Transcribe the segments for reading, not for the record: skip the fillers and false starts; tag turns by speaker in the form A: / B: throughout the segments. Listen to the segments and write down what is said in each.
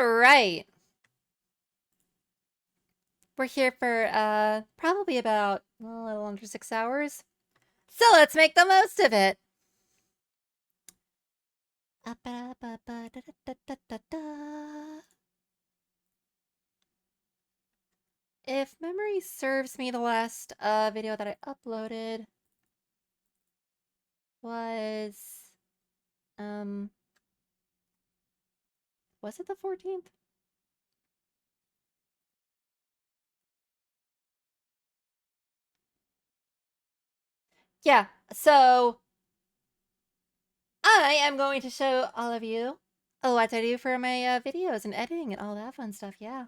A: All right. We're here for probably about a little under 6 hours. So let's make the most of it. If memory serves me, the last video that I uploaded was was it the 14th? Yeah, so I am going to show all of you what I do for my videos and editing and all that fun stuff, yeah.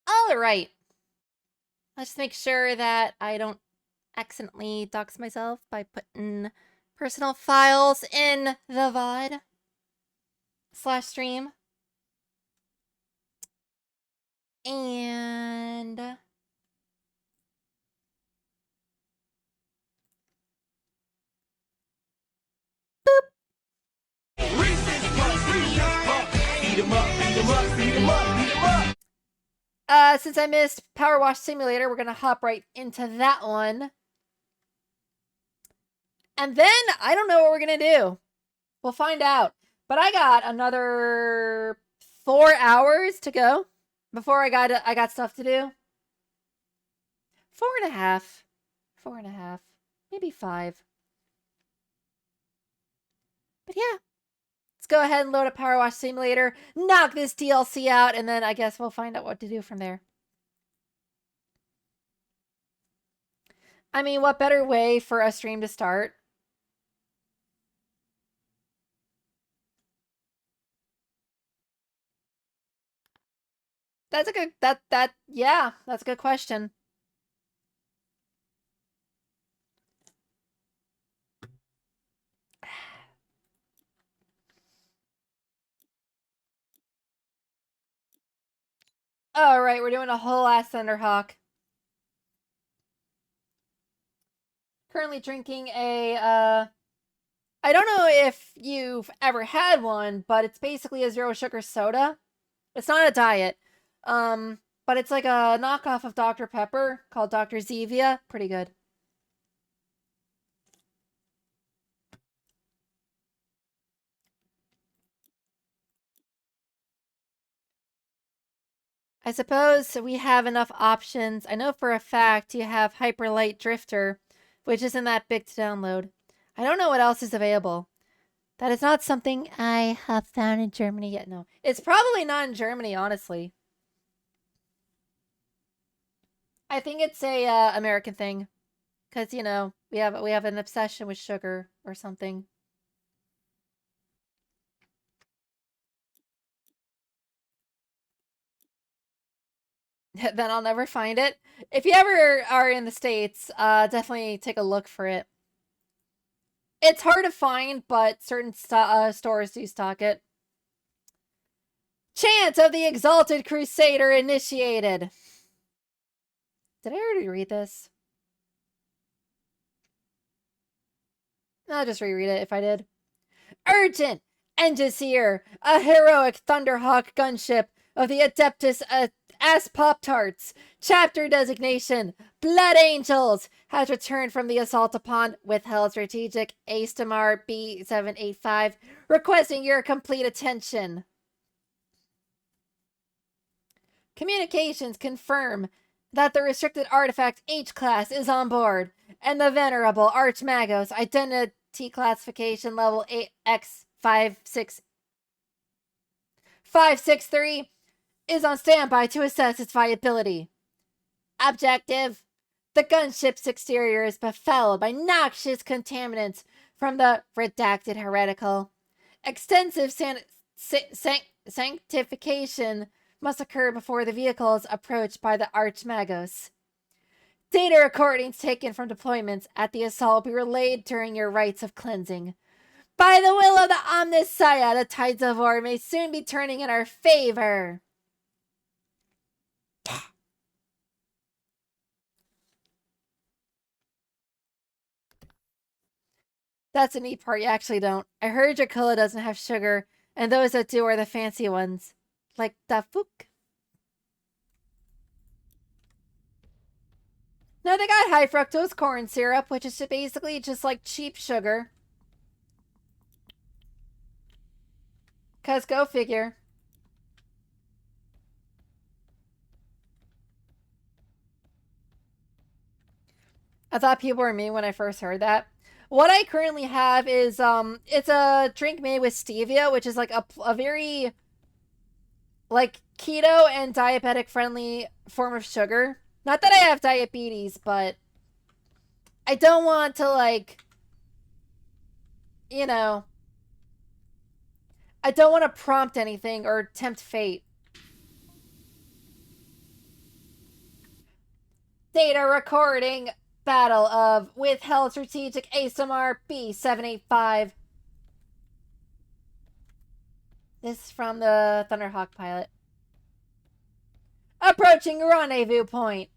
A: All right. Let's make sure that I don't accidentally dox myself by putting personal files in the VOD / stream. And since I missed PowerWash Simulator, we're gonna hop right into that one. And then I don't know what we're gonna do. We'll find out. But I got another 4 hours to go before I got stuff to do. 4.5. 4.5. Maybe 5. But yeah. Let's go ahead and load up PowerWash Simulator, knock this DLC out, and then I guess we'll find out what to do from there. I mean, what better way for a stream to start? That's a good, yeah, that's a good question. All right, we're doing a whole ass Thunderhawk. Currently drinking a, I don't know if you've ever had one, but it's basically a zero sugar soda. It's not a diet. But it's like a knockoff of Dr. Pepper called Dr. Zevia. Pretty good. I suppose we have enough options. I know for a fact you have Hyperlight Drifter, which isn't that big to download. I don't know what else is available. That is not something I have found in Germany yet. No, it's probably not in Germany, honestly. I think it's a American thing, because you know we have an obsession with sugar or something. Then I'll never find it. If you ever are in the States, definitely take a look for it. It's hard to find, but certain stores do stock it. Chant of the Exalted Crusader initiated. Did I already read this? I'll just reread it if I did. Urgent! Engines here! A heroic Thunderhawk gunship of the Adeptus as Pop-Tarts. Chapter designation, Blood Angels, has returned from the assault upon withheld strategic Astamar B785, requesting your complete attention. Communications confirm that the restricted artifact H-class is on board, and the venerable Archmagos identity classification level X563 is on standby to assess its viability. Objective: the gunship's exterior is befouled by noxious contaminants from the redacted heretical. Extensive sanctification must occur before the vehicle is approached by the Archmagos. Data recordings taken from deployments at the assault will be relayed during your rites of cleansing. By the will of the Omnissiah, the tides of war may soon be turning in our favor. That's a neat part. You actually don't. I heard your cola doesn't have sugar, and those that do are the fancy ones. Like the fook. No, they got high fructose corn syrup, which is basically just like cheap sugar. Cause go figure. I thought people were mean when I first heard that. What I currently have is it's a drink made with stevia, which is like a very like keto and diabetic friendly form of sugar. Not that I have diabetes, but I don't want to like, you know, I don't want to prompt anything or tempt fate. Data recording Battle of Withheld Strategic ASMR B785. This is from the Thunderhawk pilot. Approaching rendezvous point.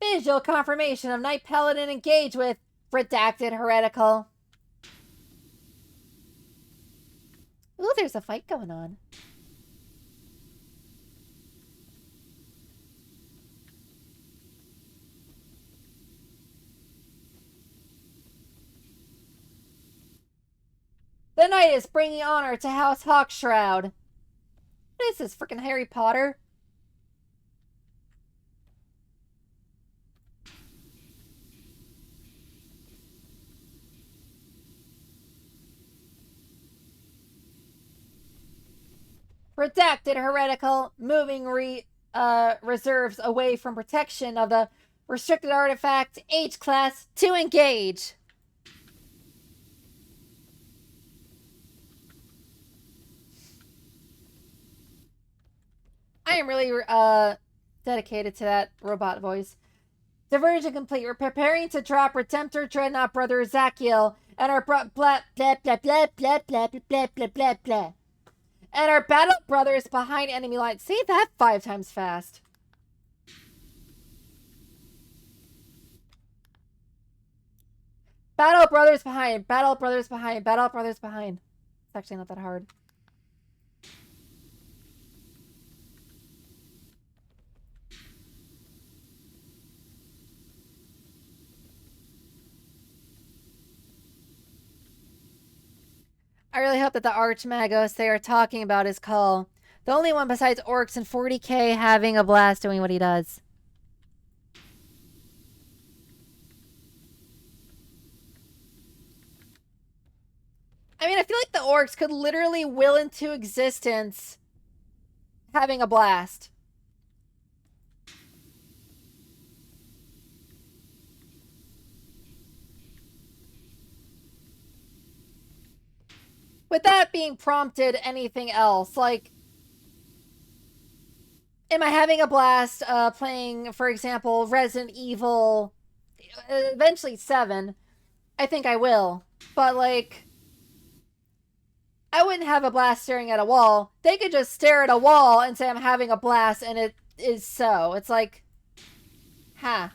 A: Visual confirmation of Night Paladin engaged with redacted heretical. Ooh, there's a fight going on. The knight is bringing honor to House Hawkshroud. What is this, freaking Harry Potter? Redacted heretical, moving reserves away from protection of the restricted artifact H class to engage. I am really dedicated to that robot voice. Diversion complete. We're preparing to drop Redemptor Dreadnought Brother Zachiel and our blah blah blah blah blah blah blah blah blah blah blah. And our battle brothers behind enemy lines. Say that 5 times fast. Battle brothers behind. Battle brothers behind. Battle brothers behind. It's actually not that hard. I really hope that the Archmagos they are talking about is Call. The only one besides orcs in 40k having a blast doing what he does. I mean, I feel like the orcs could literally will into existence having a blast. Without being prompted anything else. Like, am I having a blast playing, for example, Resident Evil, eventually 7? I think I will. But, like, I wouldn't have a blast staring at a wall. They could just stare at a wall and say I'm having a blast, and it is so. It's like, huh.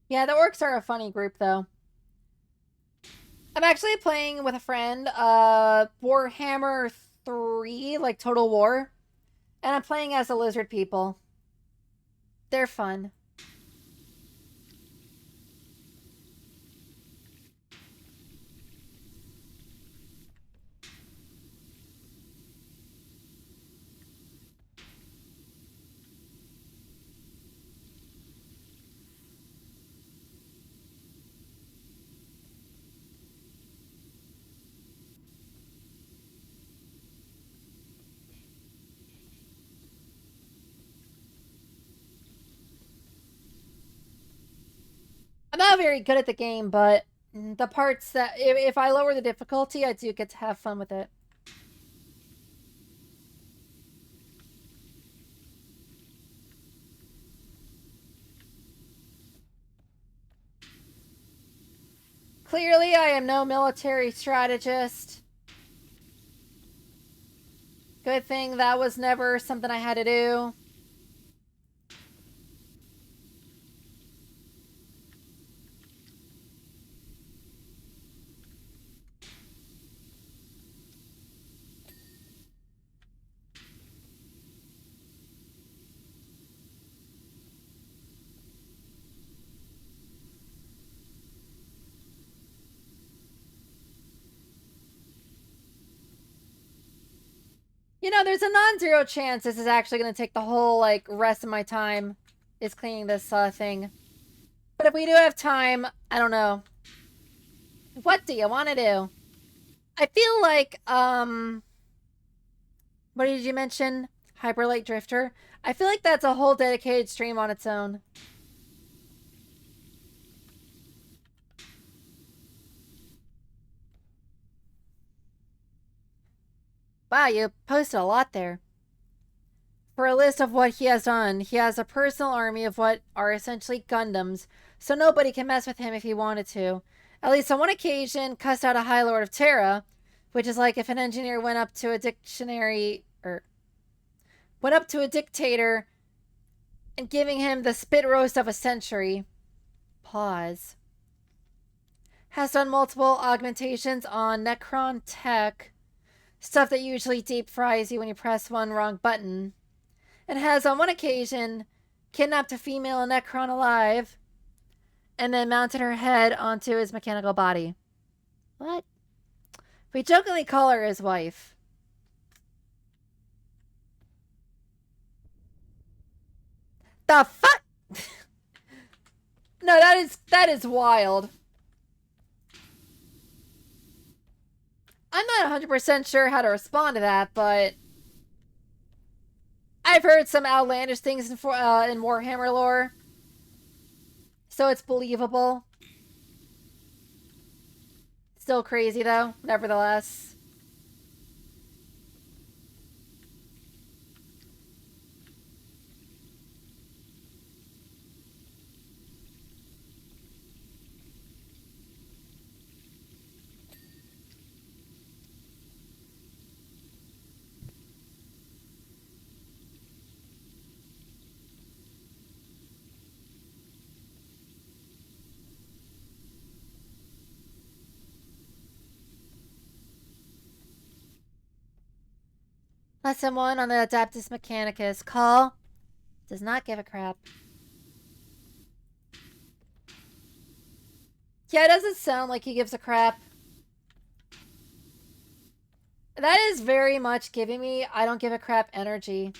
A: Yeah, the orcs are a funny group, though. I'm actually playing with a friend, Warhammer 3, like Total War. And I'm playing as the lizard people. They're fun. I'm not very good at the game, but the parts that if I lower the difficulty, I do get to have fun with it. Clearly, I am no military strategist. Good thing that was never something I had to do. You know, there's a non-zero chance this is actually going to take the whole, like, rest of my time is cleaning this thing. But if we do have time, I don't know. What do you want to do? I feel like, what did you mention? Hyperlight Drifter? I feel like that's a whole dedicated stream on its own. Wow, you posted a lot there. For a list of what he has done, he has a personal army of what are essentially Gundams, so nobody can mess with him if he wanted to. At least on one occasion, cussed out a High Lord of Terra, which is like if an engineer went up to a dictator and giving him the spit roast of a century. Pause. Has done multiple augmentations on Necron tech, stuff that usually deep fries you when you press one wrong button, and has on one occasion kidnapped a female Necron alive and then mounted her head onto his mechanical body. What? We jokingly call her his wife. The fuck? No, that is wild. I'm not 100% sure how to respond to that, but I've heard some outlandish things in Warhammer lore, so it's believable. Still crazy, though, nevertheless. Lesson 1 on the Adeptus Mechanicus. Call does not give a crap. Yeah, it doesn't sound like he gives a crap. That is very much giving me I don't give a crap energy.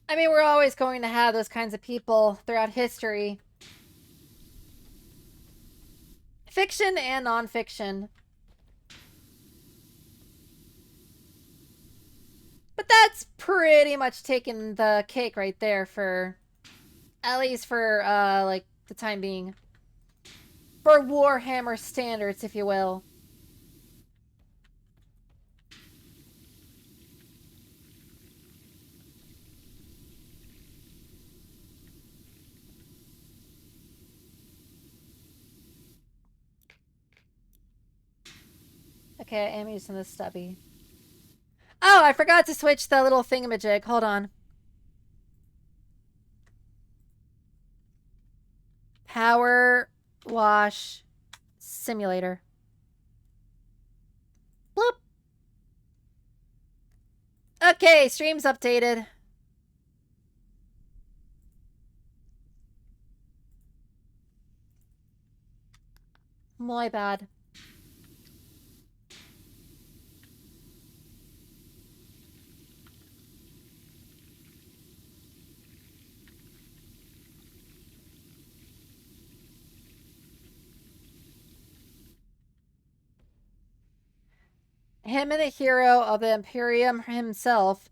A: I mean, we're always going to have those kinds of people throughout history. Fiction and nonfiction. But that's pretty much taking the cake right there for... At least for, like, the time being. For Warhammer standards, if you will. Okay, I am using this stubby. Oh, I forgot to switch the little thingamajig. Hold on. PowerWash Simulator. Bloop. Okay, stream's updated. My bad. Him and the hero of the Imperium himself,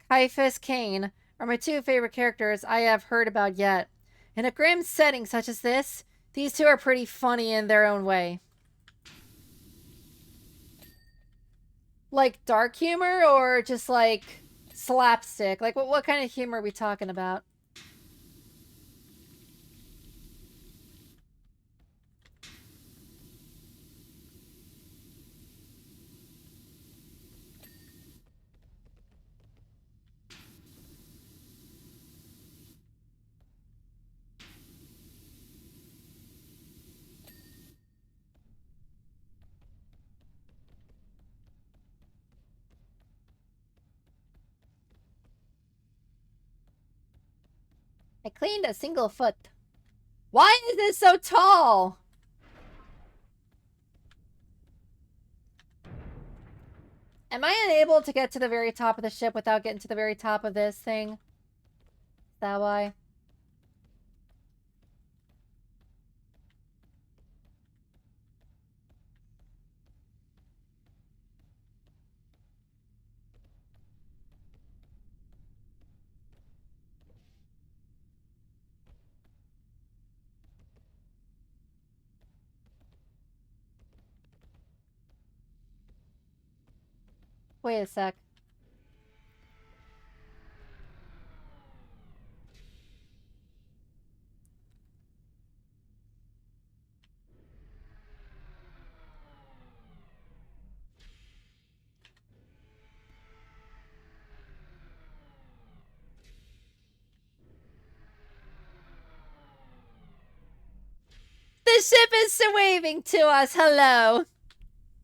A: Caiaphas Cain, are my two favorite characters I have heard about yet. In a grim setting such as this, these two are pretty funny in their own way. Like dark humor or just like slapstick? Like what kind of humor are we talking about? I cleaned a single foot. Why is this so tall? Am I unable to get to the very top of the ship without getting to the very top of this thing? Is that why? Wait a sec. The ship is waving to us. Hello.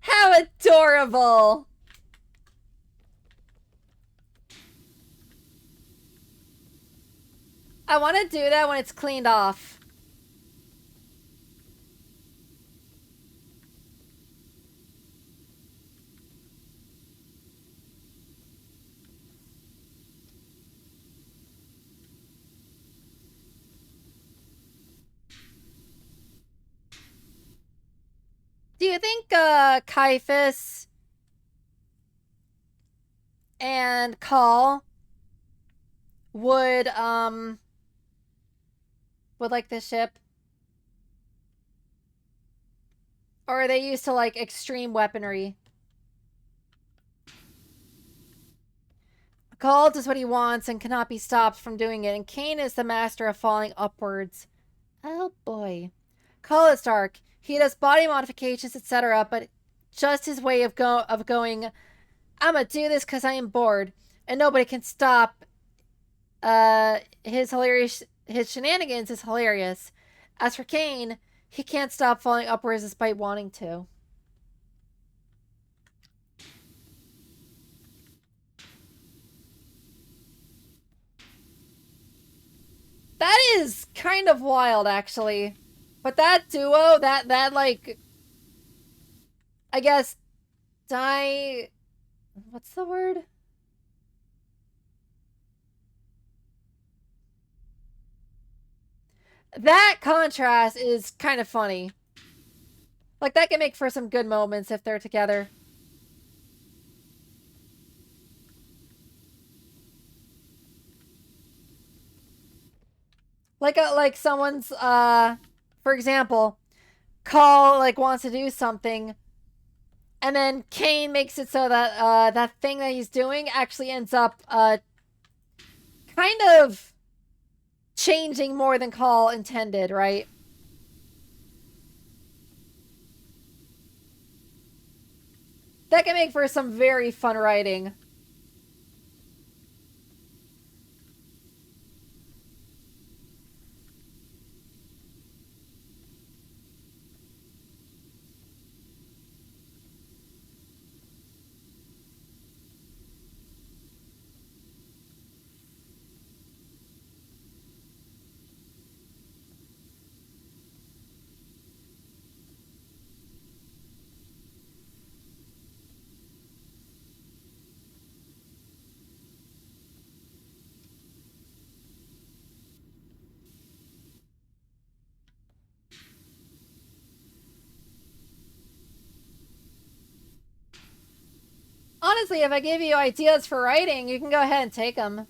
A: How adorable. I want to do that when it's cleaned off. Do you think Caiaphas and Call would like this ship? Or are they used to like extreme weaponry? Call does what he wants and cannot be stopped from doing it, and Cain is the master of falling upwards. Oh boy. Call is dark. He does body modifications, etc., but just his way of going, I'ma do this because I am bored, and nobody can stop his shenanigans is hilarious. As for Cain, he can't stop falling upwards despite wanting to. That is kind of wild, actually. But that duo, that like, I guess, what's the word? That contrast is kind of funny. Like, that can make for some good moments if they're together. Like someone's, for example, Call, like, wants to do something, and then Cain makes it so that, that thing that he's doing actually ends up, kind of changing more than Call intended, right? That can make for some very fun writing. honestly, if I give you ideas for writing, you can go ahead and take them.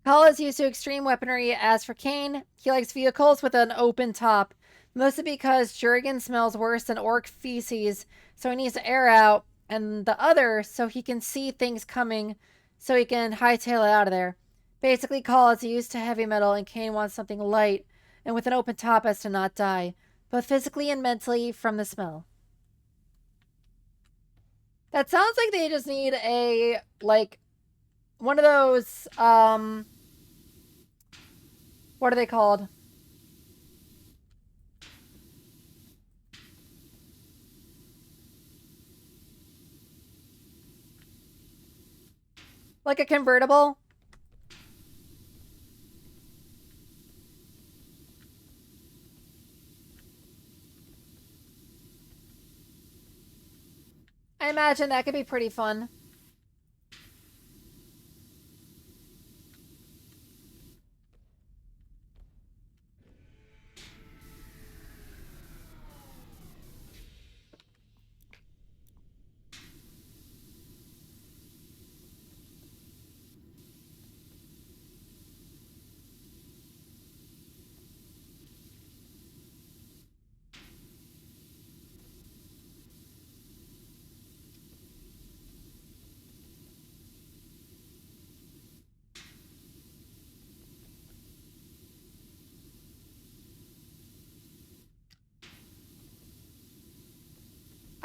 A: Call is used to extreme weaponry. As for Kane, he likes vehicles with an open top, mostly because Jurgen smells worse than orc feces, so he needs to air out, and the other so he can see things coming, so he can hightail it out of there. Basically, Call is used to heavy metal, and Kane wants something light and with an open top as to not die, both physically and mentally from the smell. That sounds like they just need a, like, one of those, what are they called? Like a convertible? I imagine that could be pretty fun.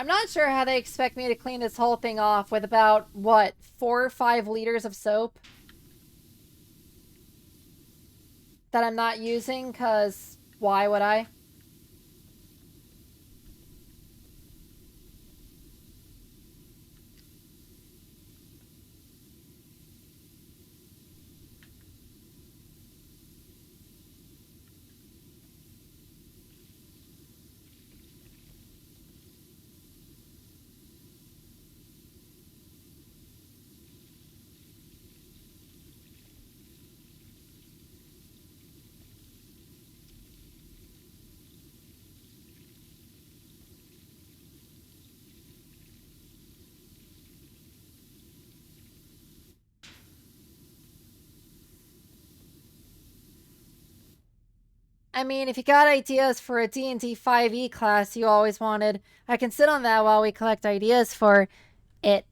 A: I'm not sure how they expect me to clean this whole thing off with about, what, 4 or 5 liters of soap that I'm not using, because why would I? I mean, if you got ideas for a D&D 5e class you always wanted, I can sit on that while we collect ideas for it.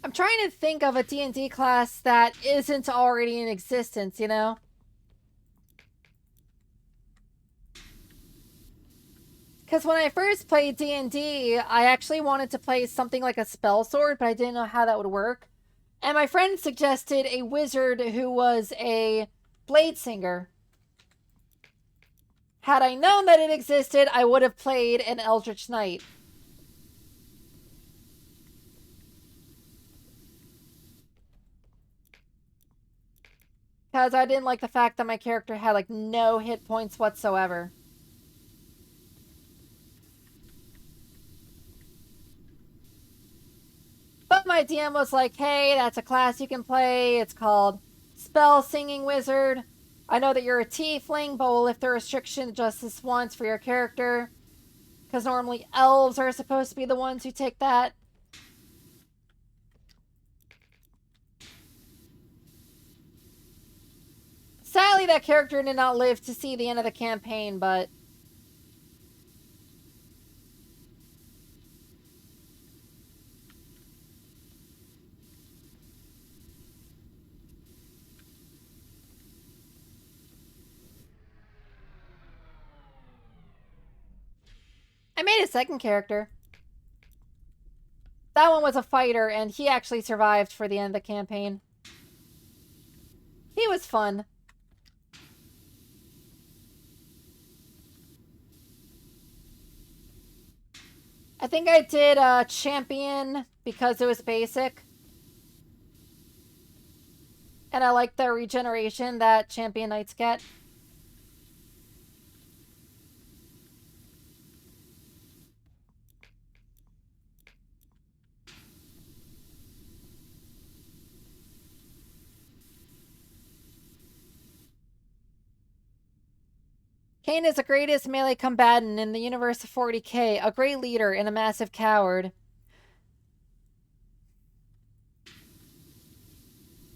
A: I'm trying to think of a D&D class that isn't already in existence, you know? Because when I first played D&D, I actually wanted to play something like a spell sword, but I didn't know how that would work. And my friend suggested a wizard who was a blade singer. Had I known that it existed, I would have played an Eldritch Knight. Because I didn't like the fact that my character had, like, no hit points whatsoever. But my DM was like, hey, that's a class you can play. It's called Spell Singing Wizard. I know that you're a tiefling, but we'll lift the restriction just this once for your character. Because normally elves are supposed to be the ones who take that. Sadly, that character did not live to see the end of the campaign, but... I made a second character. That one was a fighter, and he actually survived for the end of the campaign. He was fun. I think I did champion because it was basic. And I like the regeneration that champion knights get. Kane is the greatest melee combatant in the universe of 40k, a great leader and a massive coward.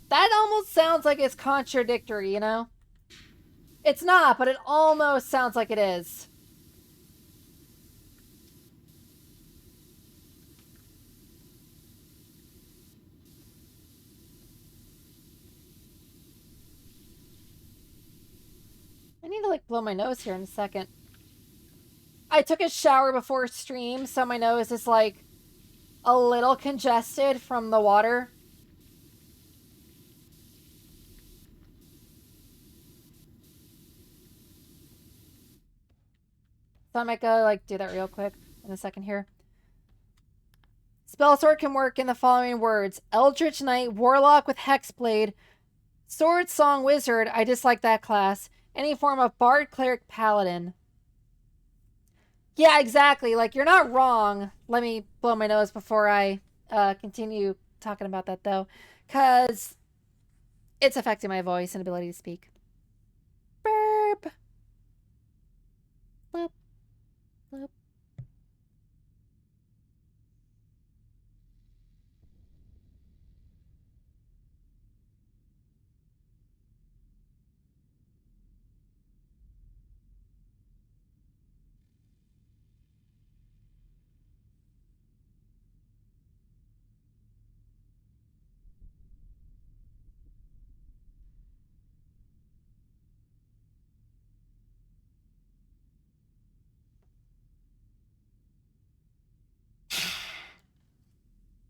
A: That almost sounds like it's contradictory, you know? It's not, but it almost sounds like it is. I need to, like, blow my nose here in a second. I took a shower before stream, so my nose is, like, a little congested from the water. So I might go, like, do that real quick in a second here. Spell sword can work in the following words. Eldritch Knight, Warlock with Hexblade, Sword Song Wizard, I dislike that class. Any form of Bard, Cleric, Paladin. Yeah, exactly. Like, you're not wrong. Let me blow my nose before I continue talking about that, though. Because it's affecting my voice and ability to speak. Burp. Bloop. Bloop.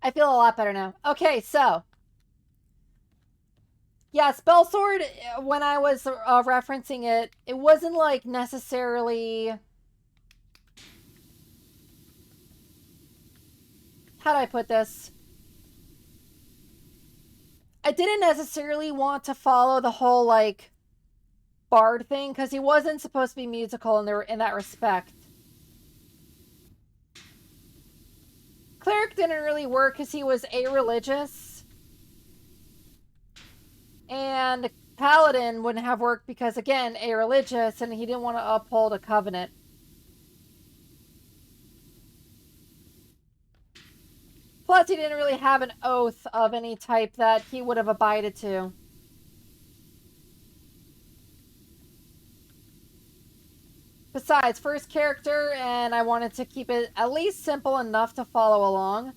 A: I feel a lot better now. Okay, so. Yeah, Spell Sword, when I was referencing it, it wasn't like necessarily. How do I put this? I didn't necessarily want to follow the whole, like, Bard thing, because he wasn't supposed to be musical in that respect. Cleric didn't really work because he was a-religious. And Paladin wouldn't have worked because, again, a-religious, and he didn't want to uphold a covenant. Plus, he didn't really have an oath of any type that he would have abided to. Besides, first character, and I wanted to keep it at least simple enough to follow along.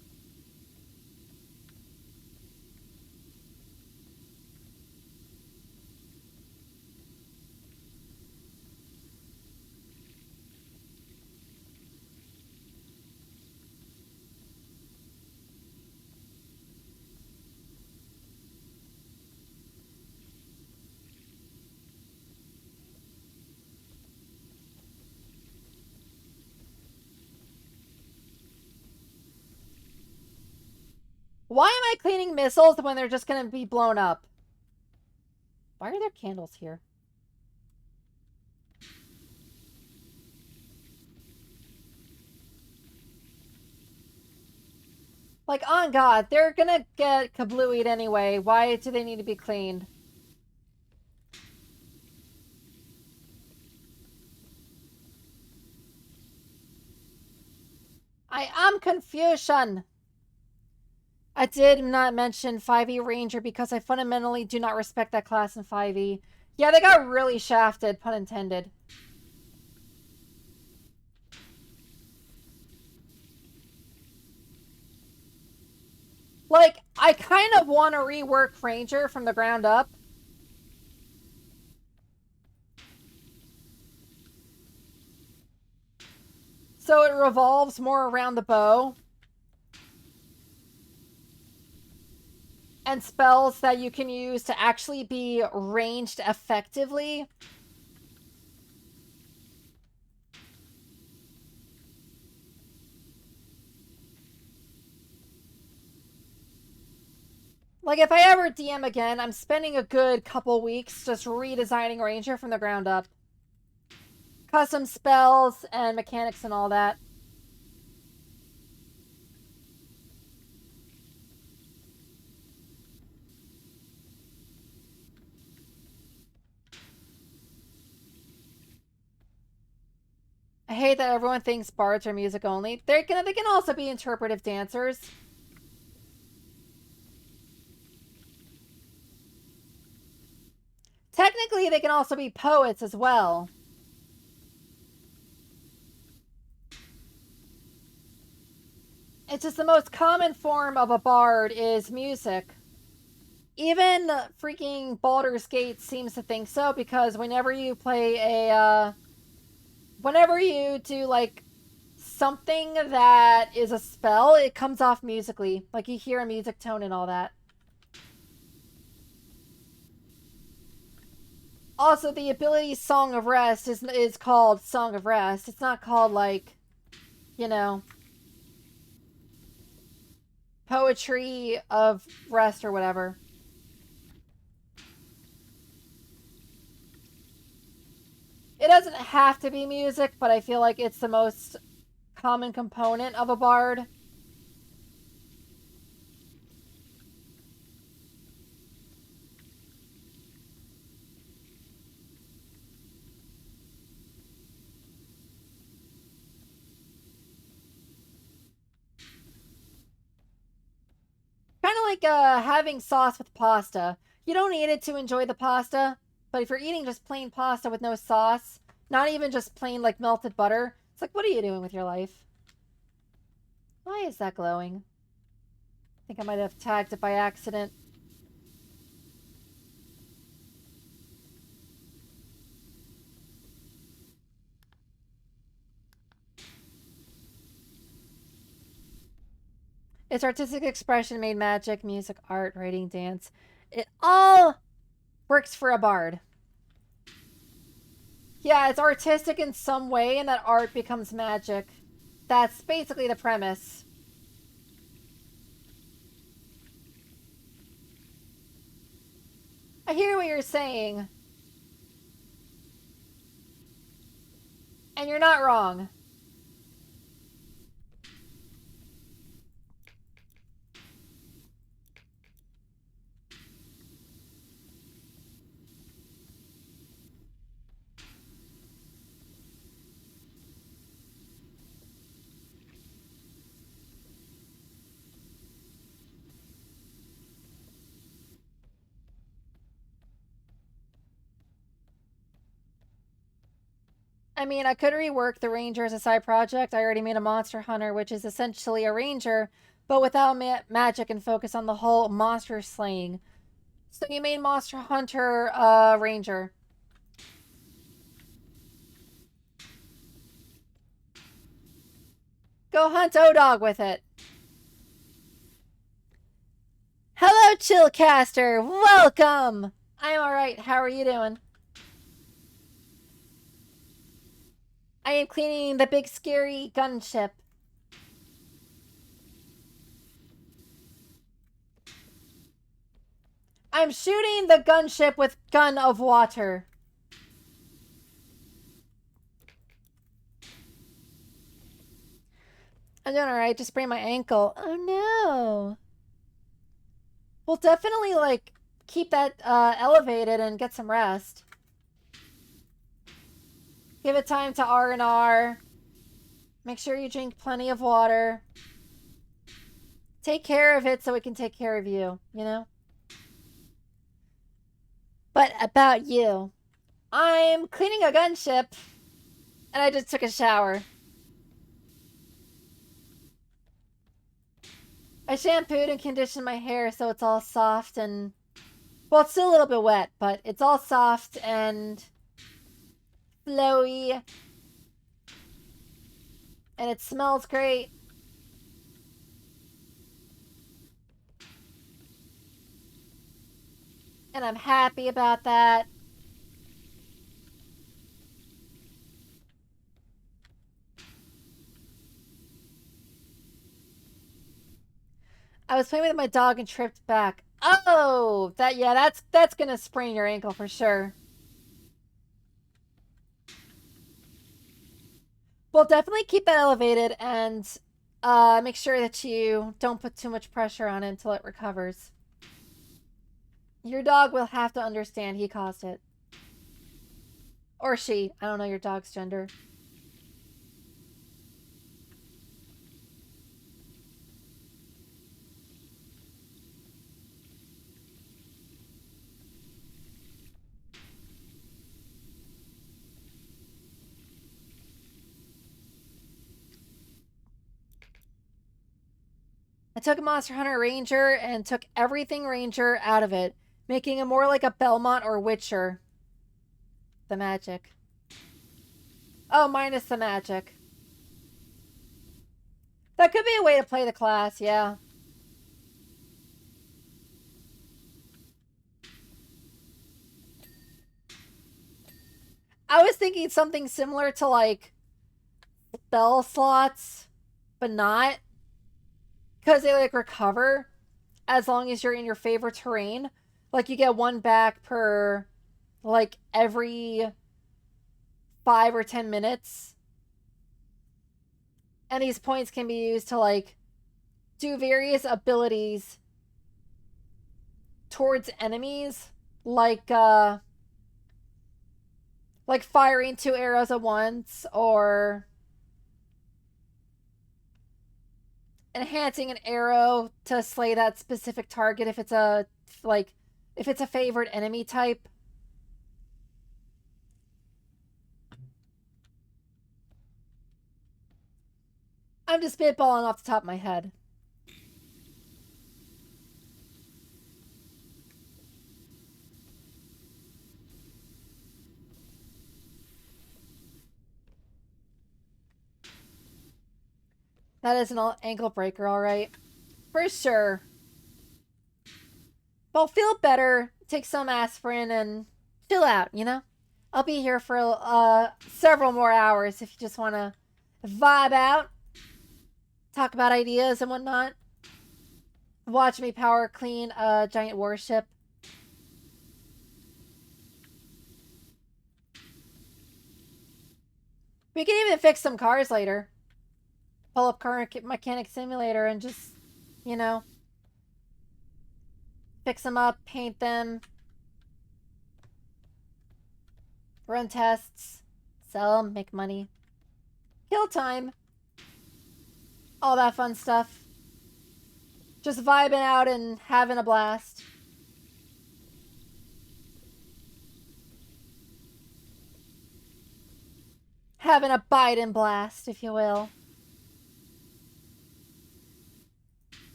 A: Why am I cleaning missiles when they're just going to be blown up? Why are there candles here? Like, on God, they're gonna get kablooied anyway. Why do they need to be cleaned? I am confusion. I did not mention 5e Ranger because I fundamentally do not respect that class in 5e. Yeah, they got really shafted, pun intended. Like, I kind of want to rework Ranger from the ground up. So it revolves more around the bow. And spells that you can use to actually be ranged effectively. Like, if I ever DM again, I'm spending a good couple weeks just redesigning Ranger from the ground up. Custom spells and mechanics and all that. I hate that everyone thinks bards are music only. They can also be interpretive dancers. Technically, they can also be poets as well. It's just the most common form of a bard is music. Even freaking Baldur's Gate seems to think so, because whenever you play whenever you do, like, something that is a spell, it comes off musically. Like, you hear a music tone and all that. Also, the ability Song of Rest is called Song of Rest. It's not called, like, you know, Poetry of Rest or whatever. It doesn't have to be music, but I feel like it's the most common component of a bard. Kind of like having sauce with pasta. You don't need it to enjoy the pasta, but if you're eating just plain pasta with no sauce, not even just plain, like, melted butter, it's like, what are you doing with your life? Why is that glowing? I think I might have tagged it by accident. It's artistic expression made magic, music, art, writing, dance. It all works for a bard. Yeah, it's artistic in some way, and that art becomes magic. That's basically the premise. I hear what you're saying. And you're not wrong. I mean, I could rework the Ranger as a side project. I already made a Monster Hunter, which is essentially a Ranger, but without magic and focus on the whole monster slaying. So you made Monster Hunter Ranger. Go hunt O-Dog with it. Hello, Chillcaster. Welcome. I'm alright. How are you doing? I am cleaning the big scary gunship. I'm shooting the gunship with gun of water. I'm doing alright. Just sprained my ankle. Oh no. We'll definitely, like, keep that elevated and get some rest. Give it time to R&R. Make sure you drink plenty of water. Take care of it so it can take care of you, you know? But about you. I'm cleaning a gunship. And I just took a shower. I shampooed and conditioned my hair so it's all soft and... Well, it's still a little bit wet, but it's all soft and... flowy. And it smells great. And I'm happy about that. I was playing with my dog and tripped back. Oh, that's gonna sprain your ankle for sure. Well, definitely keep it elevated and make sure that you don't put too much pressure on it until it recovers. Your dog will have to understand he caused it. Or she. I don't know your dog's gender. I took a Monster Hunter Ranger and took everything Ranger out of it, making it more like a Belmont or Witcher. The magic. Oh, minus the magic. That could be a way to play the class, yeah. I was thinking something similar to like spell slots, but not. Because they like recover as long as you're in your favorite terrain. Like you get one back per like every 5 or 10 minutes. And these points can be used to like do various abilities towards enemies, like firing 2 arrows at once or enhancing an arrow to slay that specific target if it's a like if it's a favorite enemy type. I'm just spitballing off the top of my head. That is an ankle breaker, all right. For sure. But feel better, take some aspirin, and chill out, you know? I'll be here for several more hours if you just want to vibe out, talk about ideas and whatnot. Watch me power clean a giant warship. We can even fix some cars later. Pull up car mechanic simulator and just, you know, fix them up, paint them, run tests, sell them, make money, kill time, all that fun stuff. Just vibing out and having a blast. Having a Biden blast, if you will.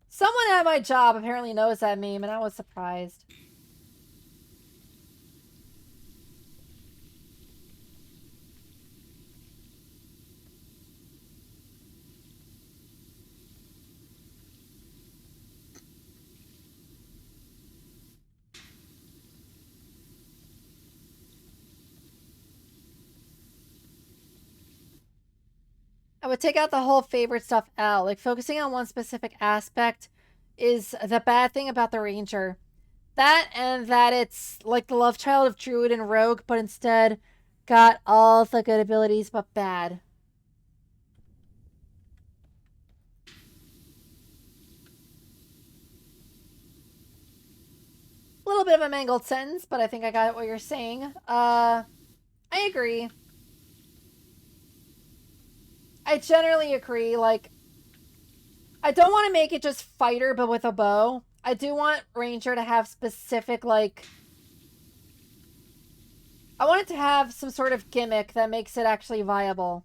A: Someone at my job apparently knows that meme, and I was surprised. I would take out the whole favorite stuff out. Like, focusing on one specific aspect is the bad thing about the Ranger. That and that it's like the love child of Druid and Rogue, but instead got all the good abilities but bad. A little bit of a mangled sentence, but I think I got what you're saying. I agree. I generally agree. Like, I don't want to make it just fighter, but with a bow. I do want Ranger to have specific, like... I want it to have some sort of gimmick that makes it actually viable.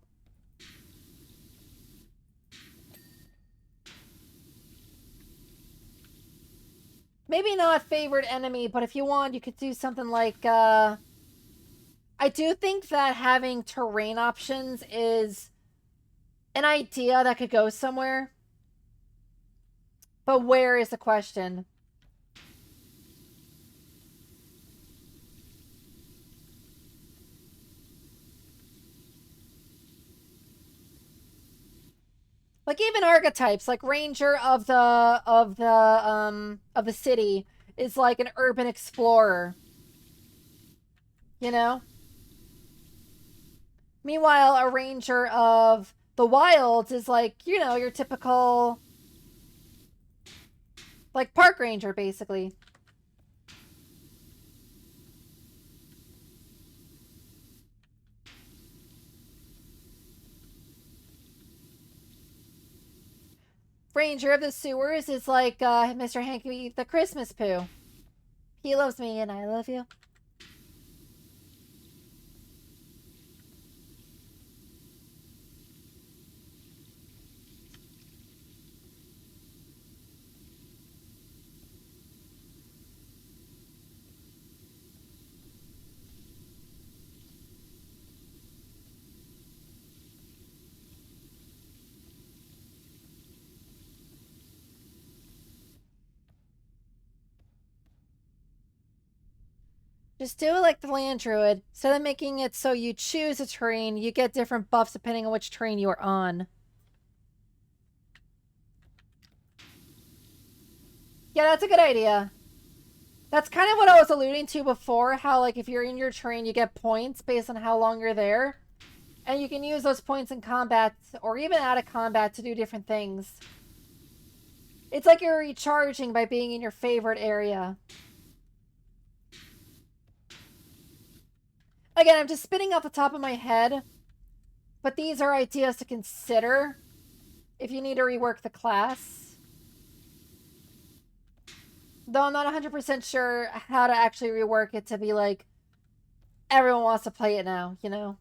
A: Maybe not favorite enemy, but if you want, you could do something like, I do think that having terrain options is an idea that could go somewhere. But where is the question? Like even archetypes, like Ranger of the city is like an urban explorer. You know? Meanwhile, a Ranger of the wilds is like, you know, your typical like park ranger basically. Ranger of the sewers is like Mr. Hanky the Christmas poo. He loves me and I love you. Just do it like the land druid. Instead of making it so you choose a terrain, you get different buffs depending on which terrain you are on. Yeah, that's a good idea. That's kind of what I was alluding to before, how like if you're in your terrain, you get points based on how long you're there. And you can use those points in combat or even out of combat to do different things. It's like you're recharging by being in your favorite area. Again, I'm just spinning off the top of my head, but these are ideas to consider if you need to rework the class. Though I'm not 100% sure how to actually rework it to be like, everyone wants to play it now, you know?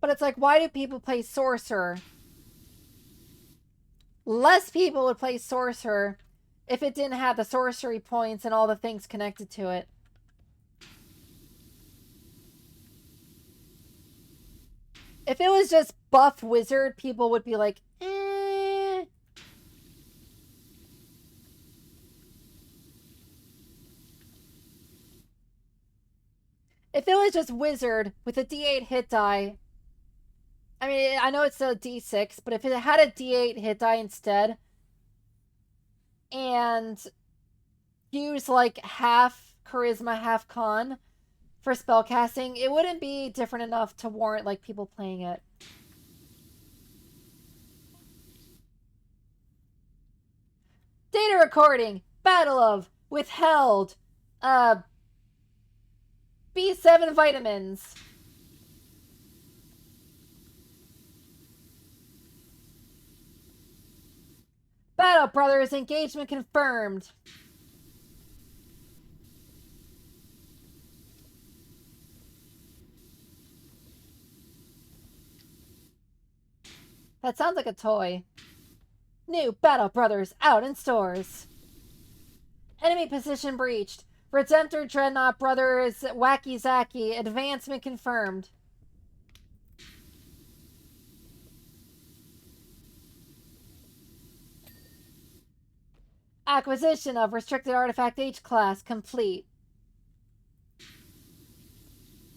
A: But it's like, why do people play Sorcerer? Less people would play Sorcerer if it didn't have the sorcery points and all the things connected to it. If it was just buff wizard, people would be like, eh. If it was just wizard with a D8 hit die, I mean, I know it's still a D6, but if it had a D8 hit die instead, and use like half charisma, half con for spellcasting, it wouldn't be different enough to warrant like people playing it. Data recording, Battle of Withheld, B7 vitamins. Battle Brothers engagement confirmed. That sounds like a toy. New Battle Brothers out in stores. Enemy position breached. Redemptor Dreadnought Brothers Wacky Zacky. Advancement confirmed. Acquisition of Restricted Artifact H class complete.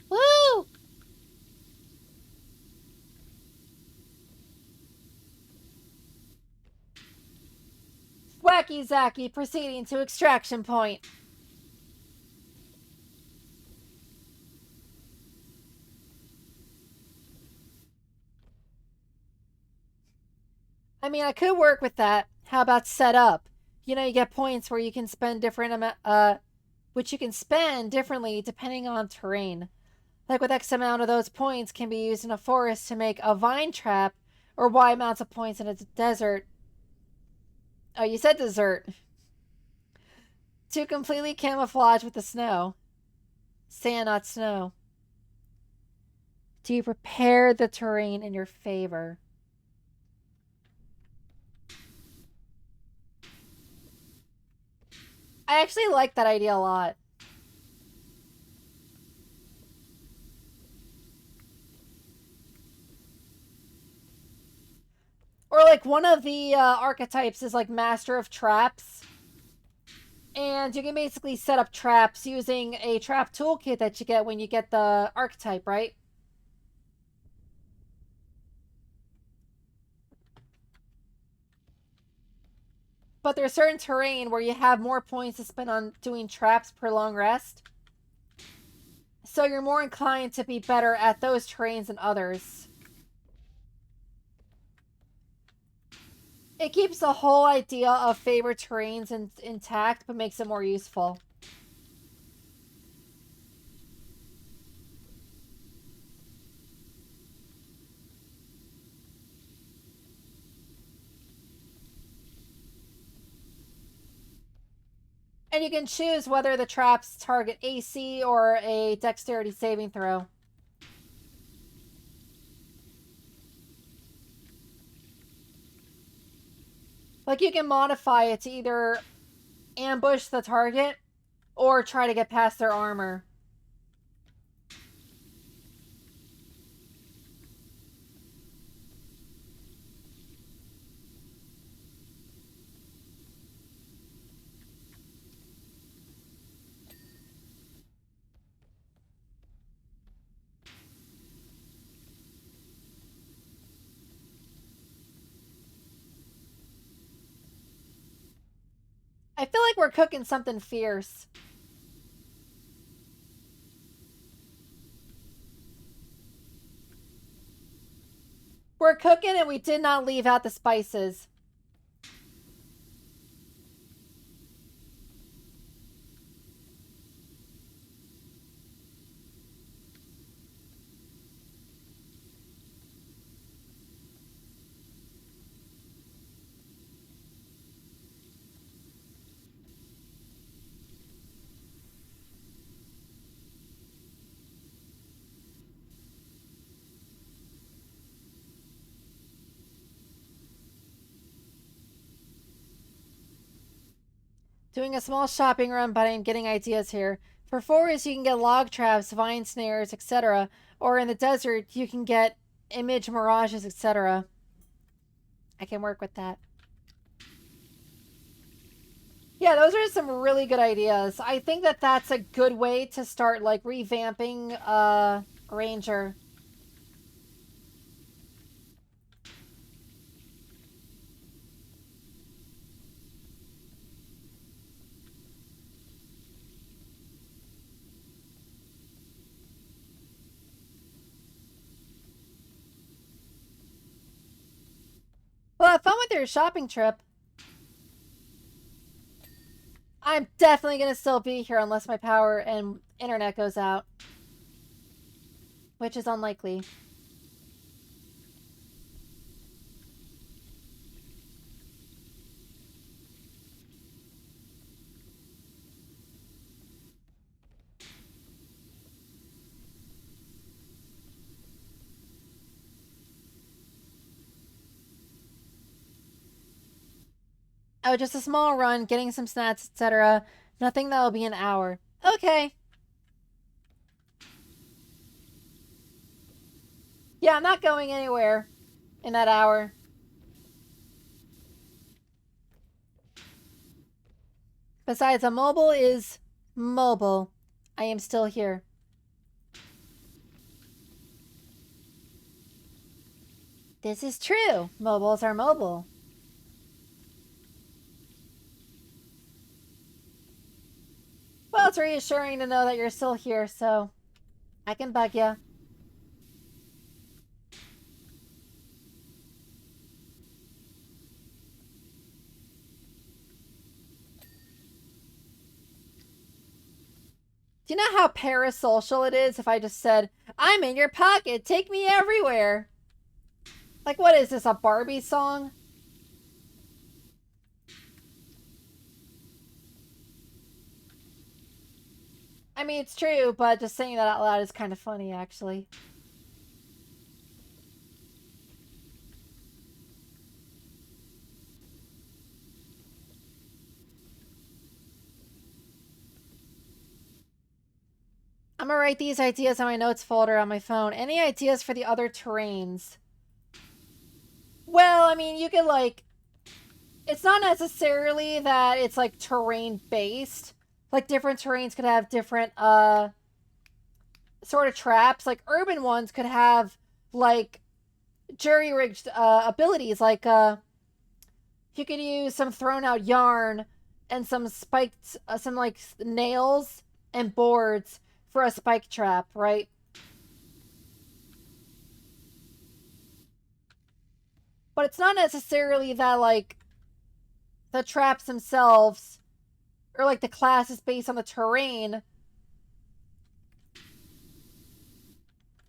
A: Woo! Wacky Zacky proceeding to extraction point. I mean, I could work with that. How about set up? You know, you get points where you can spend different which you can spend differently depending on terrain. Like with X amount of those points can be used in a forest to make a vine trap, or Y amounts of points in a desert. Oh, you said desert. To completely camouflage with the snow. Sand, not snow. Do you prepare the terrain in your favor? I actually like that idea a lot. Or like one of the archetypes is like Master of Traps. And you can basically set up traps using a trap toolkit that you get when you get the archetype, right? But there's certain terrain where you have more points to spend on doing traps per long rest. So you're more inclined to be better at those terrains than others. It keeps the whole idea of favorite terrains intact, but makes it more useful. And you can choose whether the traps target AC or a dexterity saving throw. Like, you can modify it to either ambush the target or try to get past their armor. I feel like we're cooking something fierce. We're cooking and we did not leave out the spices. Doing a small shopping run, but I'm getting ideas here. For forests, you can get log traps, vine snares, etc. Or in the desert, you can get image mirages, etc. I can work with that. Yeah, those are some really good ideas. I think that that's a good way to start, like, revamping Ranger. Well, have fun with your shopping trip. I'm definitely going to still be here unless my power and internet goes out. Which is unlikely. Oh, just a small run, getting some snacks, etc. Nothing that'll be an hour. Okay. Yeah, I'm not going anywhere in that hour. Besides, a mobile is mobile. I am still here. This is true. Mobiles are mobile. Well, it's reassuring to know that you're still here, so I can bug you. Do you know how parasocial it is if I just said, I'm in your pocket, take me everywhere? Like, what is this, a Barbie song? I mean, it's true, but just saying that out loud is kind of funny, actually. I'm gonna write these ideas on my notes folder on my phone. Any ideas for the other terrains? Well, I mean, you could like, it's not necessarily that it's like terrain based. Like different terrains could have different sort of traps. Like urban ones could have like jury rigged abilities. Like you could use some thrown out yarn and some spiked some like nails and boards for a spike trap, right? But it's not necessarily that like the traps themselves or like the class is based on the terrain.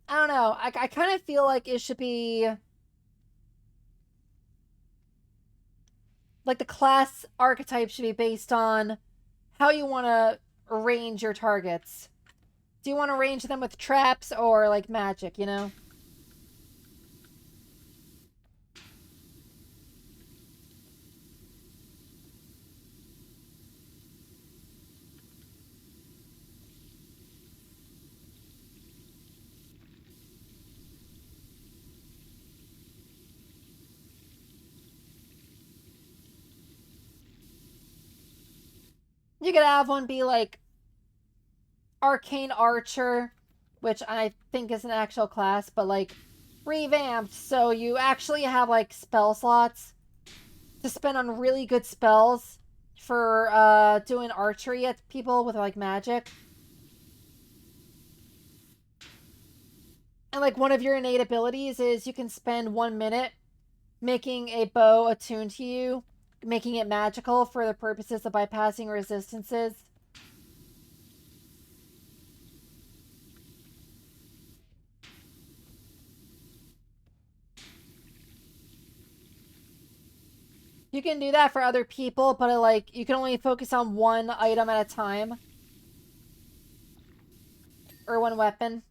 A: I don't know. I kind of feel like it should be like the class archetype should be based on how you want to arrange your targets. Do you want to arrange them with traps or like magic, you know? You could have one be like Arcane Archer, which I think is an actual class, but like revamped. So you actually have like spell slots to spend on really good spells for doing archery at people with like magic. And like one of your innate abilities is you can spend 1 minute making a bow attuned to you, making it magical for the purposes of bypassing resistances. You can do that for other people, but like you can only focus on one item at a time or one weapon.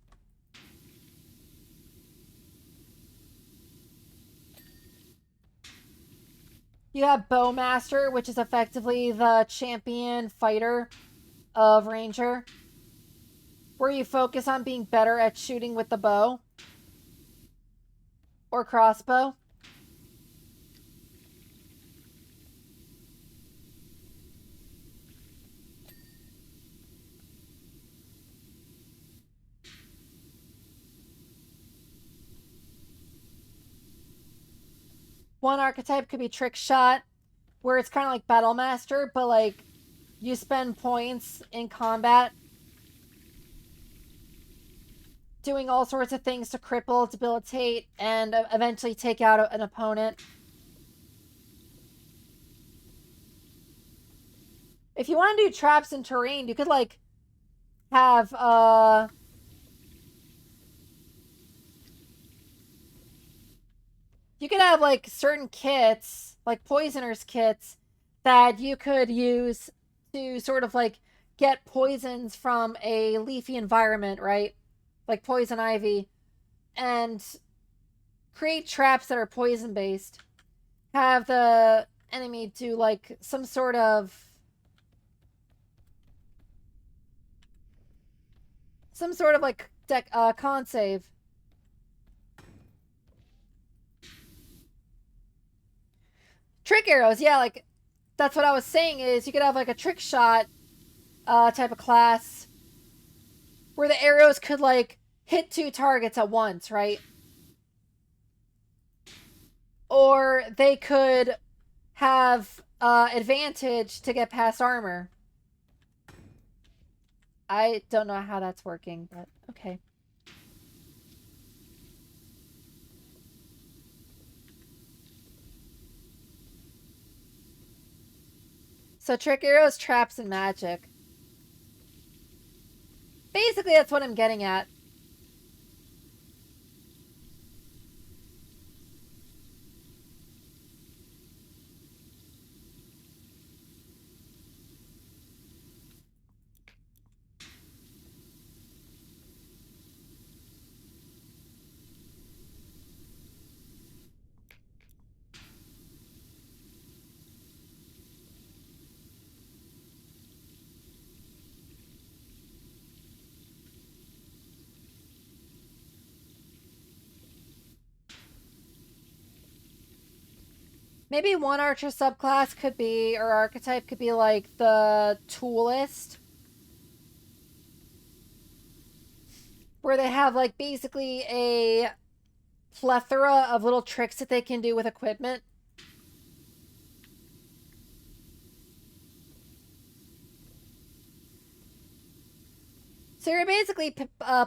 A: You have Bowmaster, which is effectively the champion fighter of Ranger, where you focus on being better at shooting with the bow or crossbow. One archetype could be Trick Shot, where it's kind of like Battle Master, but like you spend points in combat doing all sorts of things to cripple, debilitate, and eventually take out an opponent. If you want to do traps and terrain, you could like have you could have like certain kits, like poisoners kits, that you could use to sort of like get poisons from a leafy environment, right? Like poison ivy, and create traps that are poison based. Have the enemy do like some sort of like con save. Trick arrows, yeah, like that's what I was saying is you could have like a trick shot type of class where the arrows could like hit two targets at once, right? Or they could have advantage to get past armor. I don't know how that's working, but okay. So trick arrows, traps, and magic. Basically, that's what I'm getting at. Maybe one archer subclass could be, or archetype could be like the toolist. Where they have like basically a plethora of little tricks that they can do with equipment. So you're basically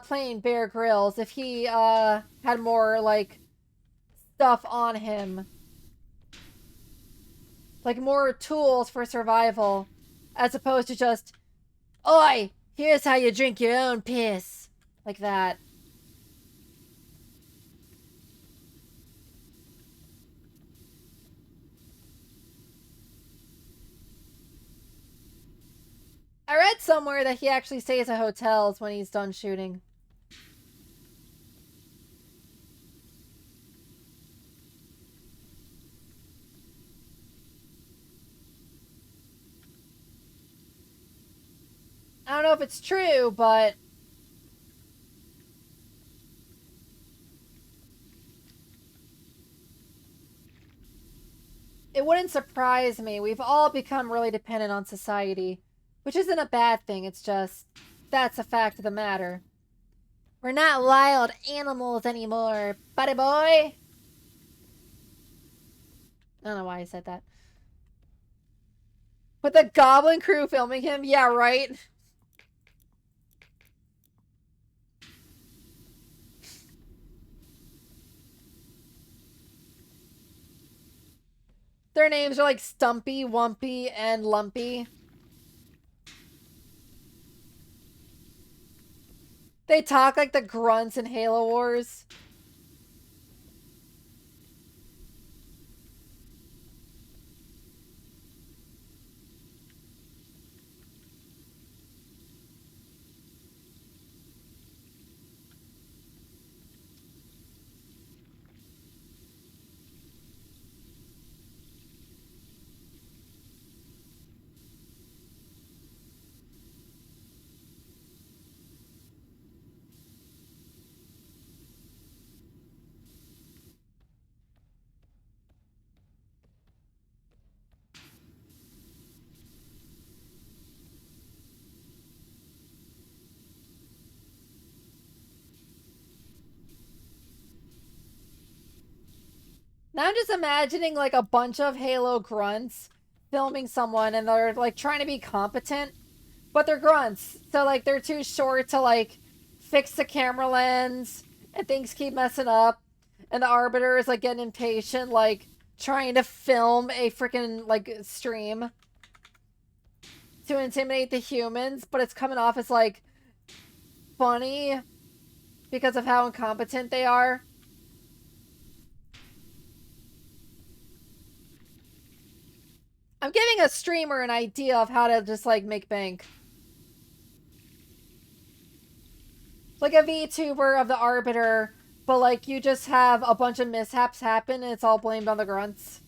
A: playing Bear Grylls if he had more like stuff on him. Like more tools for survival. As opposed to just, oi, here's how you drink your own piss. Like that. I read somewhere that he actually stays at hotels when he's done shooting. I don't know if it's true, but it wouldn't surprise me. We've all become really dependent on society, which isn't a bad thing. It's just, that's a fact of the matter. We're not wild animals anymore, buddy boy. I don't know why I said that. With the goblin crew filming him? Yeah, right? Their names are like Stumpy, Wumpy, and Lumpy. They talk like the grunts in Halo Wars. Now I'm just imagining like a bunch of Halo grunts filming someone and they're like trying to be competent, but they're grunts. So like they're too short to like fix the camera lens and things keep messing up. And the arbiter is like getting impatient, like trying to film a freaking like stream to intimidate the humans, but it's coming off as like funny because of how incompetent they are. I'm giving a streamer an idea of how to just like make bank. Like a VTuber of the Arbiter, but like you just have a bunch of mishaps happen and it's all blamed on the grunts.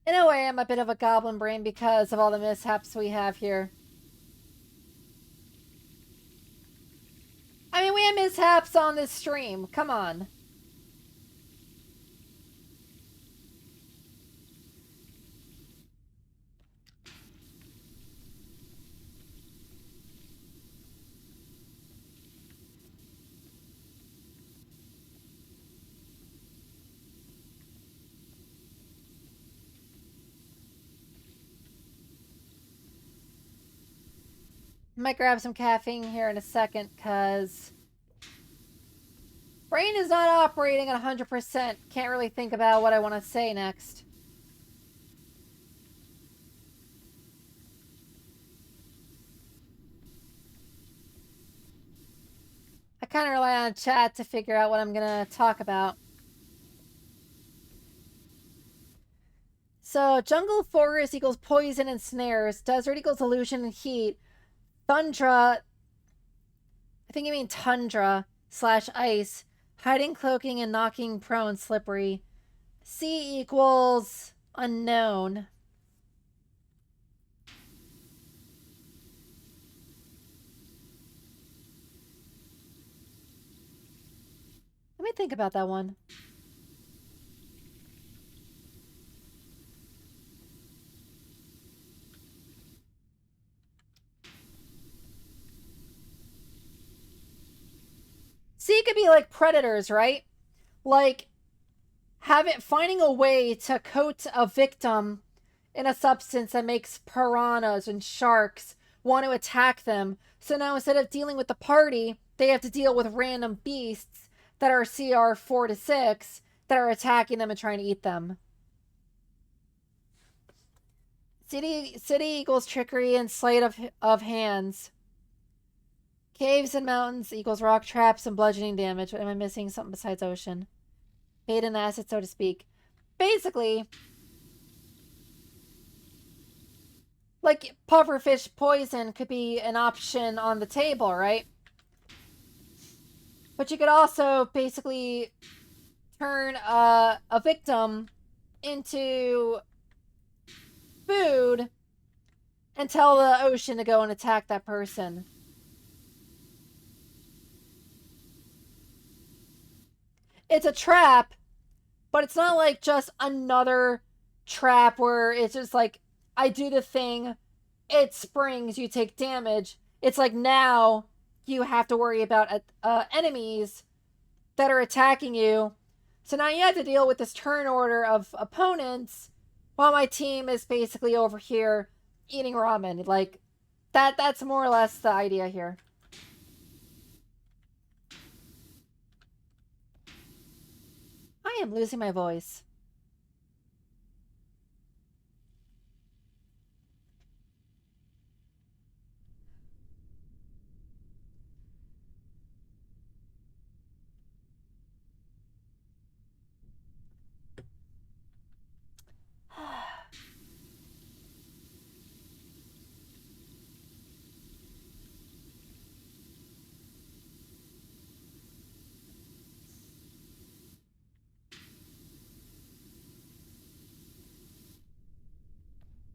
A: In a way, I'm a bit of a goblin brain because of all the mishaps we have here. I mean, we have mishaps on this stream. Come on. Might grab some caffeine here in a second, because Brain is not operating at 100%. Can't really think about what I want to say next. I kind of rely on chat to figure out what I'm going to talk about. So, jungle forest equals poison and snares. Desert equals illusion and heat. Tundra, I think you mean tundra / ice. Hiding, cloaking, and knocking prone, slippery. Sea equals unknown. Let me think about that one. Sea could be like predators, right? Like finding a way to coat a victim in a substance that makes piranhas and sharks want to attack them. So now instead of dealing with the party, they have to deal with random beasts that are CR 4 to 6 that are attacking them and trying to eat them. City equals trickery and sleight of hands. Caves and mountains equals rock traps and bludgeoning damage. Am I missing something besides ocean? Bait and acid, so to speak. Basically, like pufferfish poison could be an option on the table, right? But you could also basically turn a victim into food and tell the ocean to go and attack that person. It's a trap, but it's not like just another trap where it's just like, I do the thing, it springs, you take damage. It's like now you have to worry about enemies that are attacking you. So now you have to deal with this turn order of opponents while my team is basically over here eating ramen. Like, that's more or less the idea here. I am losing my voice.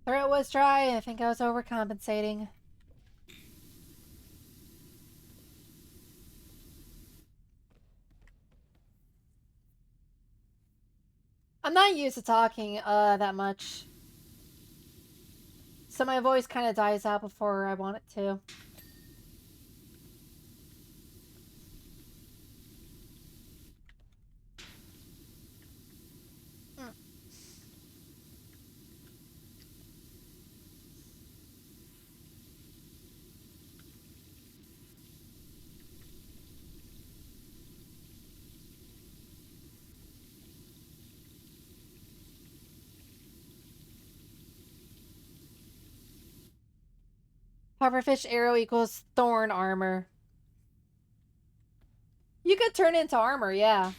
A: Throat was dry. I think I was overcompensating. I'm not used to talking that much. So my voice kind of dies out before I want it to. Pufferfish arrow equals thorn armor. You could turn into armor, yeah.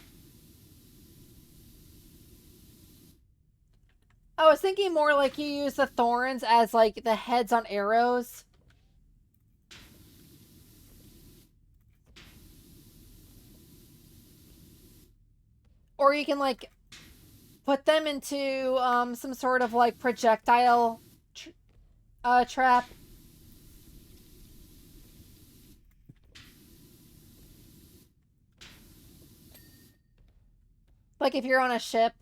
A: I was thinking more like you use the thorns as like the heads on arrows. Or you can like put them into some sort of like projectile trap. Like if you're on a ship.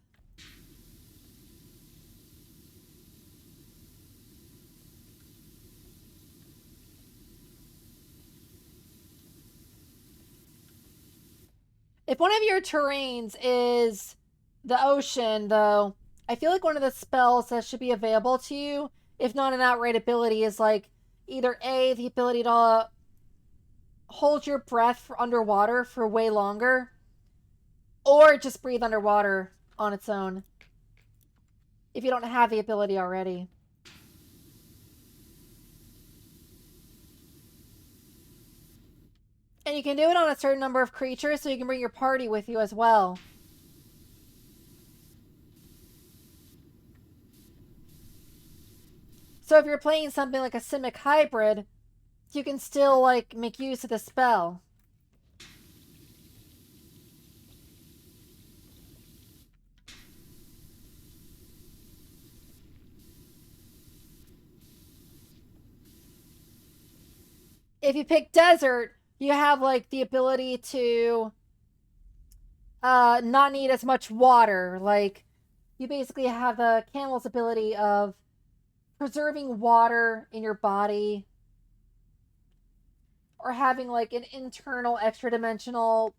A: If one of your terrains is the ocean, though, I feel like one of the spells that should be available to you, if not an outright ability, is like either A, the ability to hold your breath for underwater for way longer, Or just breathe underwater on its own, if you don't have the ability already. And you can do it on a certain number of creatures, so you can bring your party with you as well. So if you're playing something like a Simic Hybrid, you can still, like, make use of the spell. If you pick Desert, you have, like, the ability to not need as much water. Like, you basically have the Camel's ability of preserving water in your body, or having, like, an internal extra dimensional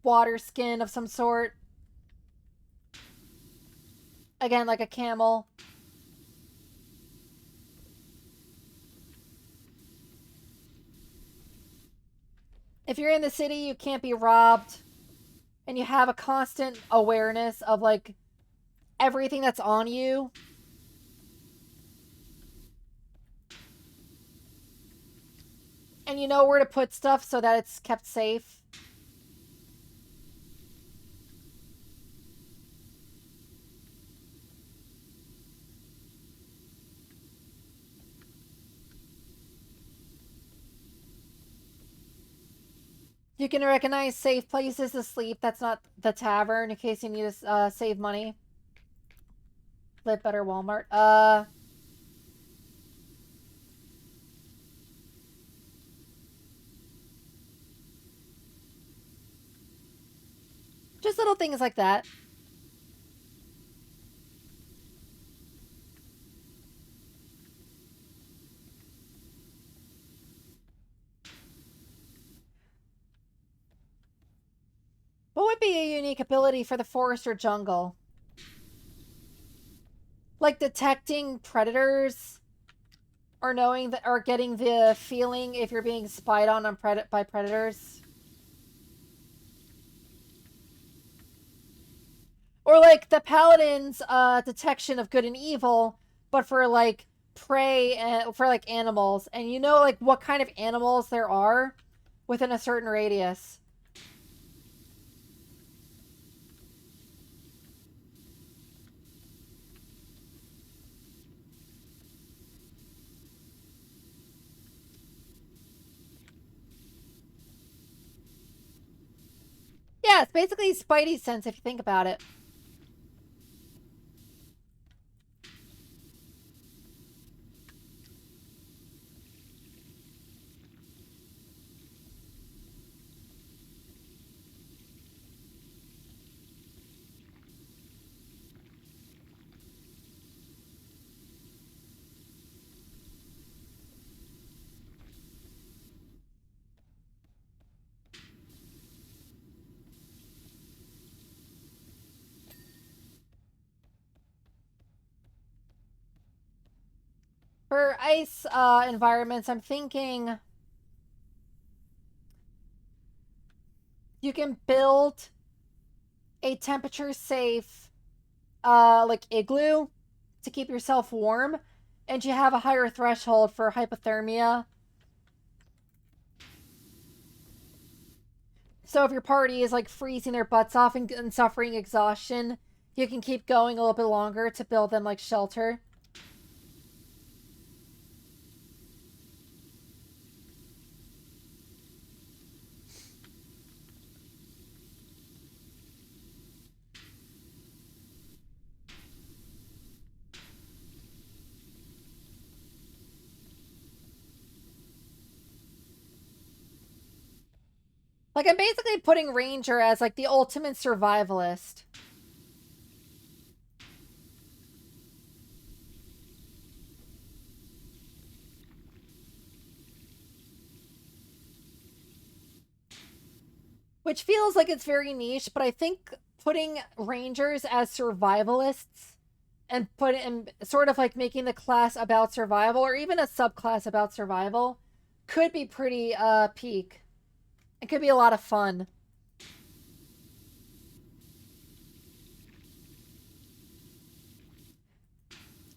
A: water skin of some sort. Again, like a camel. If you're in the city, you can't be robbed. And you have a constant awareness of, like, everything that's on you. And you know where to put stuff so that it's kept safe. You can recognize safe places to sleep. That's not the tavern, in case you need to save money. Live better, Walmart. Just little things like that. What would be a unique ability for the forest or jungle? Like detecting predators, or knowing that, or getting the feeling if you're being spied on by predators. Or like the paladin's detection of good and evil, but for like prey and for like animals, and you know like what kind of animals there are within a certain radius. Yeah, it's basically Spidey sense if you think about it. For ice environments, I'm thinking you can build a temperature safe like igloo to keep yourself warm, and you have a higher threshold for hypothermia. So if your party is like freezing their butts off and suffering exhaustion, you can keep going a little bit longer to build them like shelter. Like, I'm basically putting Ranger as like the ultimate survivalist. Which feels like it's very niche, but I think putting Rangers as survivalists and sort of like making the class about survival, or even a subclass about survival, could be pretty peak. It could be a lot of fun.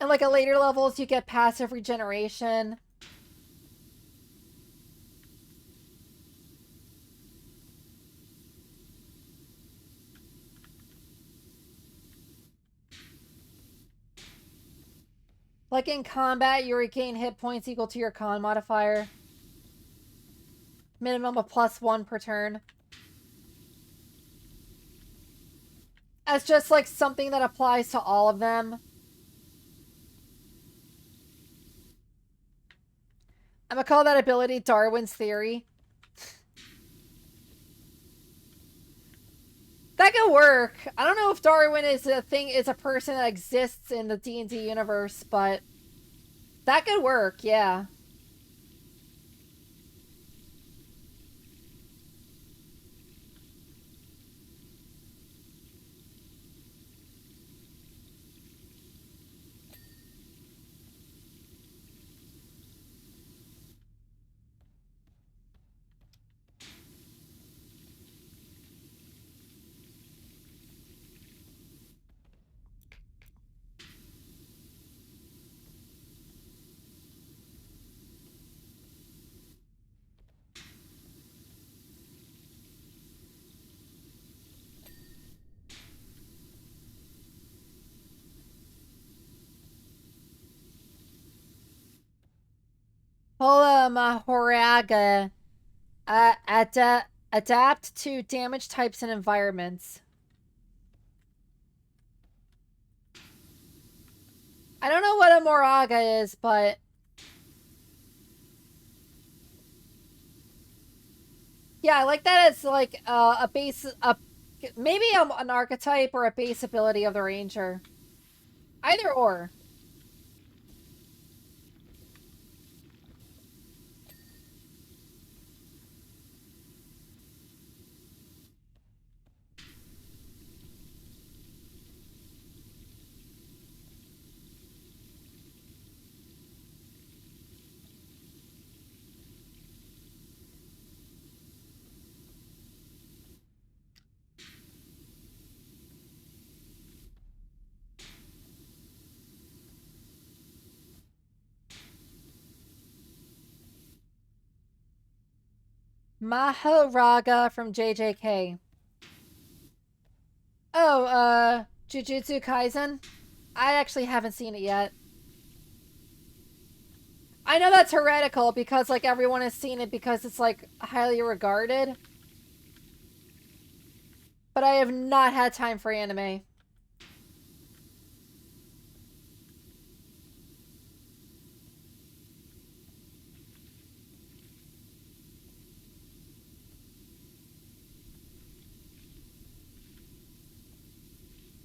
A: And like at later levels, you get passive regeneration. Like in combat, you regain hit points equal to your con modifier. Minimum of +1 per turn. As just like something that applies to all of them. I'm gonna call that ability Darwin's Theory. That could work. I don't know if Darwin is a person that exists in the D&D universe, but that could work, yeah. Hola Mahoraga. Adapt to damage types and environments. I don't know what a Moraga is, but yeah, I like that as like a base, maybe an archetype or a base ability of the ranger. Either or. Mahoraga from JJK. Oh, Jujutsu Kaisen? I actually haven't seen it yet. I know that's heretical because, like, everyone has seen it because it's, like, highly regarded. But I have not had time for anime.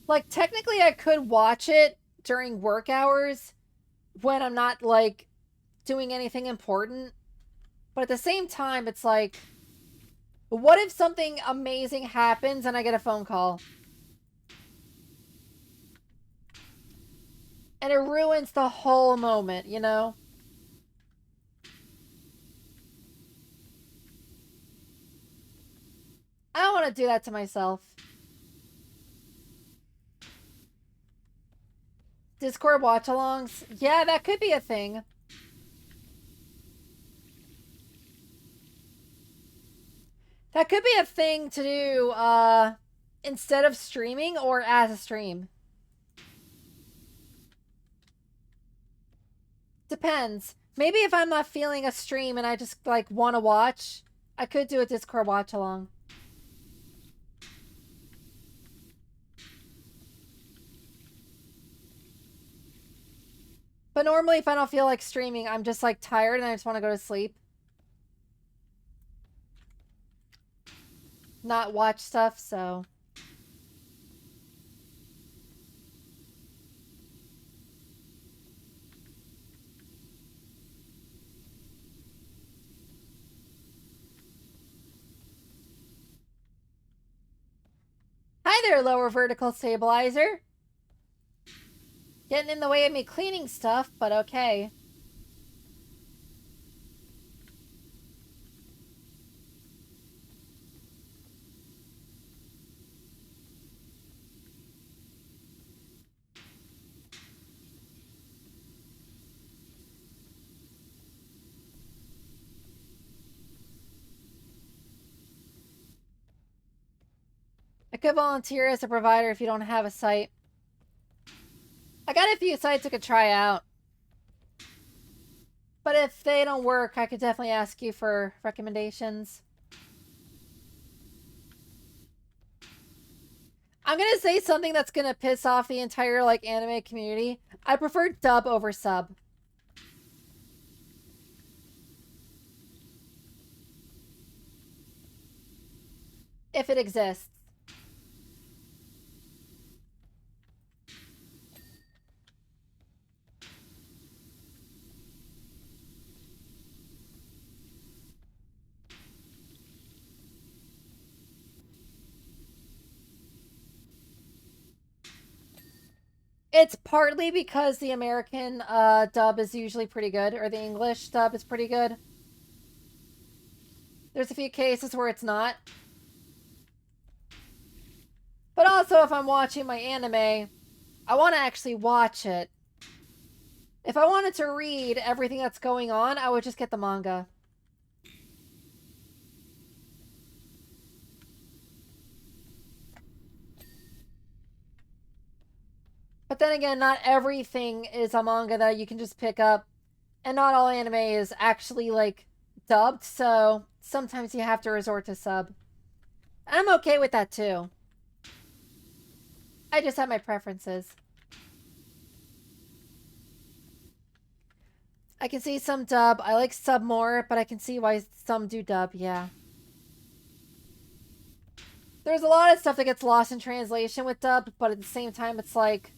A: Like, technically I could watch it during work hours when I'm not, like, doing anything important. But at the same time, it's like, what if something amazing happens and I get a phone call? And it ruins the whole moment, you know? I don't want to do that to myself. Discord watch-alongs? Yeah, that could be a thing. That could be a thing to do, instead of streaming or as a stream. Depends. Maybe if I'm not feeling a stream and I just, like, want to watch, I could do a Discord watch-along. But normally if I don't feel like streaming, I'm just, like, tired and I just want to go to sleep. Not watch stuff, so... Hi there, lower vertical stabilizer. Getting in the way of me cleaning stuff, but okay. could volunteer as a provider if you don't have a site. I got a few sites I could try out. But if they don't work, I could definitely ask you for recommendations. I'm gonna say something that's gonna piss off the entire, like, anime community. I prefer dub over sub. If it exists. It's partly because the American dub is usually pretty good, or the English dub is pretty good. There's a few cases where it's not. But also, if I'm watching my anime, I want to actually watch it. If I wanted to read everything that's going on, I would just get the manga. But then again, not everything is a manga that you can just pick up. And not all anime is actually, like, dubbed, so sometimes you have to resort to sub. I'm okay with that, too. I just have my preferences. I can see some dub. I like sub more, but I can see why some do dub, yeah. There's a lot of stuff that gets lost in translation with dub, but at the same time, it's like...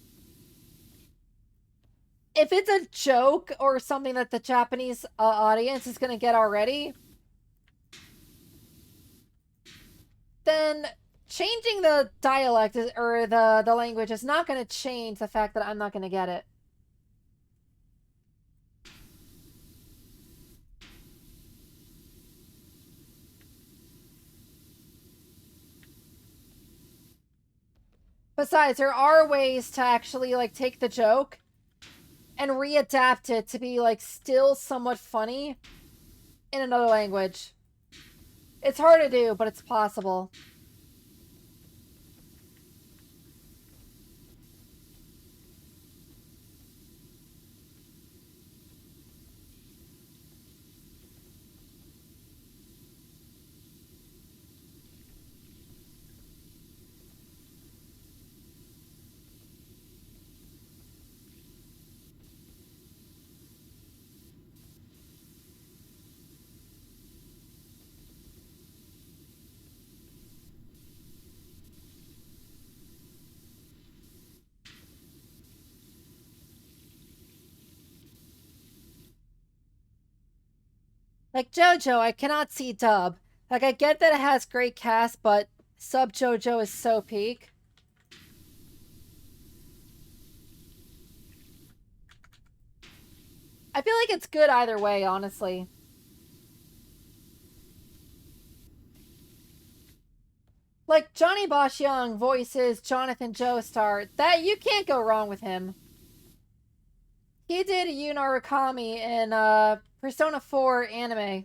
A: if it's a joke or something that the Japanese audience is going to get already, then changing the dialect or the language is not going to change the fact that I'm not going to get it. Besides, there are ways to actually, like, take the joke and readapt it to be, like, still somewhat funny in another language. It's hard to do, but it's possible. Like JoJo, I cannot see dub. Like, I get that it has great cast, but sub JoJo is so peak. I feel like it's good either way, honestly. Like, Johnny Bosch Young voices Jonathan Joestar. That, you can't go wrong with him. He did Yu Narukami in Persona 4 anime.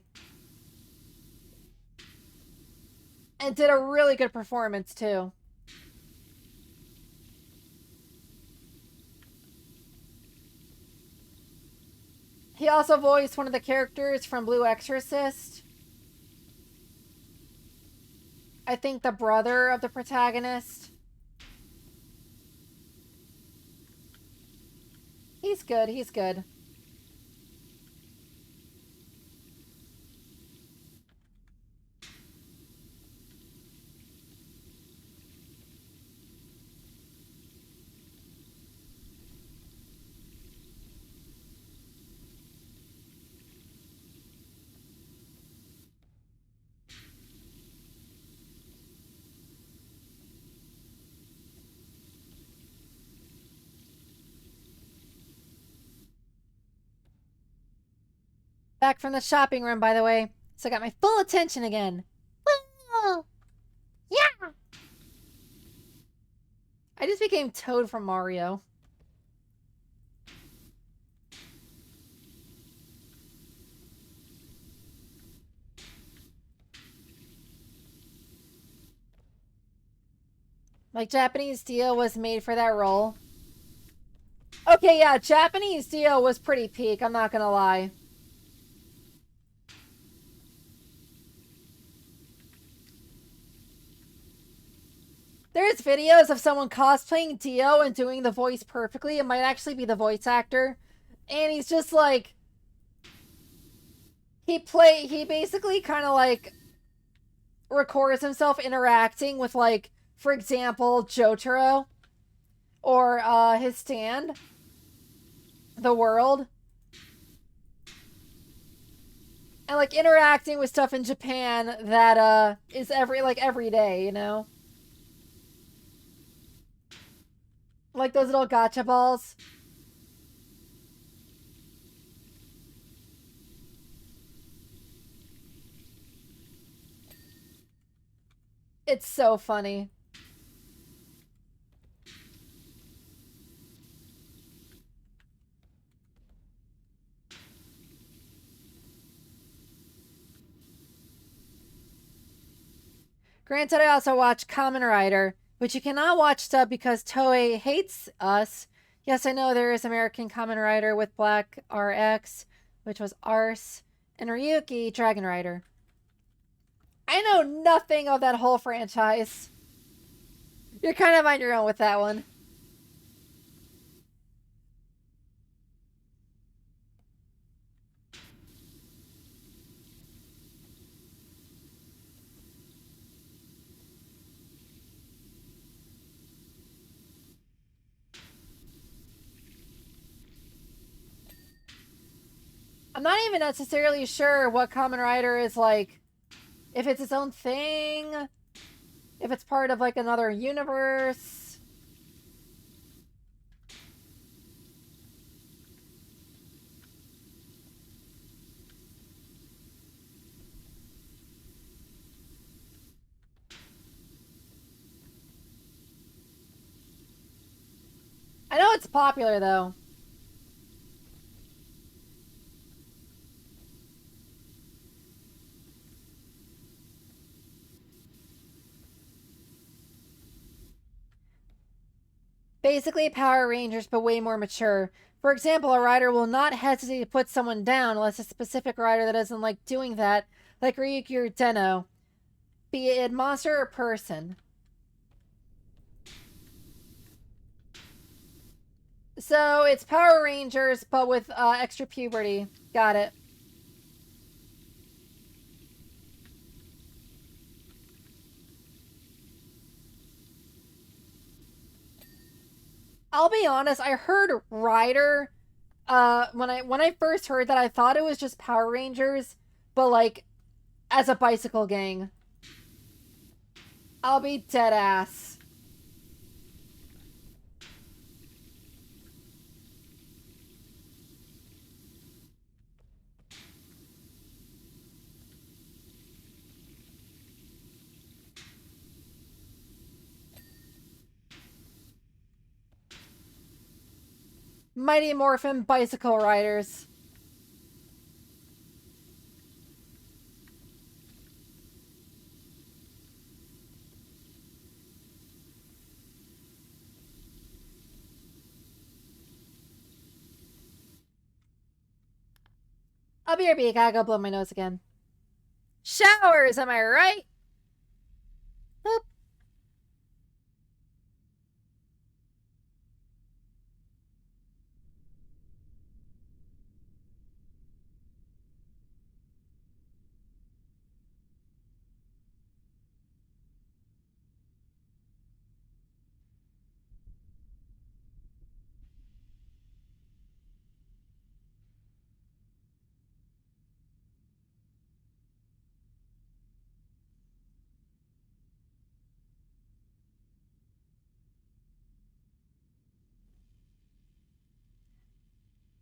A: And did a really good performance, too. He also voiced one of the characters from Blue Exorcist. I think the brother of the protagonist. He's good, he's good. Back from the shopping room, by the way. So I got my full attention again. Woo! Yeah! I just became Toad from Mario. Like, Japanese Dio was made for that role. Okay, yeah, Japanese Dio was pretty peak, I'm not gonna lie. There's videos of someone cosplaying Dio and doing the voice perfectly. It might actually be the voice actor. And he's just like... He basically kind of like... records himself interacting with, like, for example, Jotaro. Or his stand. The world. And, like, interacting with stuff in Japan that is every day, you know? Like those little gotcha balls. It's so funny. Granted, I also watch Kamen Rider, which you cannot watch dub because Toei hates us. Yes, I know there is American Kamen Rider with Black RX, which was Arse, and Ryuki Dragon Rider. I know nothing of that whole franchise. You're kind of on your own with that one. I'm not even necessarily sure what Kamen Rider is like. If it's its own thing, if it's part of like another universe. I know it's popular though. Basically Power Rangers, but way more mature. For example, a rider will not hesitate to put someone down unless a specific rider that doesn't like doing that, like Ryuki or Deno, be it monster or person. So it's Power Rangers, but with extra puberty. Got it. I'll be honest, I heard Rider when I first heard that I thought it was just Power Rangers, but like as a bicycle gang. I'll be dead ass. Mighty Morphin Bicycle Riders. I'll be RB. Gotta go blow my nose again. Showers, am I right? Boop.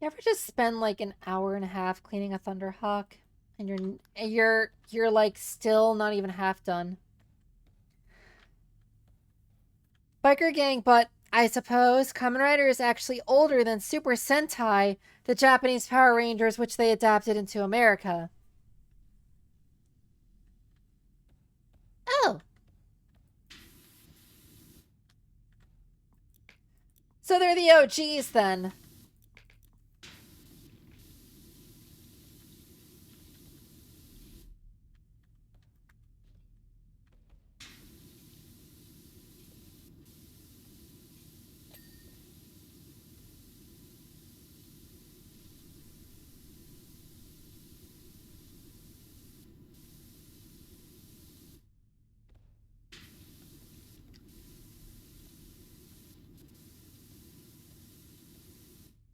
A: You ever just spend like an hour and a half cleaning a Thunderhawk, and you're like still not even half done? Biker Gang, but I suppose Kamen Rider is actually older than Super Sentai, the Japanese Power Rangers, which they adapted into America. Oh. So they're the OGs then.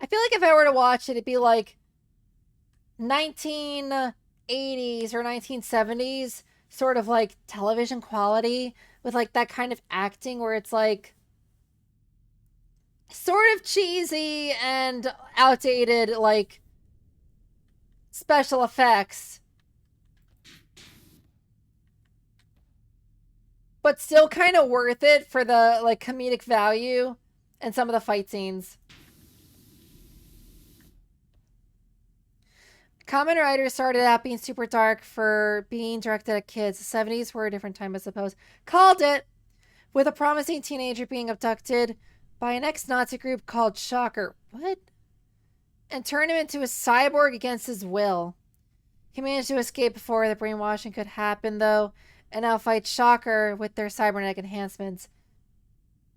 A: I feel like if I were to watch it, it'd be like 1980s or 1970s sort of like television quality with like that kind of acting where it's like sort of cheesy and outdated like special effects, but still kind of worth it for the like comedic value and some of the fight scenes. Kamen Rider started out being super dark for being directed at kids. The 70s were a different time, I suppose. Called it! With a promising teenager being abducted by an ex-Nazi group called Shocker. What? And turned him into a cyborg against his will. He managed to escape before the brainwashing could happen, though, and now fights Shocker with their cybernetic enhancements.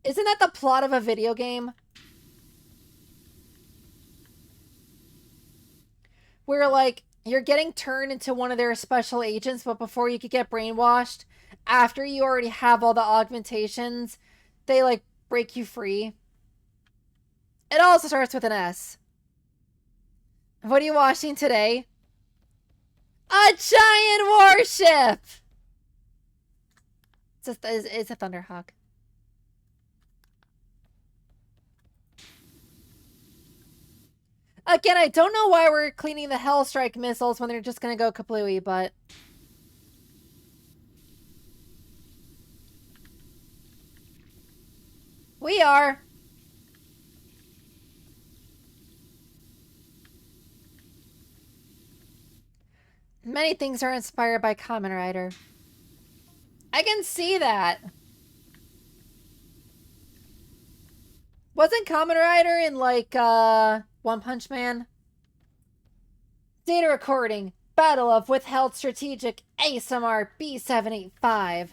A: Isn't that the plot of a video game? Where, like, you're getting turned into one of their special agents, but before you could get brainwashed, after you already have all the augmentations, they, like, break you free. It also starts with an S. What are you watching today? A giant warship! It's a Thunderhawk. Again, I don't know why we're cleaning the Hellstrike missiles when they're just gonna go kablooey, but... we are. Many things are inspired by Kamen Rider. I can see that. Wasn't Kamen Rider in, like, One Punch Man? Data recording. Battle of Withheld Strategic ASMR B785.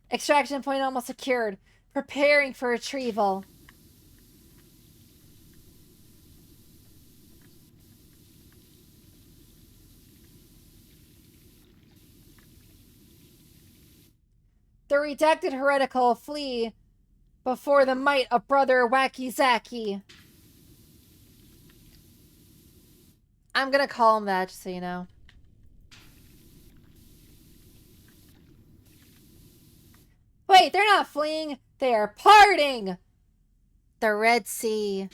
A: Extraction point almost secured. Preparing for retrieval. The redacted heretical flee before the might of Brother Wacky Zaki. I'm gonna call him that, just so you know. Wait, they're not fleeing. They are parting. The Red Sea.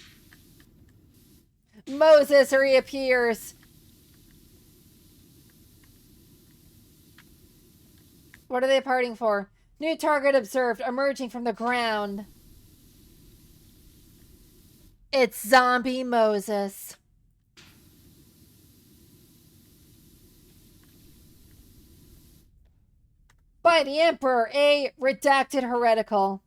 A: Moses reappears. What are they parting for? New target observed, emerging from the ground. It's Zombie Moses. By the Emperor, a redacted heretical.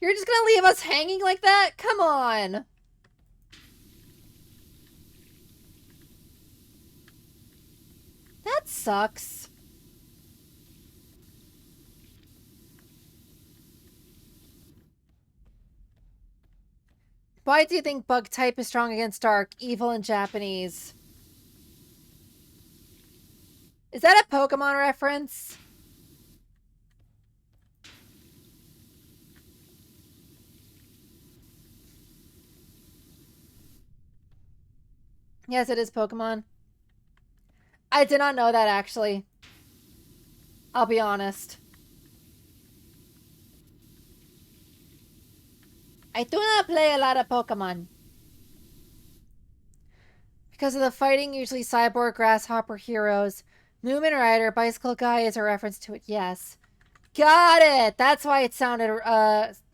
A: You're just gonna leave us hanging like that? Come on. That sucks. Why do you think bug type is strong against dark, evil, and Japanese? Is that a Pokemon reference? Yes, it is Pokemon. I did not know that, actually. I'll be honest. I do not play a lot of Pokemon. Because of the fighting, usually cyborg, grasshopper heroes. Moomin Rider, Bicycle Guy is a reference to it, yes. Got it! That's why it sounded,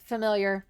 A: familiar.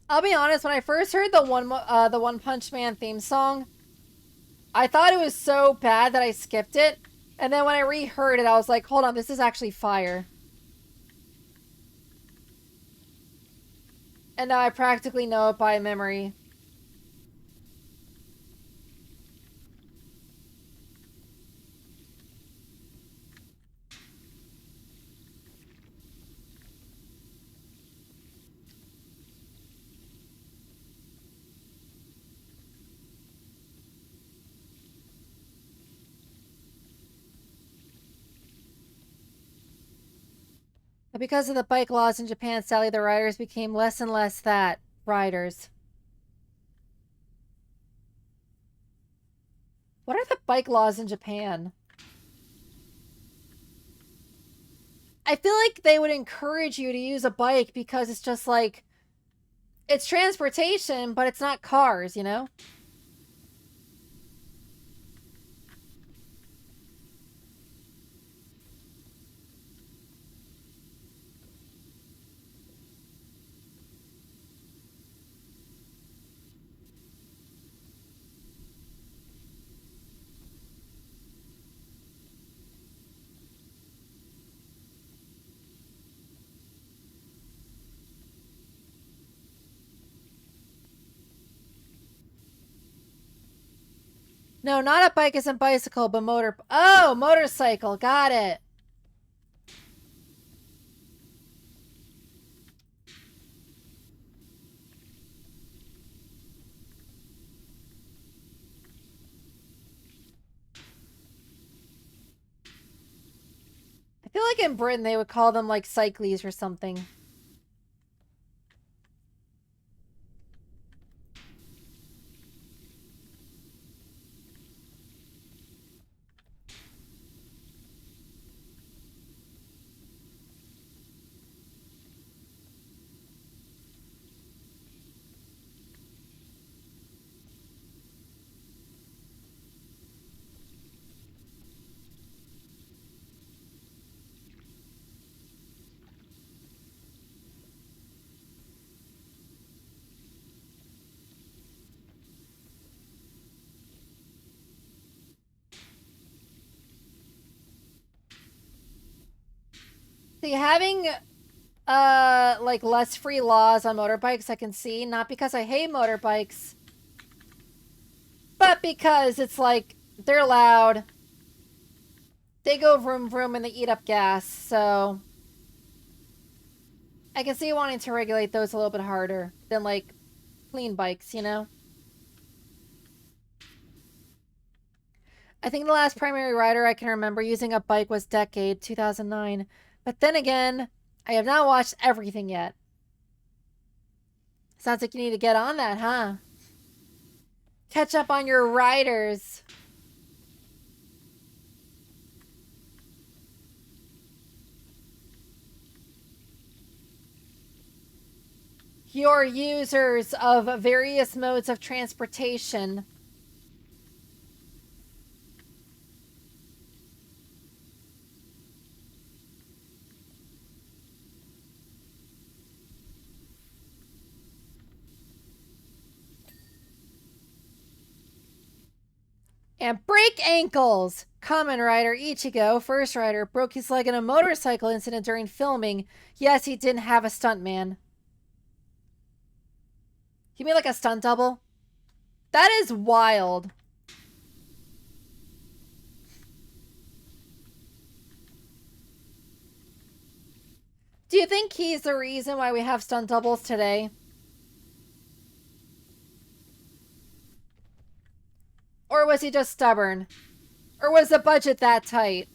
A: I'll be honest, when I first heard the One Punch Man theme song, I thought it was so bad that I skipped it. And then when I reheard it, I was like, hold on, this is actually fire. And now I practically know it by memory. But because of the bike laws in Japan, sadly, the riders became less and less that. Riders. What are the bike laws in Japan? I feel like they would encourage you to use a bike because it's just like, it's transportation, but it's not cars, you know? No, not a bike isn't bicycle, but motor. Oh, motorcycle. Got it. I feel like in Britain they would call them like cyclies or something. See, having like less free laws on motorbikes I can see, not because I hate motorbikes, but because it's like they're loud, they go vroom vroom, and they eat up gas, so I can see wanting to regulate those a little bit harder than like clean bikes, you know? I think the last primary rider I can remember using a bike was Decade 2009. But then again, I have not watched everything yet. Sounds like you need to get on that, huh? Catch up on your riders. Your users of various modes of transportation. And break ankles! Kamen Rider Ichigo, first rider, broke his leg in a motorcycle incident during filming. Yes, he didn't have a stuntman. You mean like a stunt double? That is wild. Do you think he's the reason why we have stunt doubles today? Or was he just stubborn? Or was the budget that tight?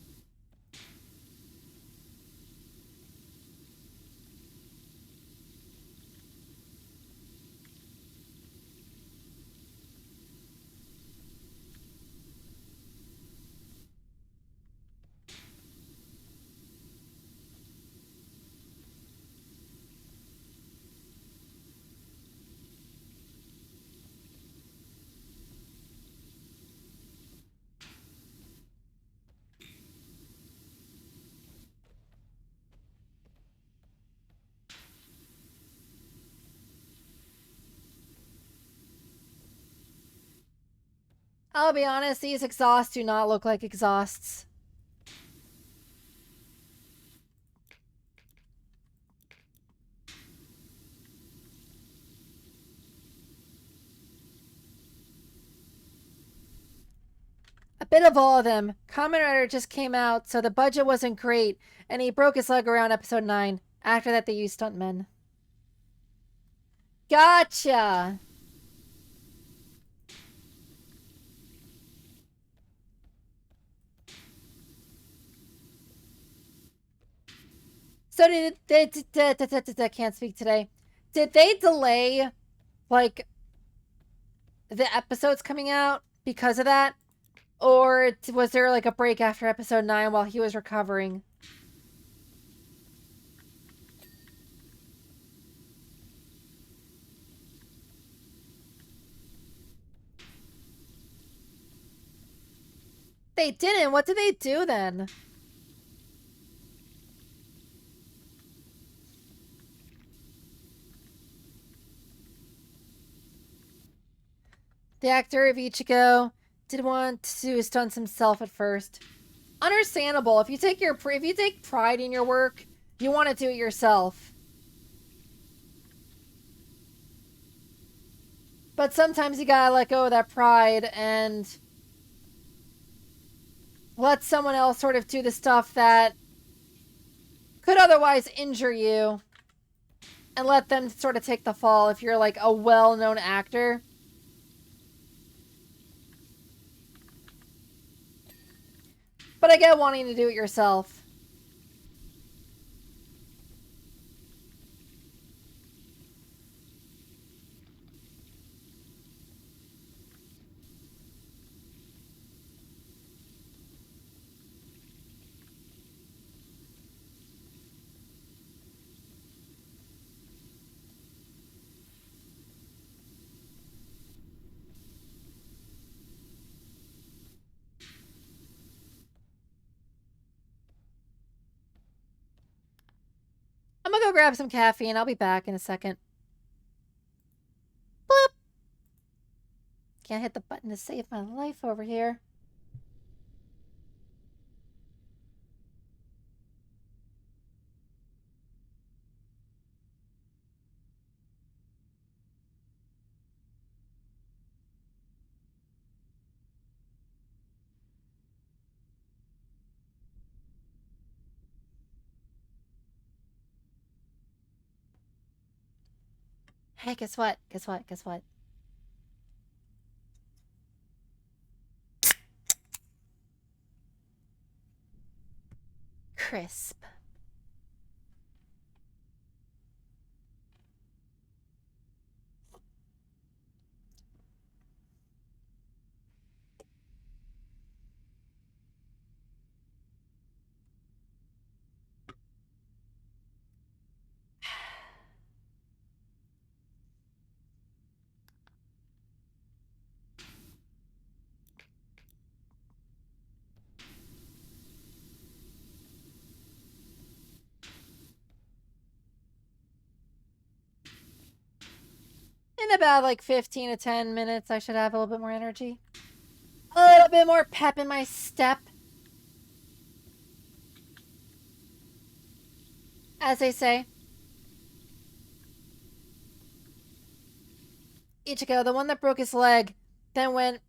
A: I'll be honest, these exhausts do not look like exhausts. A bit of all of them. Kamen Rider just came out, so the budget wasn't great, and he broke his leg around episode 9. After that, they used stuntmen. Gotcha! So did they can't speak today. Did they delay, like, the episodes coming out because of that? Or was there, like, a break after episode 9 while he was recovering? They didn't. What did they do then? The actor of Ichigo did want to stunt himself at first. Understandable. If you take pride in your work, you want to do it yourself. But sometimes you gotta let go of that pride and let someone else sort of do the stuff that could otherwise injure you and let them sort of take the fall if you're like a well-known actor. But I get wanting to do it yourself. I'm gonna go grab some caffeine. I'll be back in a second. Boop! Can't hit the button to save my life over here. Hey, guess what? Guess what? Guess what? Crisp. In about like 15 to 10 minutes, I should have a little bit more energy. A little bit more pep in my step. As they say. Ichigo, the one that broke his leg, then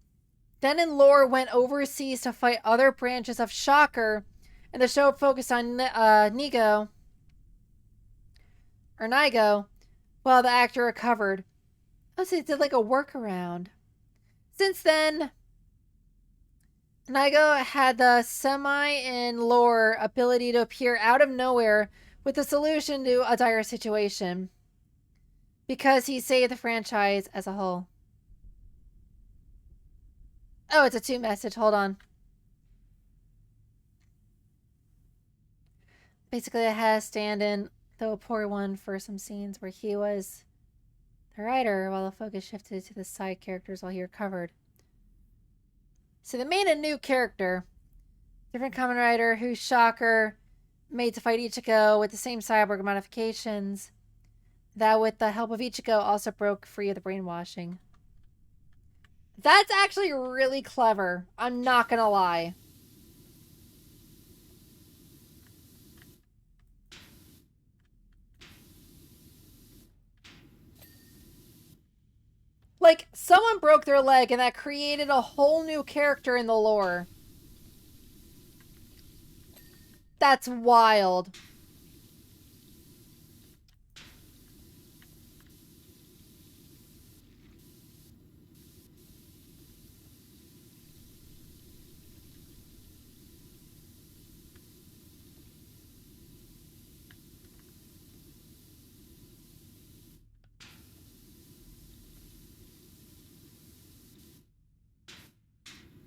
A: in lore went overseas to fight other branches of Shocker, and the show focused on Nigo, or Nigo, while the actor recovered. Oh, so they did like a workaround. Since then, Nigo had the semi-in lore ability to appear out of nowhere with a solution to a dire situation. Because he saved the franchise as a whole. Oh, it's a 2 message. Hold on. Basically, I had a stand-in, though a poor one, for some scenes where he was the writer while the focus shifted to the side characters while he recovered. So they made a new character. Different Kamen Rider who's Shocker made to fight Ichigo with the same cyborg modifications. That with the help of Ichigo also broke free of the brainwashing. That's actually really clever. I'm not gonna lie. Like, someone broke their leg and that created a whole new character in the lore. That's wild.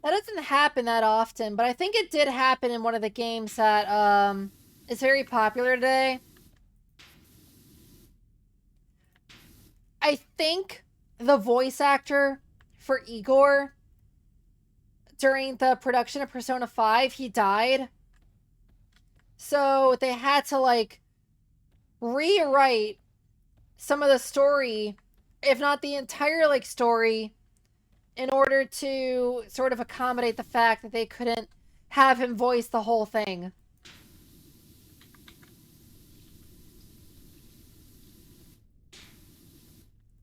A: That doesn't happen that often, but I think it did happen in one of the games that is very popular today. I think the voice actor for Igor during the production of Persona 5, he died. So they had to like rewrite some of the story, if not the entire like story, in order to sort of accommodate the fact that they couldn't have him voice the whole thing.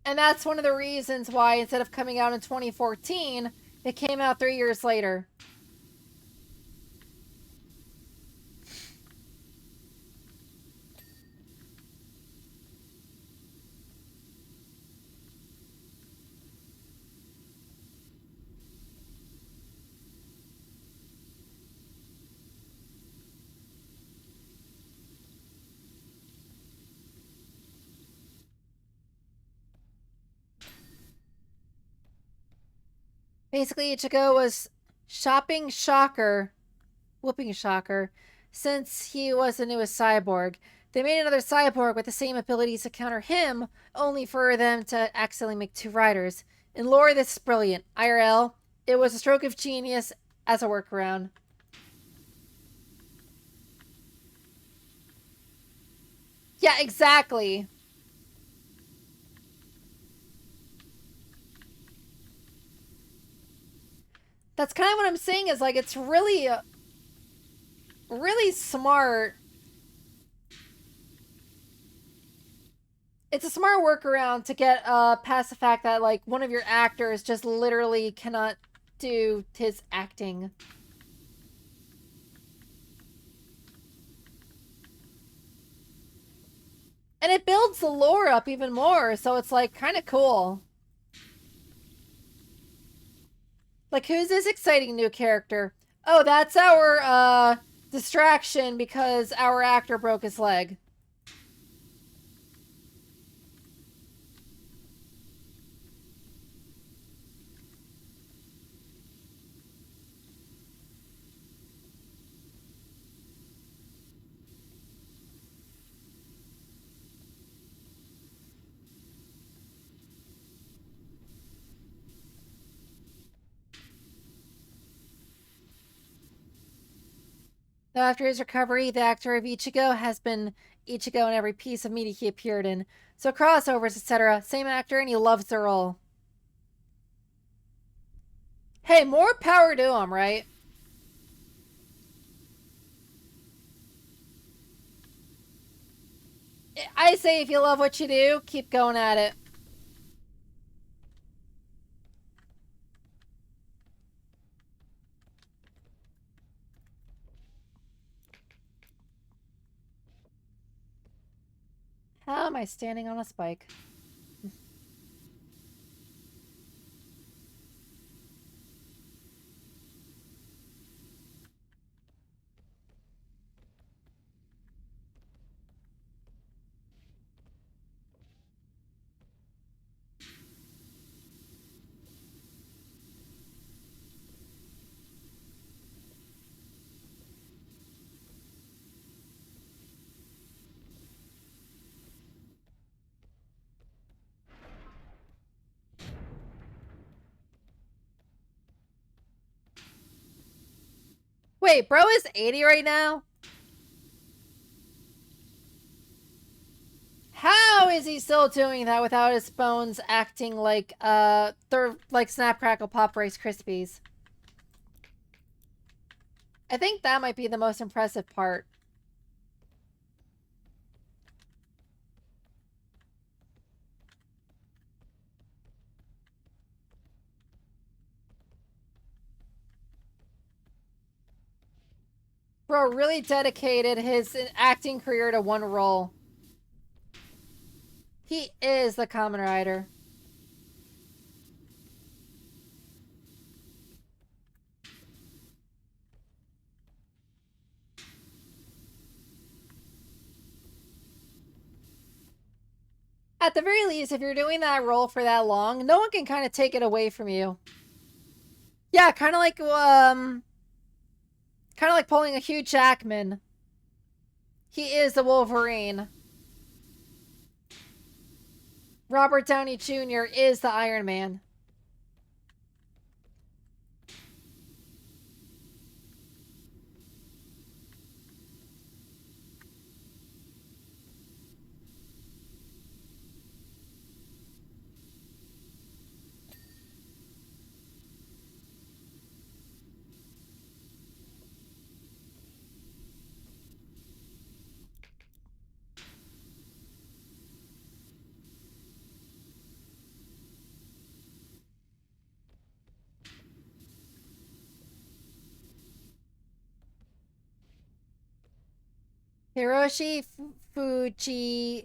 A: And that's one of the reasons why instead of coming out in 2014, it came out 3 years later. Basically, Ichigo was shopping Shocker, whooping Shocker, since he was the newest cyborg. They made another cyborg with the same abilities to counter him, only for them to accidentally make two riders. In lore, this is brilliant. IRL, it was a stroke of genius as a workaround. Yeah, exactly. That's kind of what I'm saying is like it's really really smart. It's a smart workaround to get past the fact that like one of your actors just literally cannot do his acting. And it builds the lore up even more, so it's like kind of cool. Like, who's this exciting new character? Oh, that's our distraction because our actor broke his leg. Now, after his recovery, the actor of Ichigo has been Ichigo in every piece of media he appeared in. So crossovers, etc. Same actor, and he loves the role. Hey, more power to him, right? I say if you love what you do, keep going at it. How am I standing on a spike? Wait, bro is 80 right now? How How is he still doing that without his bones acting like they're like Snap Crackle Pop Rice Krispies? I think that might be the most impressive part. Bro really dedicated his acting career to one role. He is the Kamen Rider. At the very least, if you're doing that role for that long, no one can kind of take it away from you. Yeah, kind of like pulling a Hugh Jackman. He is the Wolverine. Robert Downey Jr. is the Iron Man. Hiroshi Fujioka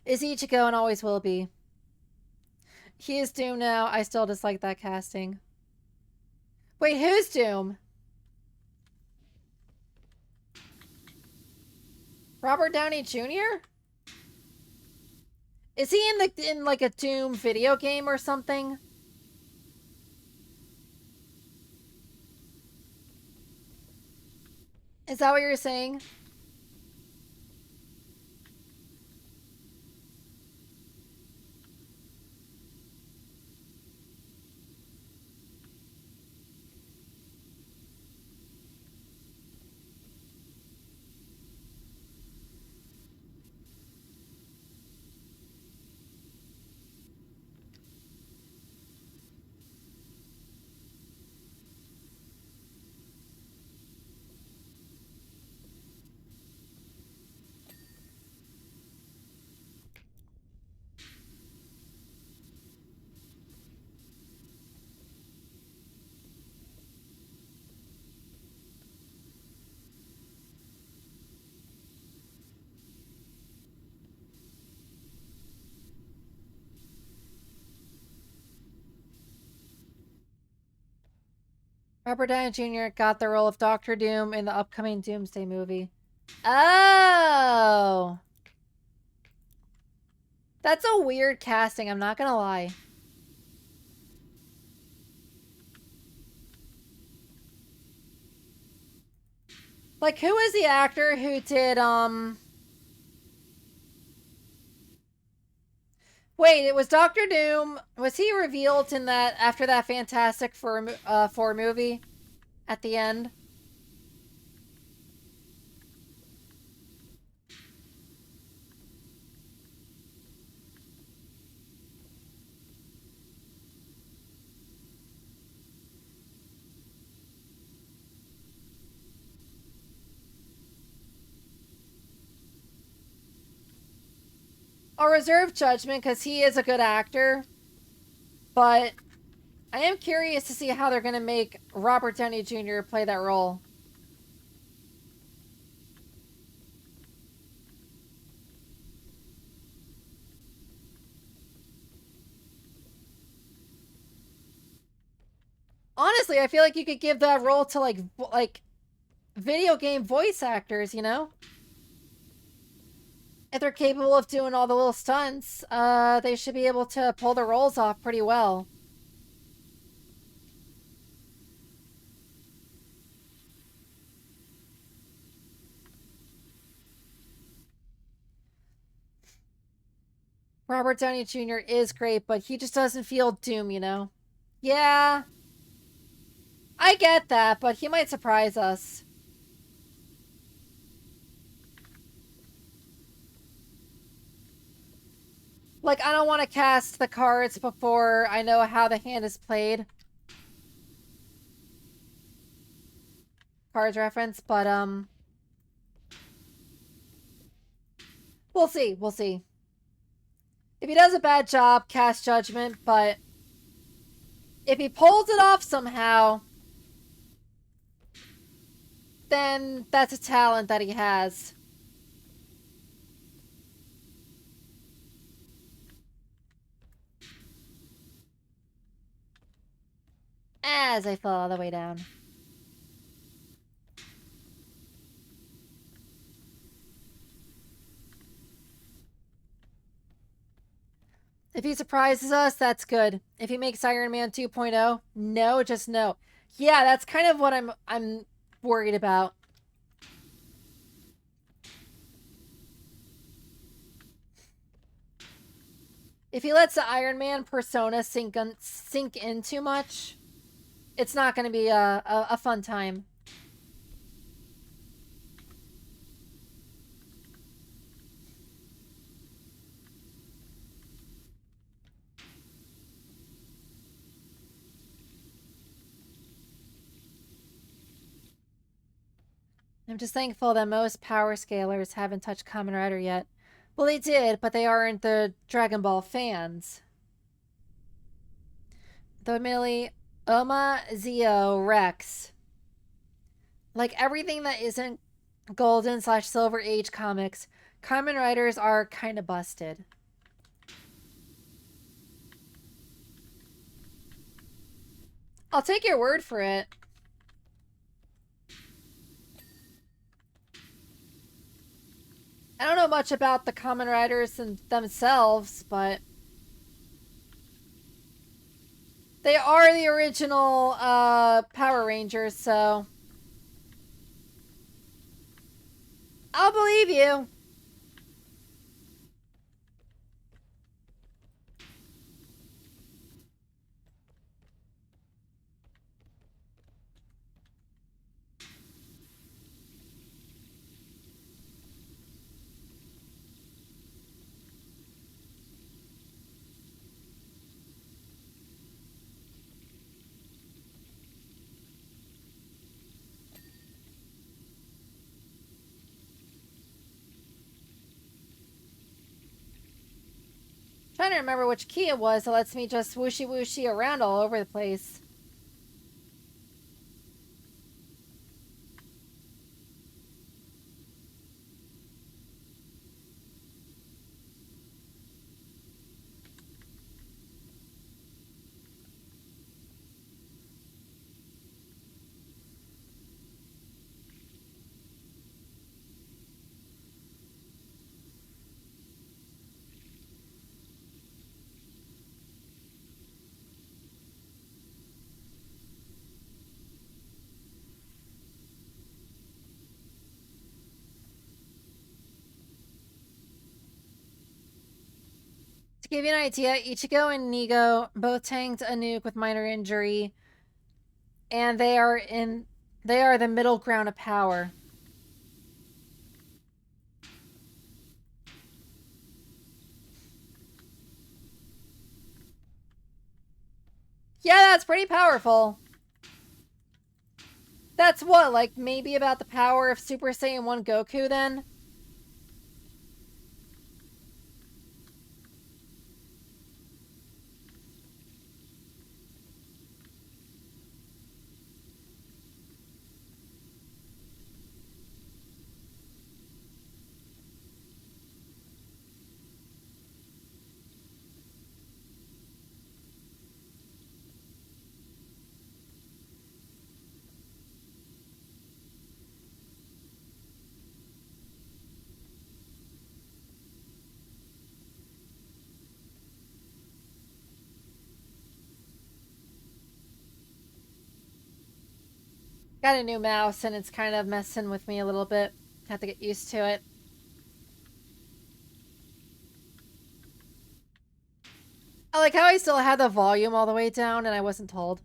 A: is Ichigo and always will be. He is Doom now. I still dislike that casting. Wait, who's Doom? Robert Downey Jr.? Is he in like a Doom video game or something? Is that what you're saying? Robert Downey Jr. got the role of Doctor Doom in the upcoming Doomsday movie. Oh! That's a weird casting, I'm not gonna lie. Like, who is the actor who did, Wait, it was Doctor Doom. Was he revealed in that, after that Fantastic Four movie? At the end? I'll reserve judgment because he is a good actor. But I am curious to see how they're going to make Robert Downey Jr. play that role. Honestly, I feel like you could give that role to like video game voice actors, you know? If they're capable of doing all the little stunts, they should be able to pull the roles off pretty well. Robert Downey Jr. is great, but he just doesn't feel Doom, you know? Yeah, I get that, but he might surprise us. Like, I don't want to cast the cards before I know how the hand is played. Cards reference, but, we'll see. We'll see. If he does a bad job, cast Judgment, but if he pulls it off somehow, then that's a talent that he has. As I fall all the way down. If he surprises us, that's good. If he makes Iron Man 2.0, no, just no. Yeah, that's kind of what I'm worried about. If he lets the Iron Man persona sink in too much, it's not going to be a fun time. I'm just thankful that most power scalers haven't touched Kamen Rider yet. Well, they did, but they aren't the Dragon Ball fans. The Millie, Oma, Zio, Rex. Like everything that isn't Golden/Silver Age comics, Kamen Riders are kind of busted. I'll take your word for it. I don't know much about the Kamen Riders themselves, but they are the original Power Rangers, so I'll believe you. Trying to remember which key it was that lets me just whooshy whooshy around all over the place. To give you an idea, Ichigo and Nigo both tanked a nuke with minor injury, and they are the middle ground of power. Yeah, that's pretty powerful. That's what, like maybe about the power of Super Saiyan 1 Goku then? Got a new mouse and it's kind of messing with me a little bit. Have to get used to it. I like how I still had the volume all the way down and I wasn't told.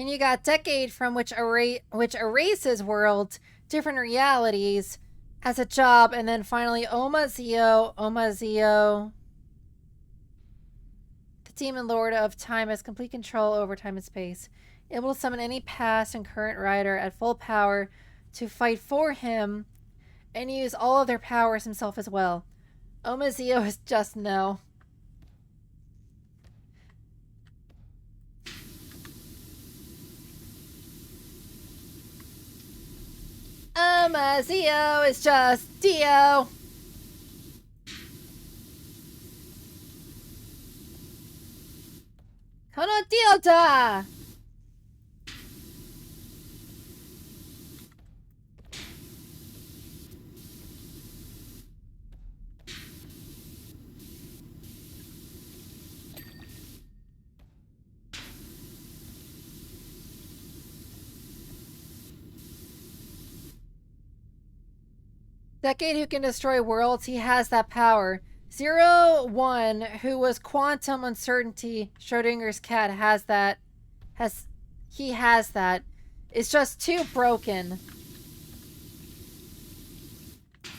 A: Then you got decade from which erases worlds, different realities, as a job, and then finally Omazio. The demon lord of time has complete control over time and space, able to summon any past and current rider at full power to fight for him and use all of their powers himself as well. Omazio is just no. Omazio is just Dio. Kono Dio da! Decade who can destroy worlds, he has that power. 01, who was quantum uncertainty, Schrodinger's cat, has that. He has that. It's just too broken.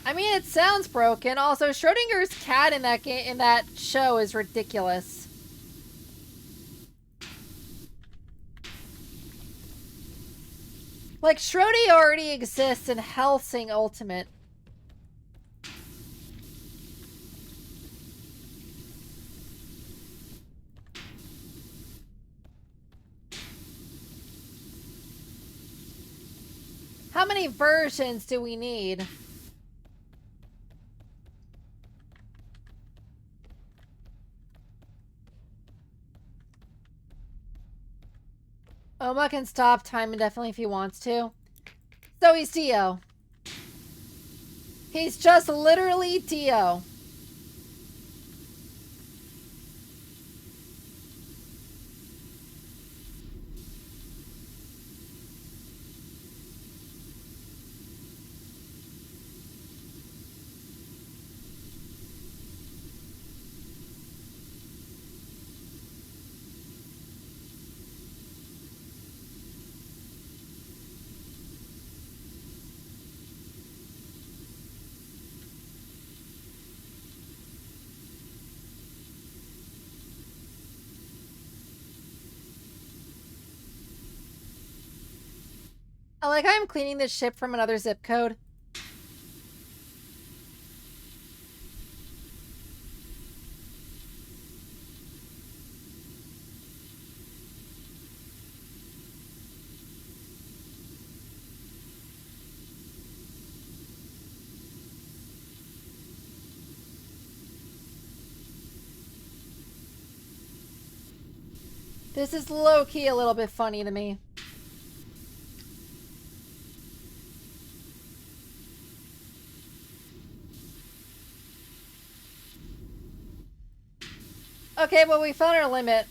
A: I mean, it sounds broken. Also, Schrodinger's cat in that show is ridiculous. Like, Schrody already exists in Hellsing Ultimate. How many versions do we need? Oma can stop time indefinitely if he wants to. So he's Dio. He's just literally Dio. I like how I'm cleaning this ship from another zip code. This is low-key a little bit funny to me. Okay, well, we found our limit.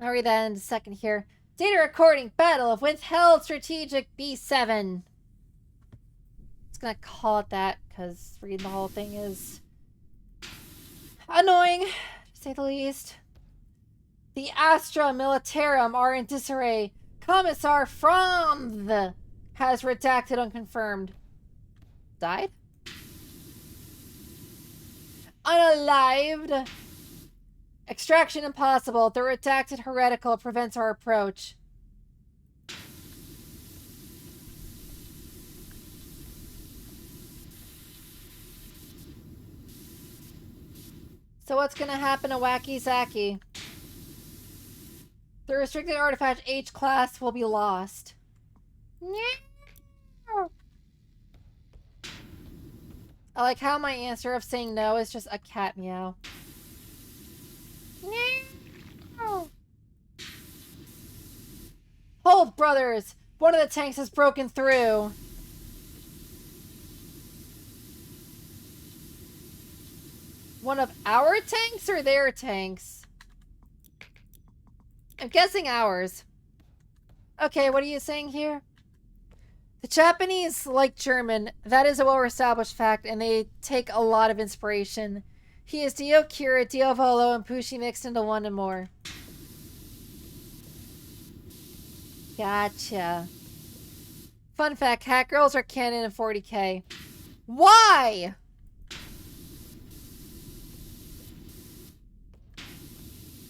A: I'll read that in a second here. Data recording, Battle of Withheld Strategic B7. Just gonna call it that, because reading the whole thing is annoying, to say the least. The Astra Militarum are in disarray. Commissar Franz has redacted unconfirmed. Died? Unalived. Extraction impossible. The redacted heretical prevents our approach. So what's gonna happen to Wacky Zaki? The restricted artifact H class will be lost. I like how my answer of saying no is just a cat meow. Hold, brothers! One of the tanks has broken through. One of our tanks or their tanks? I'm guessing ours. Okay, what are you saying here? The Japanese like German. That is a well-established fact, and they take a lot of inspiration. He is Dio Kira, Dio Volo, and Pushi mixed into one and more. Gotcha. Fun fact, Cat Girls are canon in 40k. Why?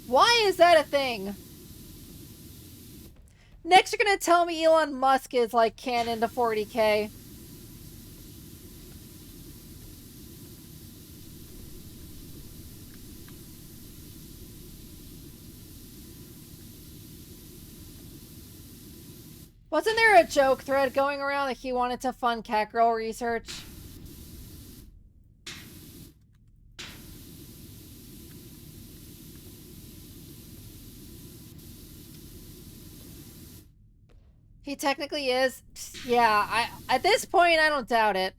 A: Why is that a thing? Next, you're gonna tell me Elon Musk is like canon to 40k. Wasn't there a joke thread going around that he wanted to fund Catgirl research? He technically is. Yeah, at this point, I don't doubt it.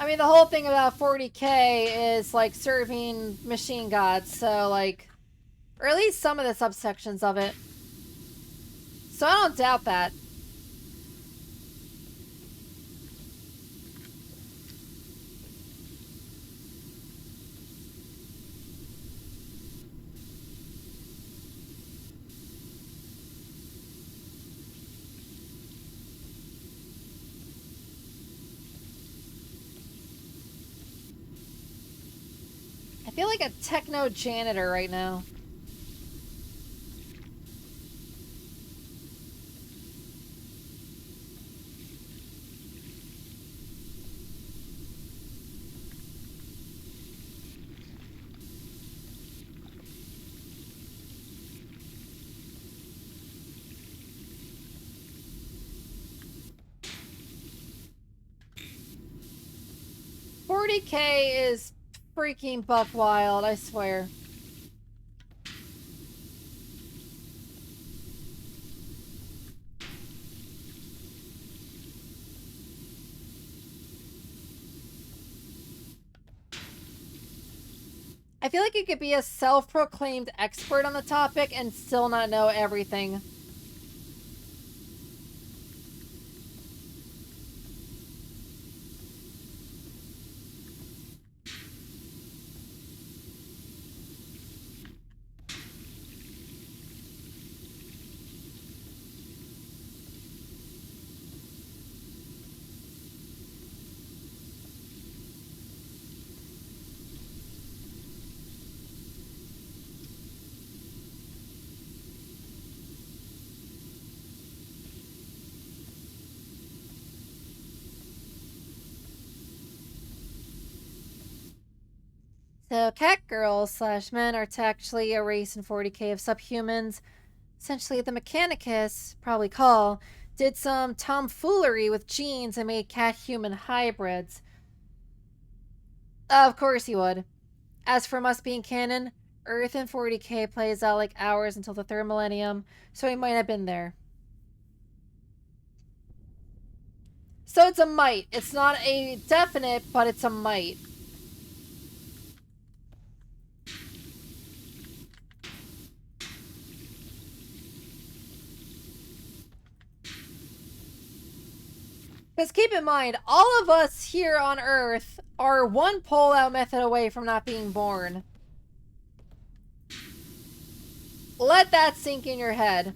A: I mean, the whole thing about 40k is, like, serving machine gods, so, like... Or at least some of the subsections of it. So I don't doubt that. I feel like a techno janitor right now. $40K is freaking buck wild, I swear. I feel like you could be a self-proclaimed expert on the topic and still not know everything. So, cat girls slash men are actually a race in 40k of subhumans. Essentially, the Mechanicus, probably Call, did some tomfoolery with genes and made cat-human hybrids. Of course he would. As for us being canon, Earth in 40k plays out like hours until the third millennium, so he might have been there. So it's a might. It's not a definite, but it's a might. Because keep in mind, all of us here on Earth are one pull-out method away from not being born. Let that sink in your head.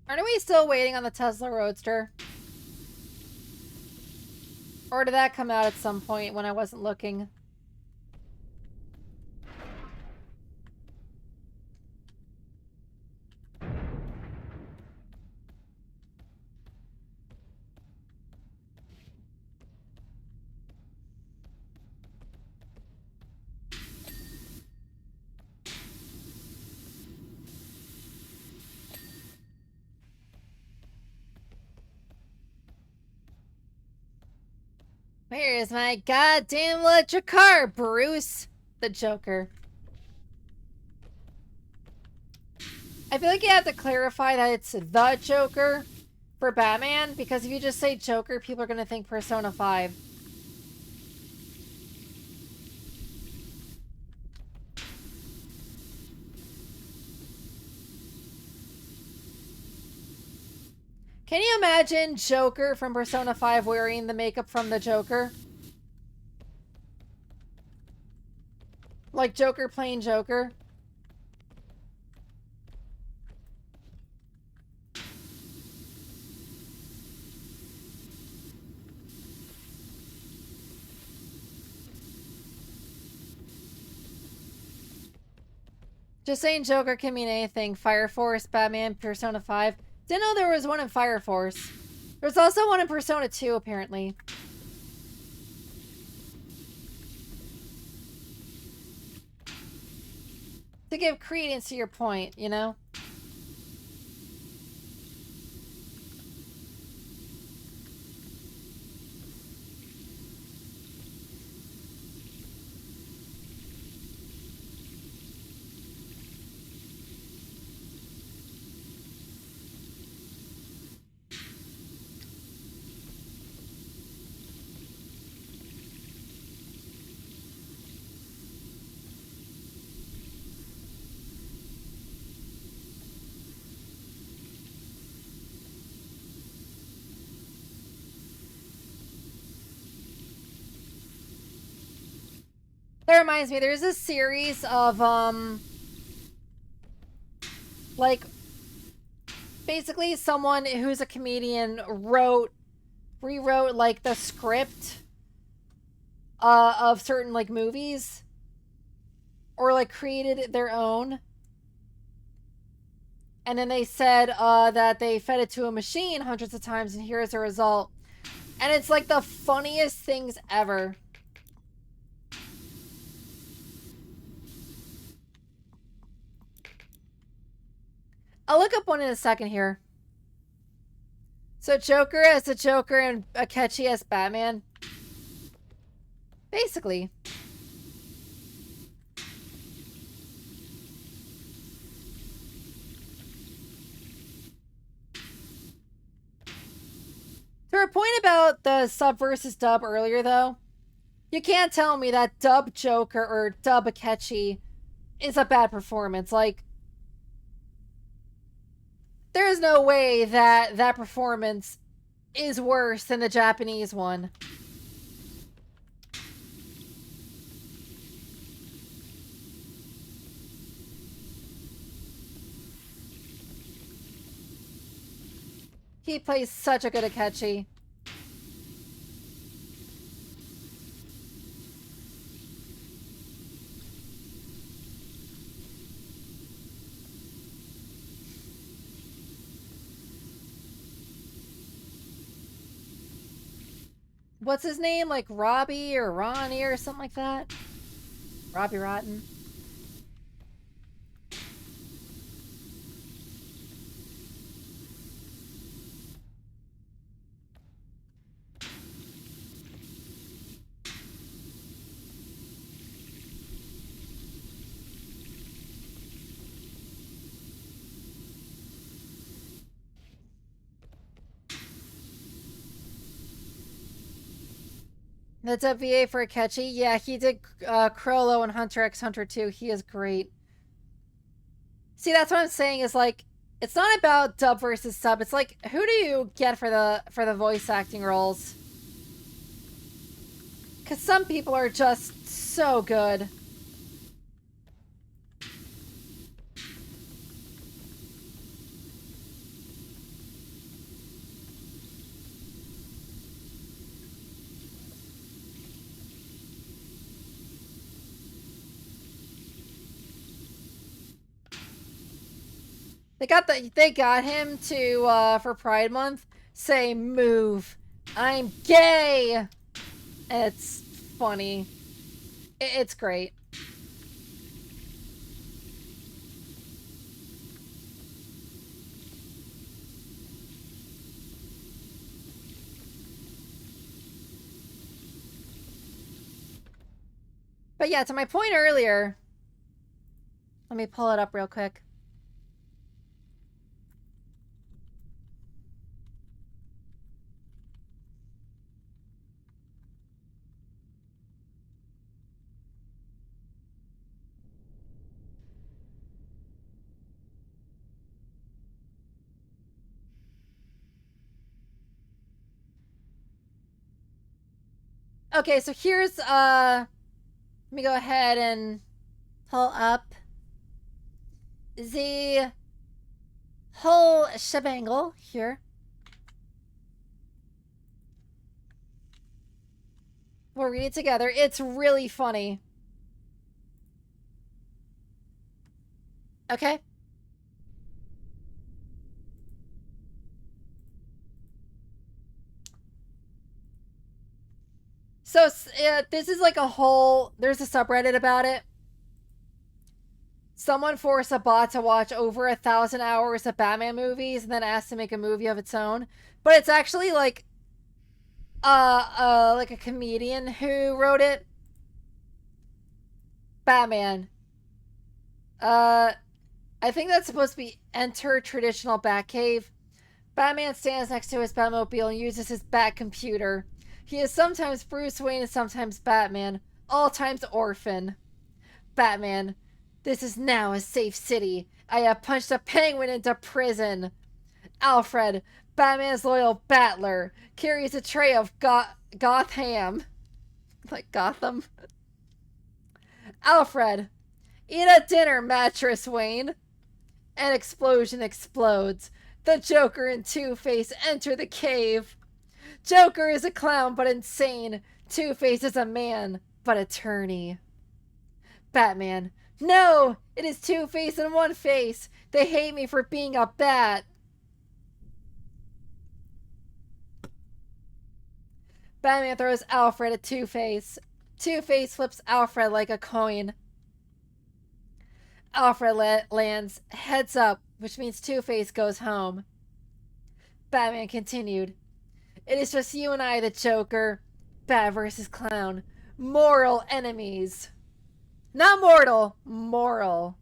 A: Aren't we still waiting on the Tesla Roadster? Or did that come out at some point when I wasn't looking? Where is my goddamn electric car, Bruce? The Joker. I feel like you have to clarify that it's the Joker for Batman, because if you just say Joker, people are going to think Persona 5. Can you imagine Joker from Persona 5 wearing the makeup from the Joker? Like Joker playing Joker? Just saying Joker can mean anything. Fire Force, Batman, Persona 5. Didn't know there was one in Fire Force. There's also one in Persona 2, apparently. To give credence to your point, you know? That reminds me, there's a series of, like, basically someone who's a comedian rewrote, like, the script, of certain, like, movies. Or, like, created their own. And then they said, that they fed it to a machine hundreds of times, and here's the result. And it's, like, the funniest things ever. I'll look up one in a second here. So Joker as a Joker and Akechi as Batman. Basically. To her point about the sub versus dub earlier, though, you can't tell me that dub Joker or dub Akechi is a bad performance. Like, there is no way that that performance is worse than the Japanese one. He plays such a good Akechi. What's his name? Like Robbie or Ronnie or something like that? Robbie Rotten. That's a VA for Akechi. Yeah, he did Crollo and Hunter x Hunter 2. He is great. See, that's what I'm saying is like, it's not about dub versus sub. It's like, who do you get for the voice acting roles? Because some people are just so good. They got him to for Pride Month say move. I'm gay. It's funny. It's great. But yeah, to my point earlier, let me pull it up real quick. Okay, so here's let me go ahead and pull up the whole shebangle here. We'll read it together. It's really funny. Okay? So this is like a whole... There's a subreddit about it. Someone forced a bot to watch over 1,000 hours of Batman movies and then asked to make a movie of its own. But it's actually like like a comedian who wrote it. Batman. I think that's supposed to be enter traditional Batcave. Batman stands next to his Batmobile and uses his Bat computer. He is sometimes Bruce Wayne and sometimes Batman, all times orphan. Batman. This is now a safe city. I have punched a penguin into prison. Alfred, Batman's loyal battler, carries a tray of Gotham. Like Gotham. Alfred, eat a dinner, mattress Wayne. An explosion explodes. The Joker and Two-Face enter the cave. Joker is a clown but insane. Two-Face is a man but attorney. Batman. No! It is Two-Face and One-Face. They hate me for being a bat. Batman throws Alfred at Two-Face. Two-Face flips Alfred like a coin. Alfred lands heads up, which means Two-Face goes home. Batman continued. It is just you and I, the Joker. Bat versus clown. Moral enemies. Not mortal, moral.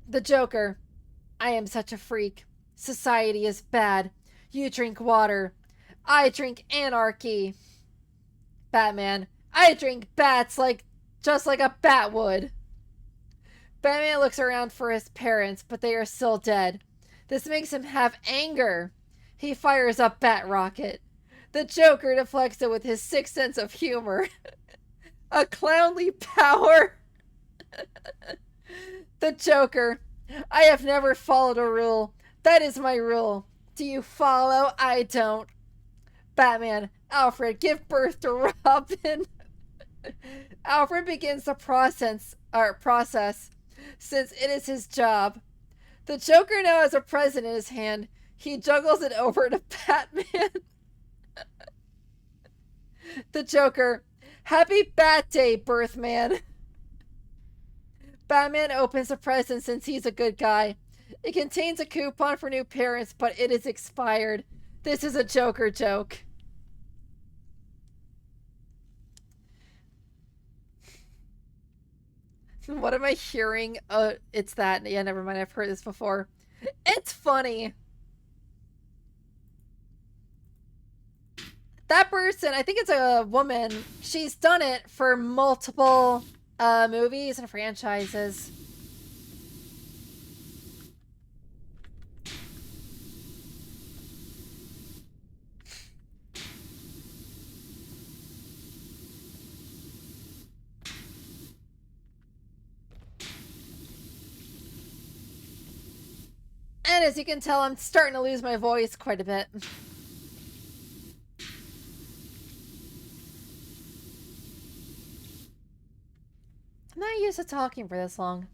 A: The Joker. I am such a freak. Society is bad. You drink water. I drink anarchy. Batman. I drink bats just like a bat would. Batman looks around for his parents, but they are still dead. This makes him have anger. He fires a bat rocket. The Joker deflects it with his sixth sense of humor. A clownly power. The Joker. I have never followed a rule. That is my rule. Do you follow? I don't. Batman. Alfred, give birth to Robin. Alfred begins the process since it is his job. The Joker now has a present in his hand. He juggles it over to Batman. The Joker. Happy Bat Day, Birthman. Batman opens the present since he's a good guy. It contains a coupon for new parents, but it is expired. This is a Joker joke. What am I hearing? It's that. Yeah, never mind. I've heard this before. It's funny. That person, I think it's a woman. She's done it for multiple movies and franchises. And as you can tell, I'm starting to lose my voice quite a bit. I'm not used to talking for this long.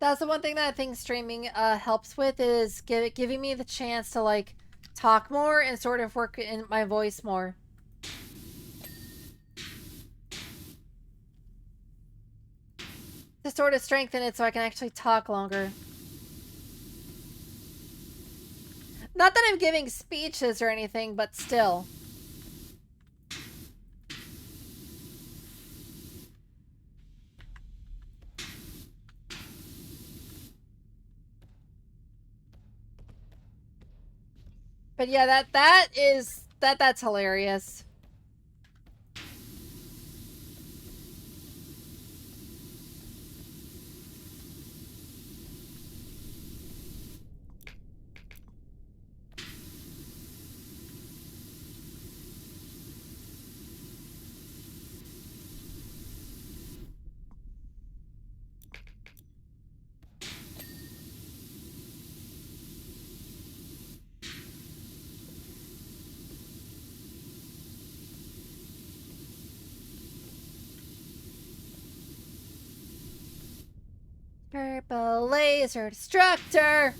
A: That's the one thing that I think streaming helps with is giving me the chance to like talk more and sort of work in my voice more. To sort of strengthen it so I can actually talk longer. Not that I'm giving speeches or anything, but still. But yeah, that's hilarious. Purple laser destructor.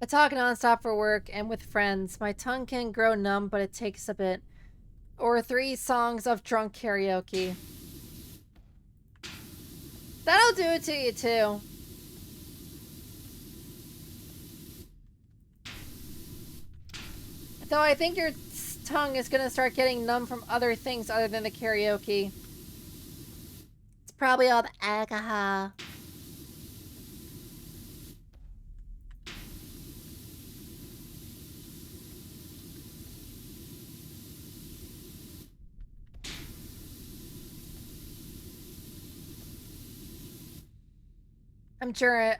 A: I talk nonstop for work and with friends. My tongue can grow numb, but it takes a bit. Or 3 songs of drunk karaoke. That'll do it to you too. Though I think your tongue is gonna start getting numb from other things other than the karaoke. It's probably all the alcohol.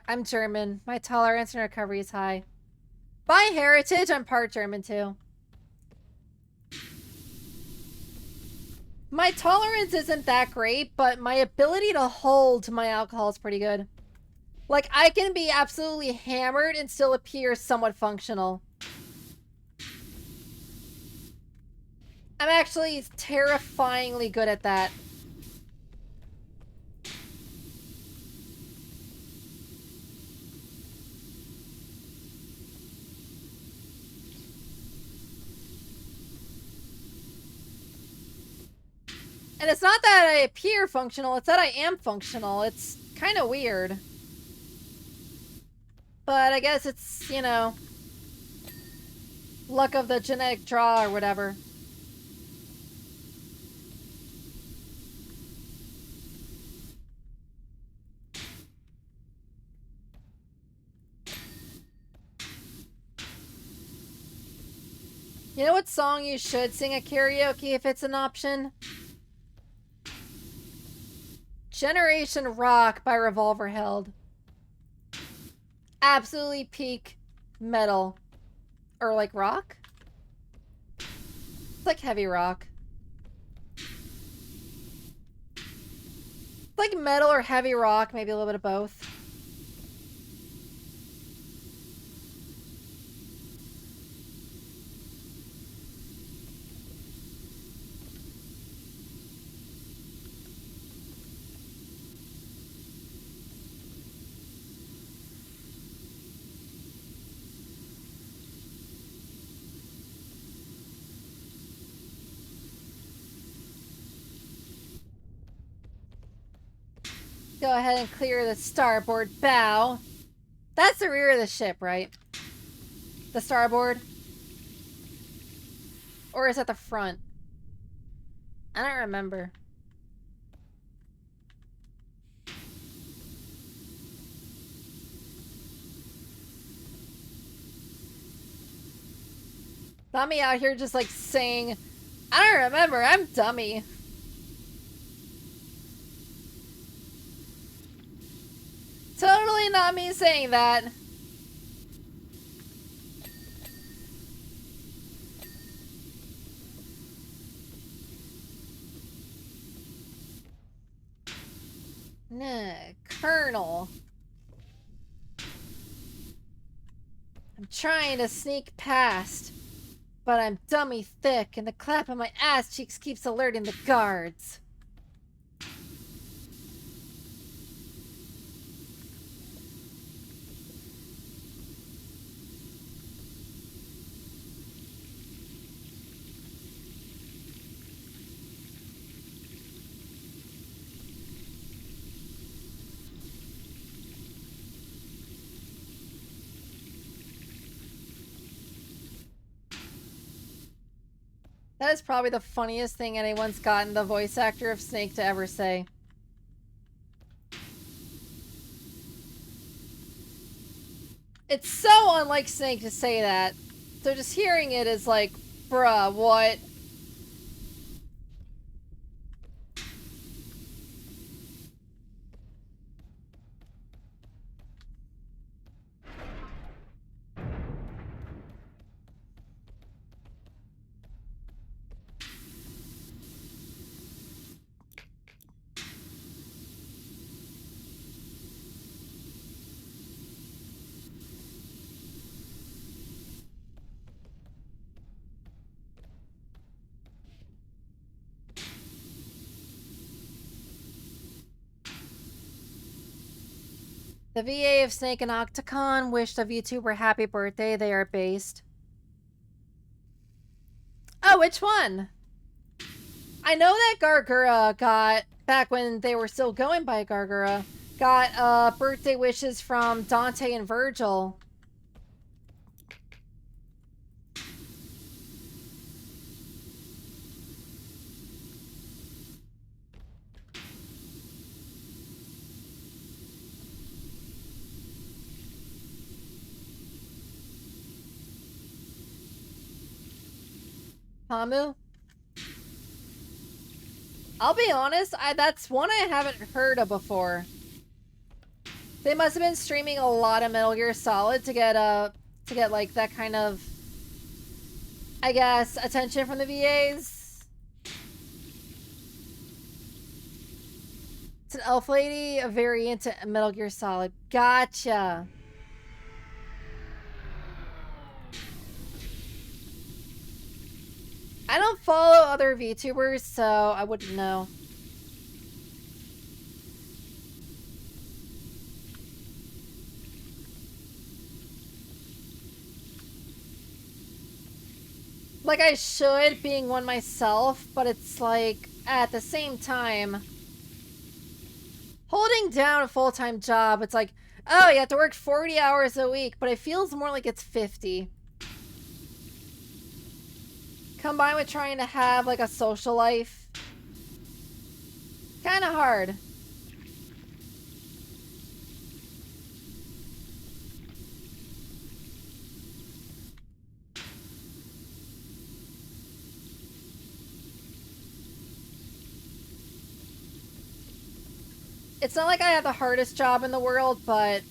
A: I'm German. My tolerance and recovery is high. By heritage, I'm part German too. My tolerance isn't that great, but my ability to hold my alcohol is pretty good. Like, I can be absolutely hammered and still appear somewhat functional. I'm actually terrifyingly good at that. And it's not that I appear functional, it's that I am functional. It's kind of weird. But I guess it's, you know, luck of the genetic draw or whatever. You know what song you should sing at karaoke if it's an option? Generation Rock by Revolverheld. Absolutely peak metal. Or like rock? It's like heavy rock. It's like metal or heavy rock, maybe a little bit of both. Go ahead and clear the starboard bow. That's the rear of the ship, right? The starboard? Or is that the front? I don't remember. Not me out here just like saying, I don't remember, I'm dummy. Totally not me saying that. Nah, Colonel. I'm trying to sneak past, but I'm dummy thick, and the clap on my ass cheeks keeps alerting the guards. That is probably the funniest thing anyone's gotten the voice actor of Snake to ever say. It's so unlike Snake to say that. So just hearing it is like, bruh, what? The VA of Snake and Octocon wished a VTuber happy birthday. They are based. Oh, which one? I know that Gargura got, back when they were still going by Gargura, got birthday wishes from Dante and Virgil. Pamu? I'll be honest, that's one I haven't heard of before. They must have been streaming a lot of Metal Gear Solid to get like that kind of, I guess, attention from the VAs. It's an elf lady, very into Metal Gear Solid. Gotcha. I don't follow other VTubers, so I wouldn't know. Like, I should, being one myself, but it's like, at the same time, holding down a full-time job, it's like, oh, you have to work 40 hours a week, but it feels more like it's 50. Combined with trying to have, like, a social life. Kind of hard. It's not like I have the hardest job in the world, but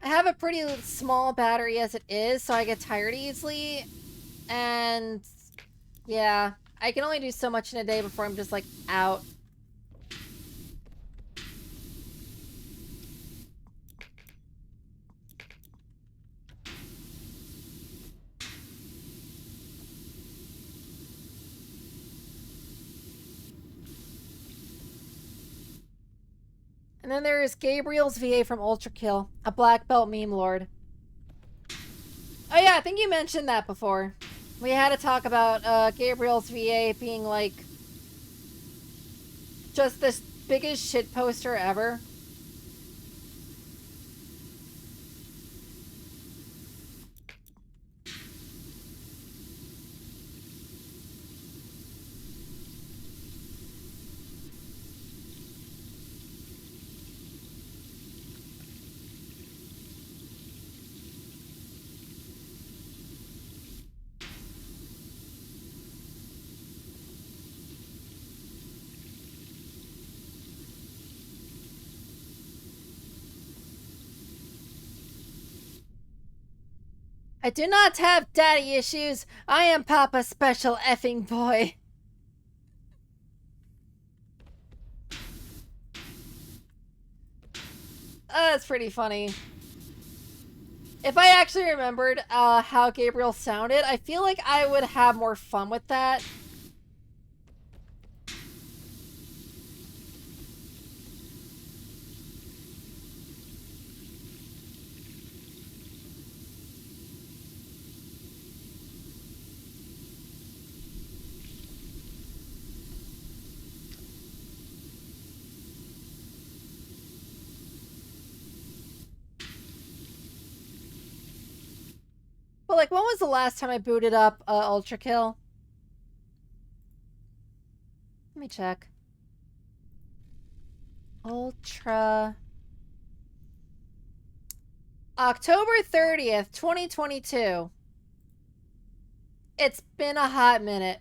A: I have a pretty small battery as it is, so I get tired easily. And yeah, I can only do so much in a day before I'm just like out. And then there is Gabriel's VA from Ultra Kill, a black belt meme lord. Oh yeah, I think you mentioned that before. We had to talk about Gabriel's VA being like just this biggest shit poster ever. I do not have daddy issues. I am Papa's special effing boy. That's pretty funny. If I actually remembered how Gabriel sounded, I feel like I would have more fun with that. But, like, when was the last time I booted up Ultra Kill? Let me check. Ultra... October 30th, 2022. It's been a hot minute.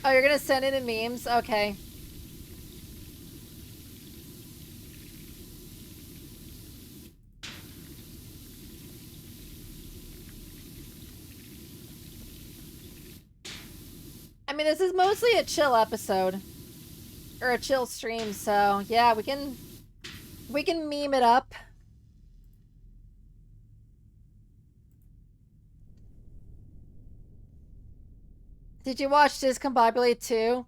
A: Oh, you're gonna send it in memes? Okay. I mean, this is mostly a chill episode. Or a chill stream, so yeah, we can meme it up. Did you watch Discombobulate 2?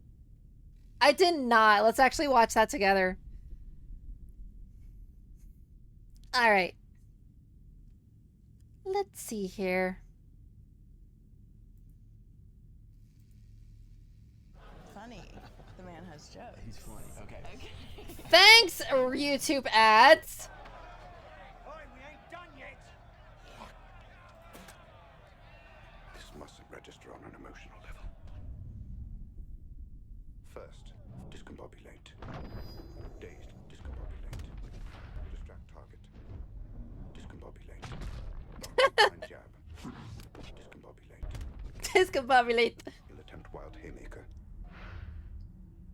A: I did not. Let's actually watch that together. Alright. Let's see here.
B: Funny. The man has jokes.
C: He's funny. Okay.
A: Thanks, YouTube ads.
D: Oi, we ain't done yet.
E: This mustn't register on an emotional level. First, discombobulate. Dazed, discombobulate. Distract target. Discombobulate. Line jab. Discombobulate.
A: Discombobulate.
E: He'll attempt wild haymaker.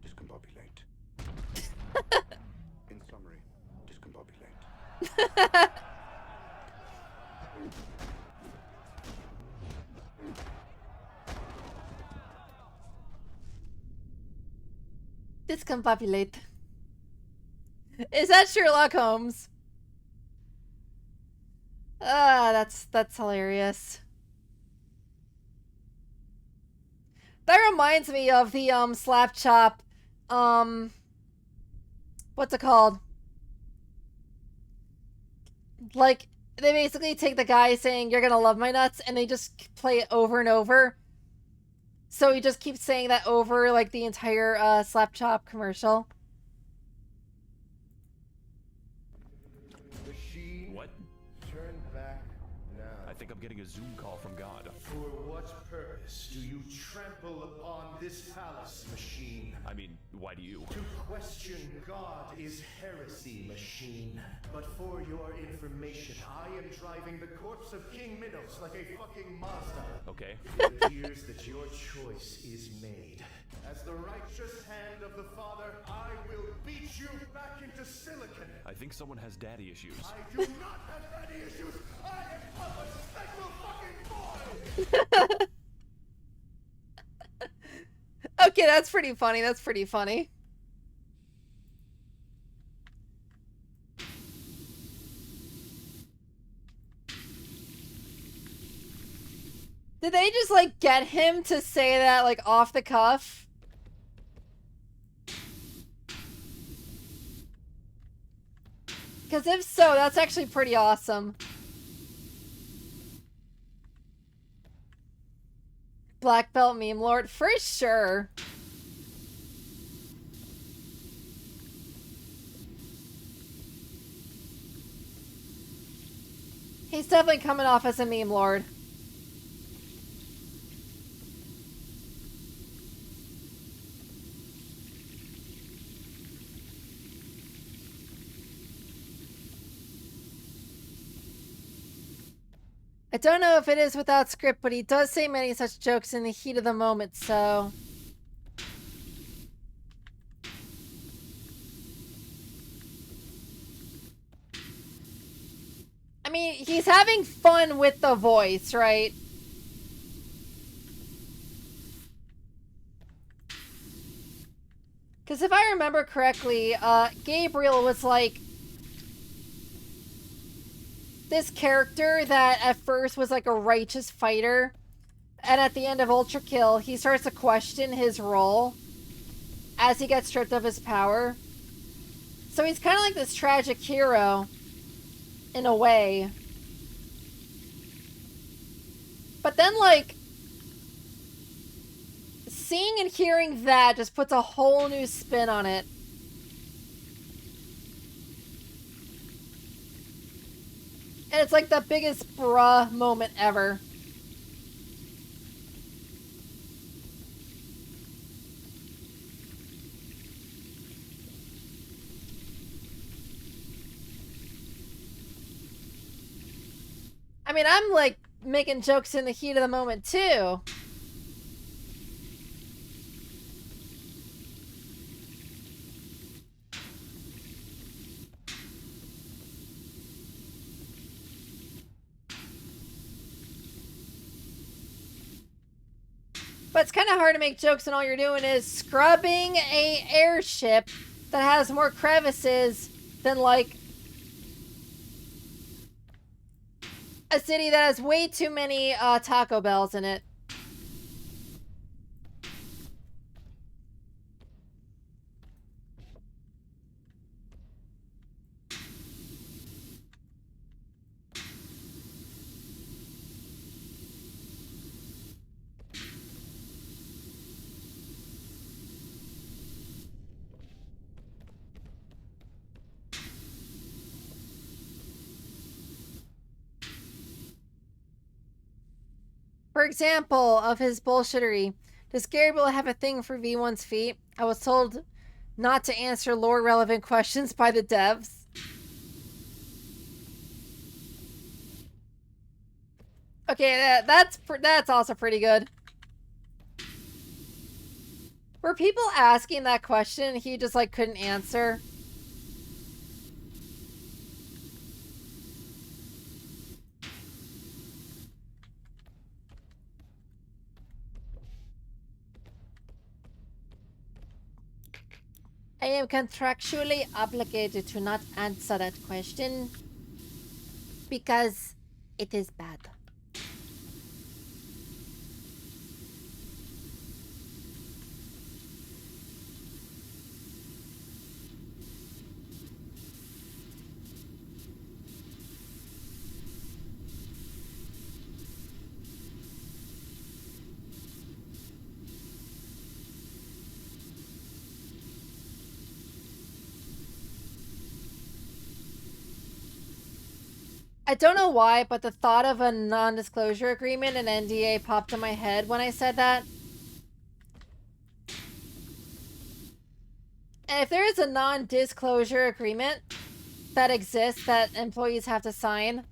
E: Discombobulate. In summary, discombobulate.
A: Discombobulate. Is that Sherlock Holmes? That's hilarious. That reminds me of the slap chop. What's it called? Like, they basically take the guy saying you're gonna love my nuts and they just play it over and over. So he just keeps saying that over like the entire slap chop commercial.
C: Machine.
F: What?
C: Turn back now.
F: I think I'm getting a Zoom call from God.
C: For what purpose do you trample upon this palace, machine?
F: I mean, why do you?
C: To question God is heresy, machine. But for your information, I am driving the corpse of King Minos like a fucking Mazda.
F: Okay.
C: It appears that your choice is made. As the righteous hand of the Father, I will beat you back into silicon.
F: I think someone has daddy issues.
C: I do not have any issues. I am Papa's special fucking boy.
A: Okay, that's pretty funny. That's pretty funny. Did they just, like, get him to say that, like, off the cuff? Because if so, that's actually pretty awesome. Black belt meme lord, for sure. He's definitely coming off as a meme lord. I don't know if it is without script, but he does say many such jokes in the heat of the moment, so... mean, he's having fun with the voice, right? Because if I remember correctly, Gabriel was like this character that at first was like a righteous fighter, and at the end of Ultra Kill, he starts to question his role as he gets stripped of his power. So he's kind of like this tragic hero, in a way. But then, like, seeing and hearing that just puts a whole new spin on it. And it's like the biggest bruh moment ever. I mean, I'm like making jokes in the heat of the moment too. But it's kind of hard to make jokes when all you're doing is scrubbing a airship that has more crevices than, like, a city that has way too many Taco Bells in it. For example, of his bullshittery, does Gabriel have a thing for V1's feet? I was told not to answer lore-relevant questions by the devs. Okay, that's also pretty good. Were people asking that question he just, like, couldn't answer? I am contractually obligated to not answer that question because it is bad. I don't know why, but the thought of a non-disclosure agreement and NDA popped in my head when I said that. And if there is a non-disclosure agreement that exists that employees have to sign,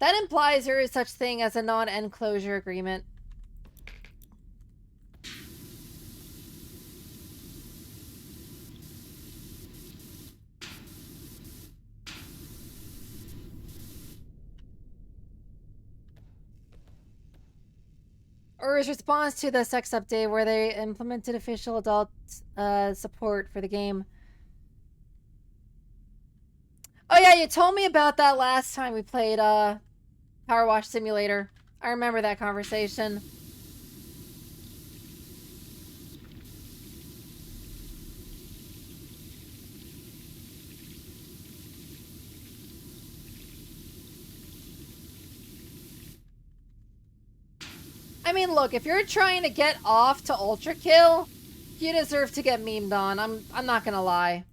A: that implies there is such thing as a non-enclosure agreement. Or his response to the sex update where they implemented official adult support for the game. Oh yeah, you told me about that last time we played PowerWash Simulator. I remember that conversation. I mean, look, if you're trying to get off to Ultra Kill, you deserve to get memed on. I'm not gonna lie.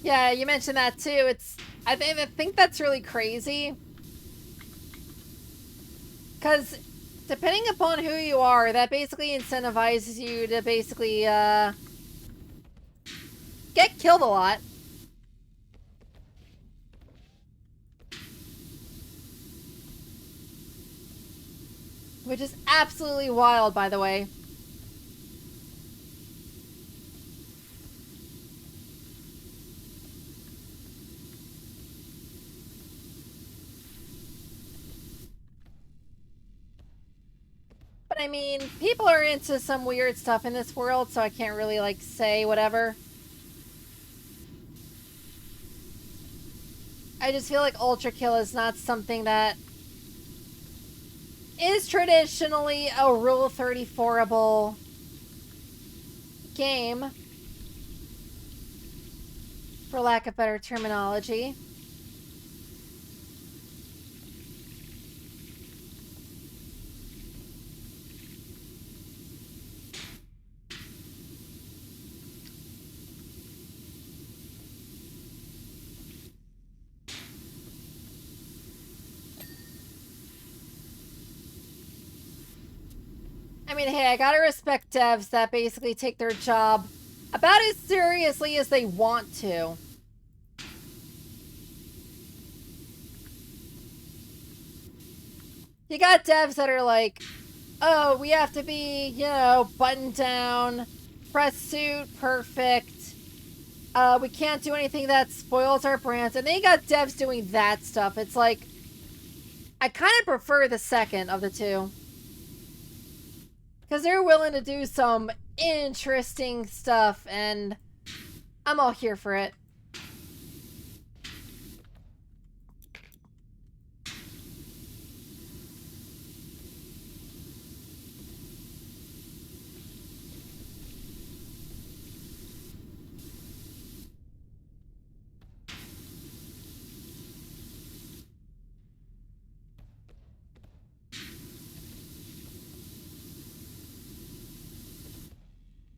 A: Yeah, you mentioned that too. I think that's really crazy. Because depending upon who you are, that basically incentivizes you to basically, get killed a lot. Which is absolutely wild, by the way. But I mean, people are into some weird stuff in this world, so I can't really, like, say whatever. I just feel like Ultra Kill is not something that is traditionally a Rule 34-able game, for lack of better terminology. I mean, hey, I gotta respect devs that basically take their job about as seriously as they want to. You got devs that are like, oh, we have to be, you know, buttoned down, press suit, perfect. We can't do anything that spoils our brands. And then you got devs doing that stuff. It's like, I kind of prefer the second of the two. Because they're willing to do some interesting stuff, and I'm all here for it.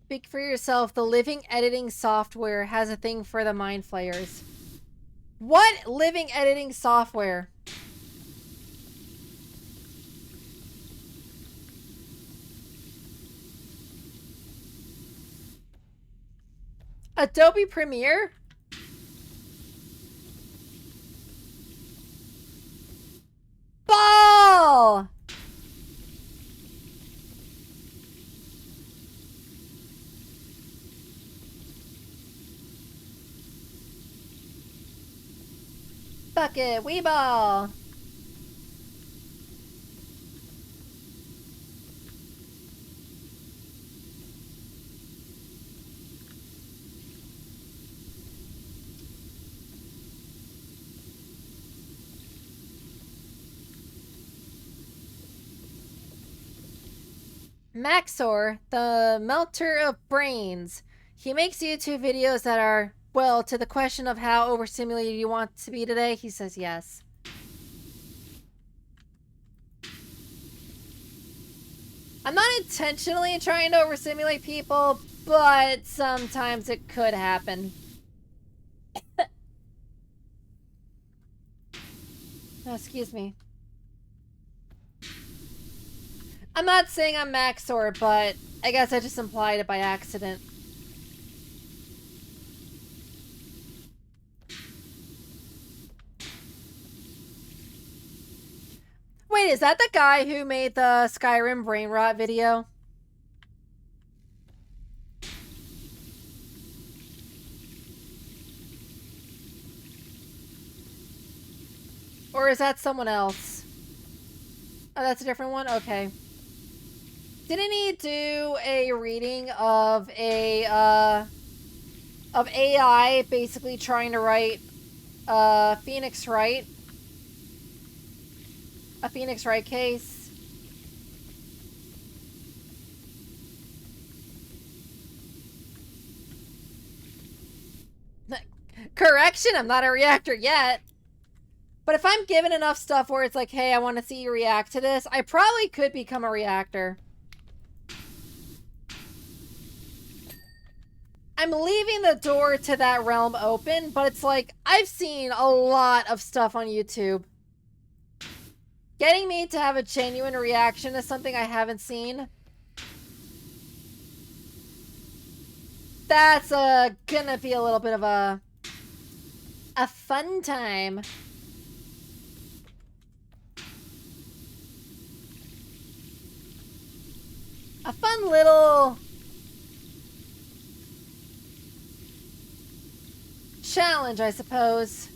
A: Speak for yourself. The living editing software has a thing for the mind flayers. What living editing software? Adobe Premiere? Ball! Bucket, wee ball. Maxor, the melter of brains. He makes YouTube videos that are, well, to the question of how overstimulated you want to be today, he says yes. I'm not intentionally trying to overstimulate people, but sometimes it could happen. Oh, excuse me. I'm not saying I'm Maxor, but I guess I just implied it by accident. Wait, is that the guy who made the Skyrim brain rot video? Or is that someone else? Oh, that's a different one? Okay. Didn't he do a reading of a, of AI basically trying to write, Phoenix Wright? A Phoenix Wright case? Correction, I'm not a reactor yet. But if I'm given enough stuff where it's like, hey, I want to see you react to this, I probably could become a reactor. I'm leaving the door to that realm open, but it's like, I've seen a lot of stuff on YouTube. Getting me to have a genuine reaction to something I haven't seen, that's gonna be a little bit of a fun time. A fun little challenge, I suppose.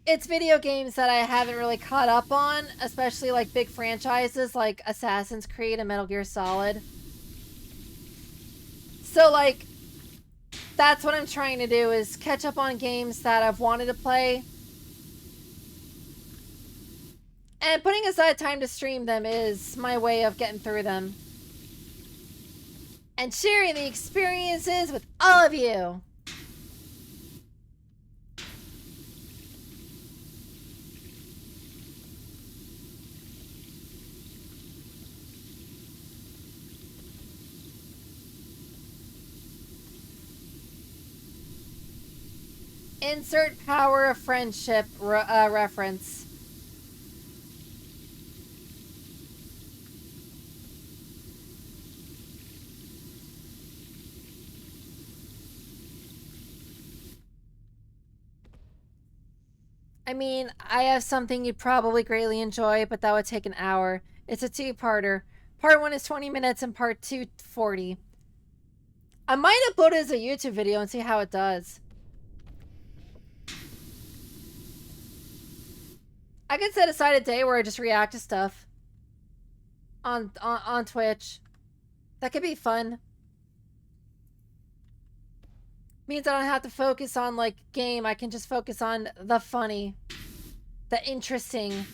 A: It's video games that I haven't really caught up on, especially like big franchises like Assassin's Creed and Metal Gear Solid. So like, that's what I'm trying to do, is catch up on games that I've wanted to play. And putting aside time to stream them is my way of getting through them. And sharing the experiences with all of you. Insert power of friendship reference. I mean, I have something you'd probably greatly enjoy, but that would take an hour. It's a two-parter. Part 1 is 20 minutes and part 2, 40. I might upload it as a YouTube video and see how it does. I could set aside a day where I just react to stuff on Twitch. That could be fun. Means I don't have to focus on like game. I can just focus on the funny, the interesting,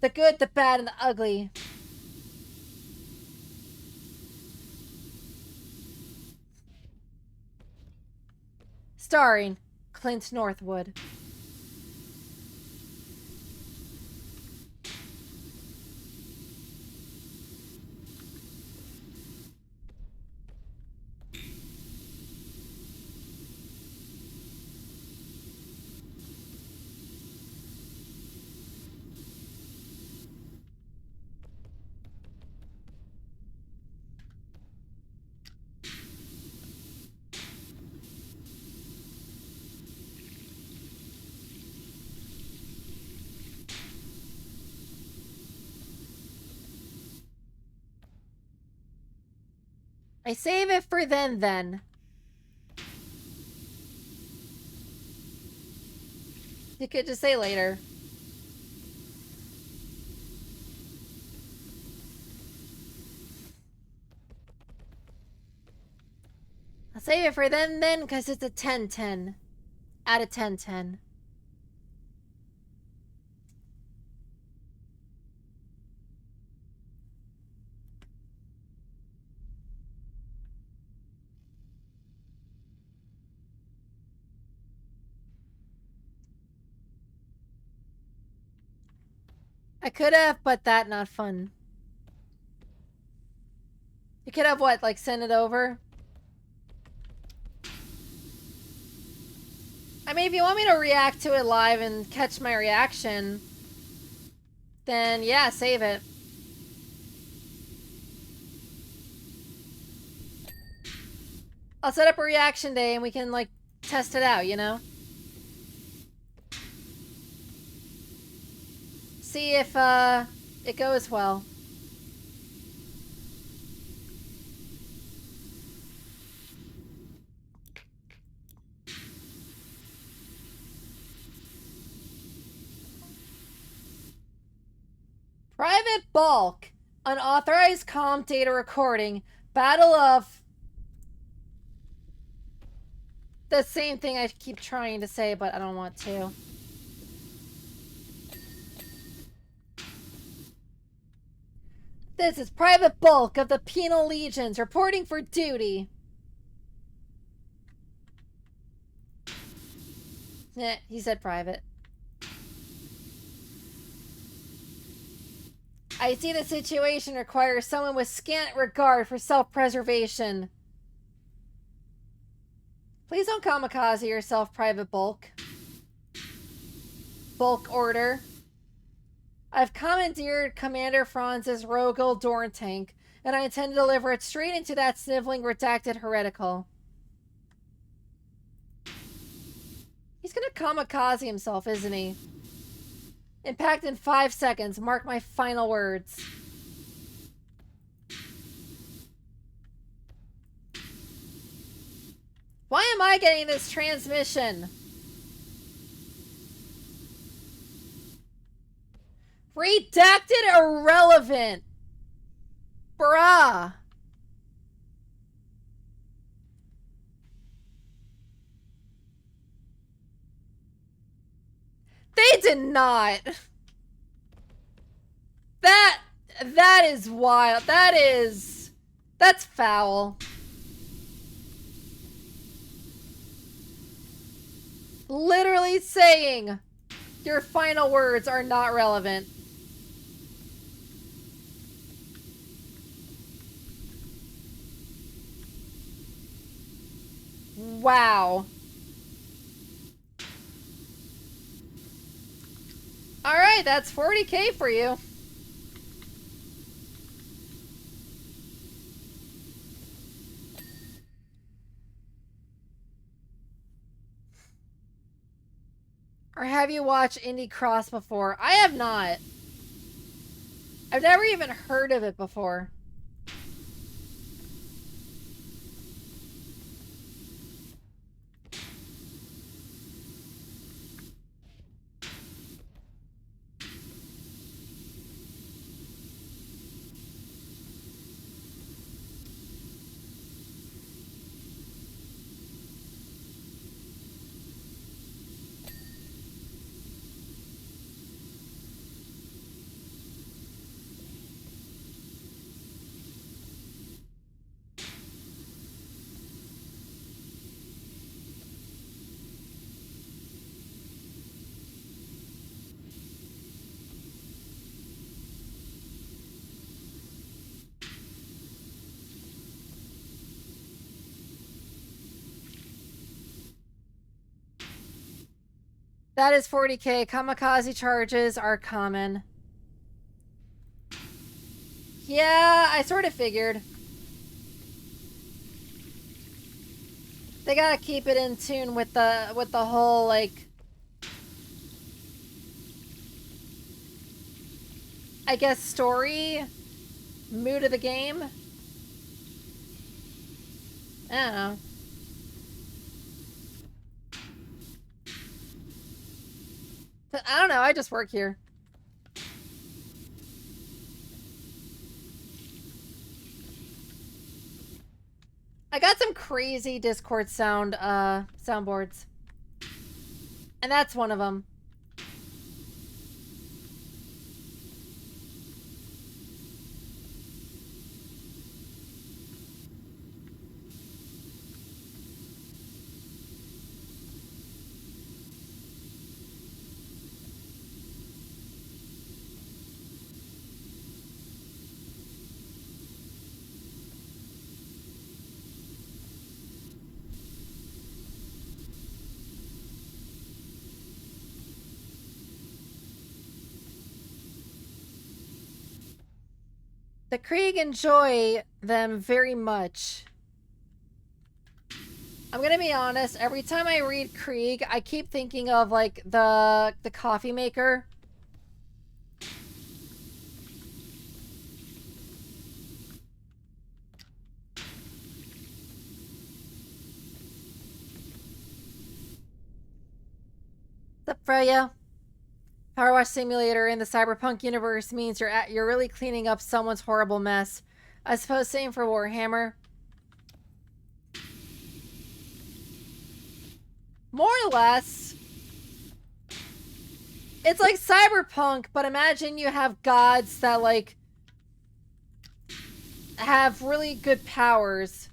A: the good, the bad, and the ugly. Starring Clint Northwood. I save it for then. You could just say later. I'll save it for then because it's a 10-10. Out of 10-10. I could have, but that not fun. You could have what, like send it over? I mean, if you want me to react to it live and catch my reaction, then yeah, save it. I'll set up a reaction day and we can like test it out, you know? See if it goes well. Private Bulk, unauthorized comm data recording, Battle of... The same thing I keep trying to say, but I don't want to. This is Private Bulk of the Penal Legions reporting for duty. He said private. I see the situation requires someone with scant regard for self-preservation. Please don't kamikaze yourself, Private Bulk. Bulk order. I've commandeered Commander Franz's Rogel Dorn tank, and I intend to deliver it straight into that sniveling redacted heretical. He's gonna kamikaze himself, isn't he? Impact in 5 seconds. Mark my final words. Why am I getting this transmission? Redacted irrelevant. Bruh. They did not. That is wild. That's foul. Literally saying your final words are not relevant. Wow. Alright, that's 40K for you. Or have you watched Indie Cross before? I have not. I've never even heard of it before. That is 40K. Kamikaze charges are common. Yeah, I sort of figured. They gotta keep it in tune with the whole, like, I guess, story mood of the game. I don't know. I don't know, I just work here. I got some crazy Discord soundboards. And that's one of them. The Krieg enjoy them very much. I'm gonna be honest, every time I read Krieg, I keep thinking of, like, the coffee maker. What's up, Freya? PowerWash Simulator in the cyberpunk universe means you're really cleaning up someone's horrible mess. I suppose same for Warhammer. More or less. It's like cyberpunk, but imagine you have gods that, like, have really good powers.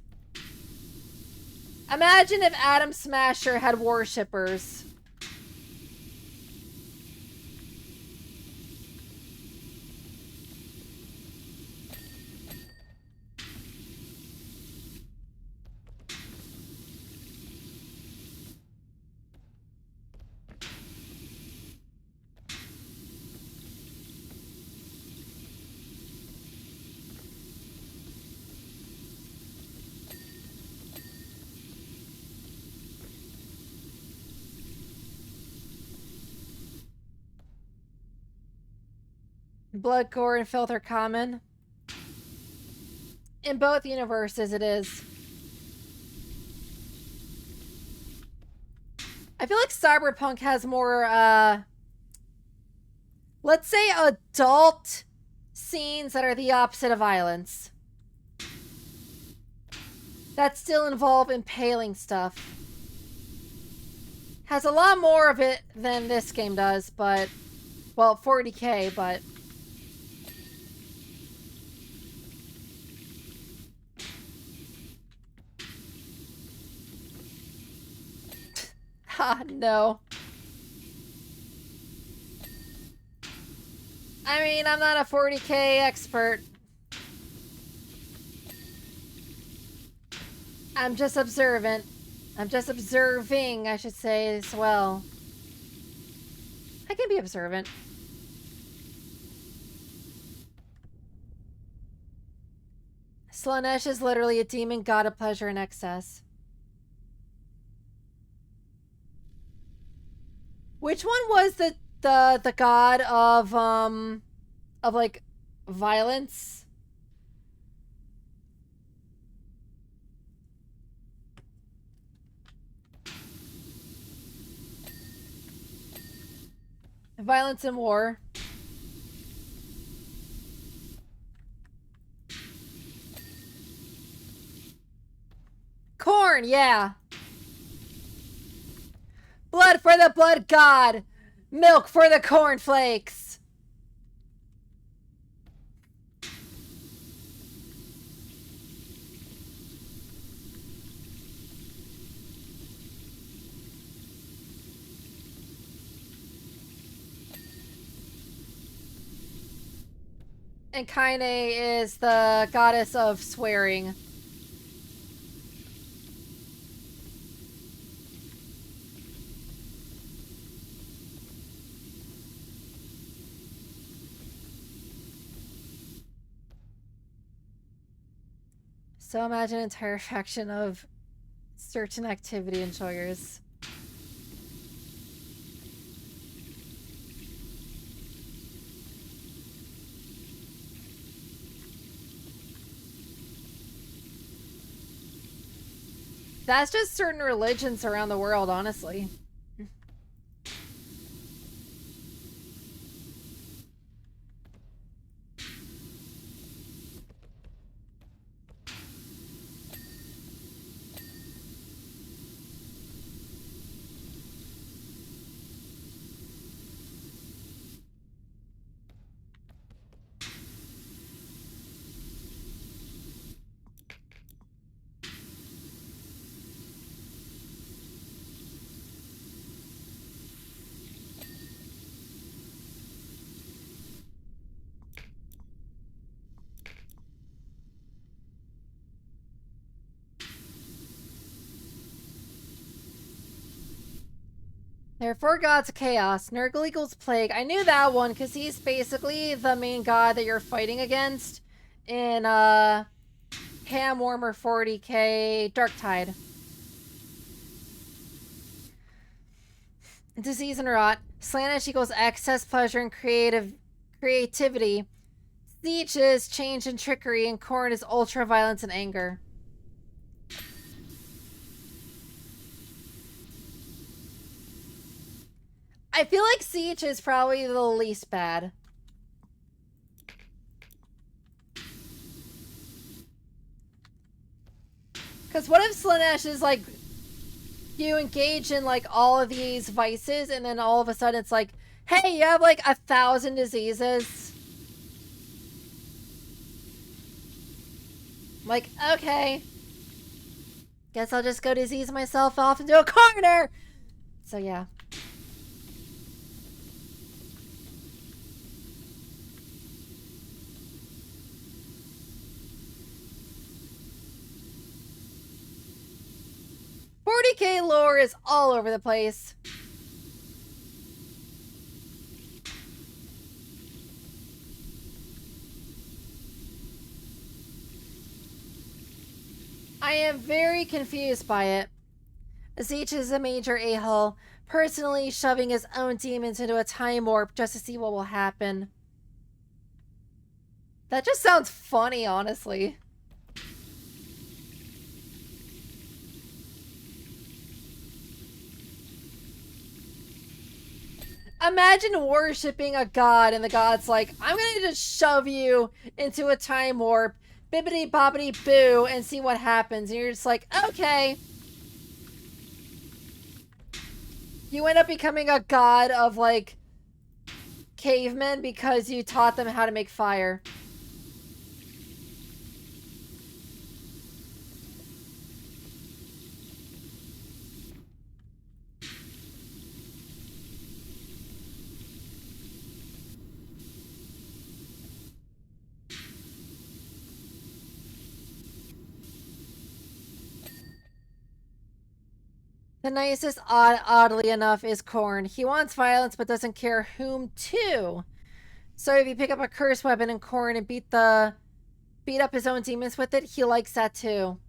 A: Imagine if Atom Smasher had worshippers. Blood, gore, and filth are common. In both universes, it is. I feel like Cyberpunk has more, let's say adult scenes that are the opposite of violence. That still involve impaling stuff. Has a lot more of it than this game does, but... Well, 40k, but... Ha, no. I mean, I'm not a 40k expert. I'm just observant. I'm just observing, I should say, as well. I can be observant. Slanesh is literally a demon god of pleasure and excess. Which one was the god of like violence? Violence and war. Corn, yeah. Blood for the blood god. Milk for the cornflakes. And Kaine is the goddess of swearing. So imagine an entire faction of certain activity enjoyers. That's just certain religions around the world, honestly. There are 4 gods of chaos. Nurgle equals plague. I knew that one because he's basically the main god that you're fighting against in Ham Warmer 40k Darktide. Disease and rot. Slanesh equals excess pleasure and creativity. Siege is change and trickery, and Corn is ultra violence and anger. I feel like Siege is probably the least bad. Because what if Slanesh is like, you engage in like all of these vices and then all of a sudden it's like, hey, you have like 1,000 diseases. Like, okay. Guess I'll just go disease myself off into a corner. So yeah. 40k lore is all over the place. I am very confused by it. Zeech is a major a-hole, personally shoving his own demons into a time warp just to see what will happen. That just sounds funny, honestly. Imagine worshipping a god and the god's like, I'm gonna just shove you into a time warp, bibbity bobbity boo, and see what happens. And you're just like, okay. You end up becoming a god of, like, cavemen because you taught them how to make fire. The nicest, oddly enough, is Korn. He wants violence but doesn't care whom to. So if you pick up a curse weapon in Korn and beat up his own demons with it, he likes that too.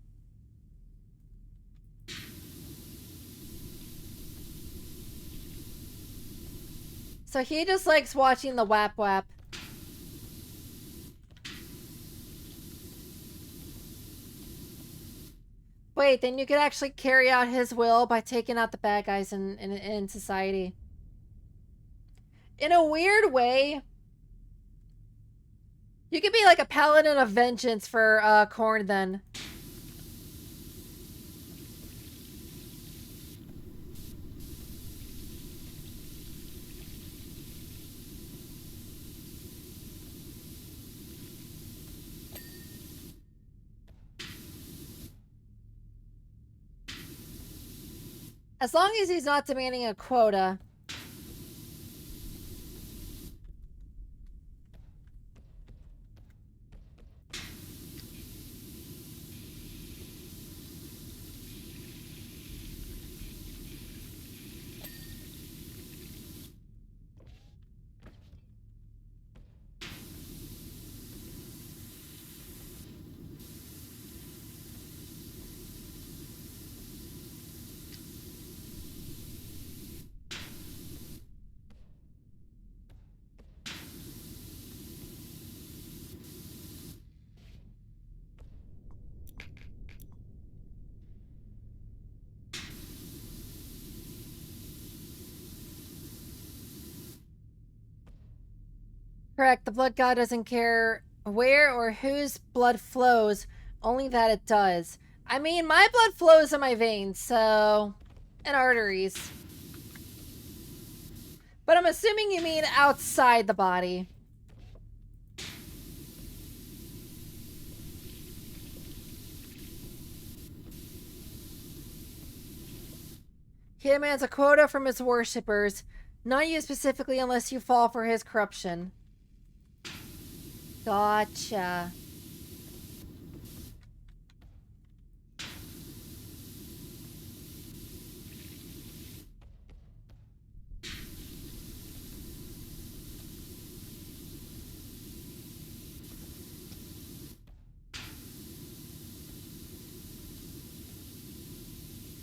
A: So he just likes watching the wap wap. Wait, then you could actually carry out his will by taking out the bad guys in society. In a weird way, you could be like a paladin of vengeance for Korn then. As long as he's not demanding a quota. Correct. The blood god doesn't care where or whose blood flows, only that it does. I mean, my blood flows in my veins, so... and arteries. But I'm assuming you mean outside the body. He demands a quota from his worshippers, not you specifically unless you fall for his corruption. Gotcha.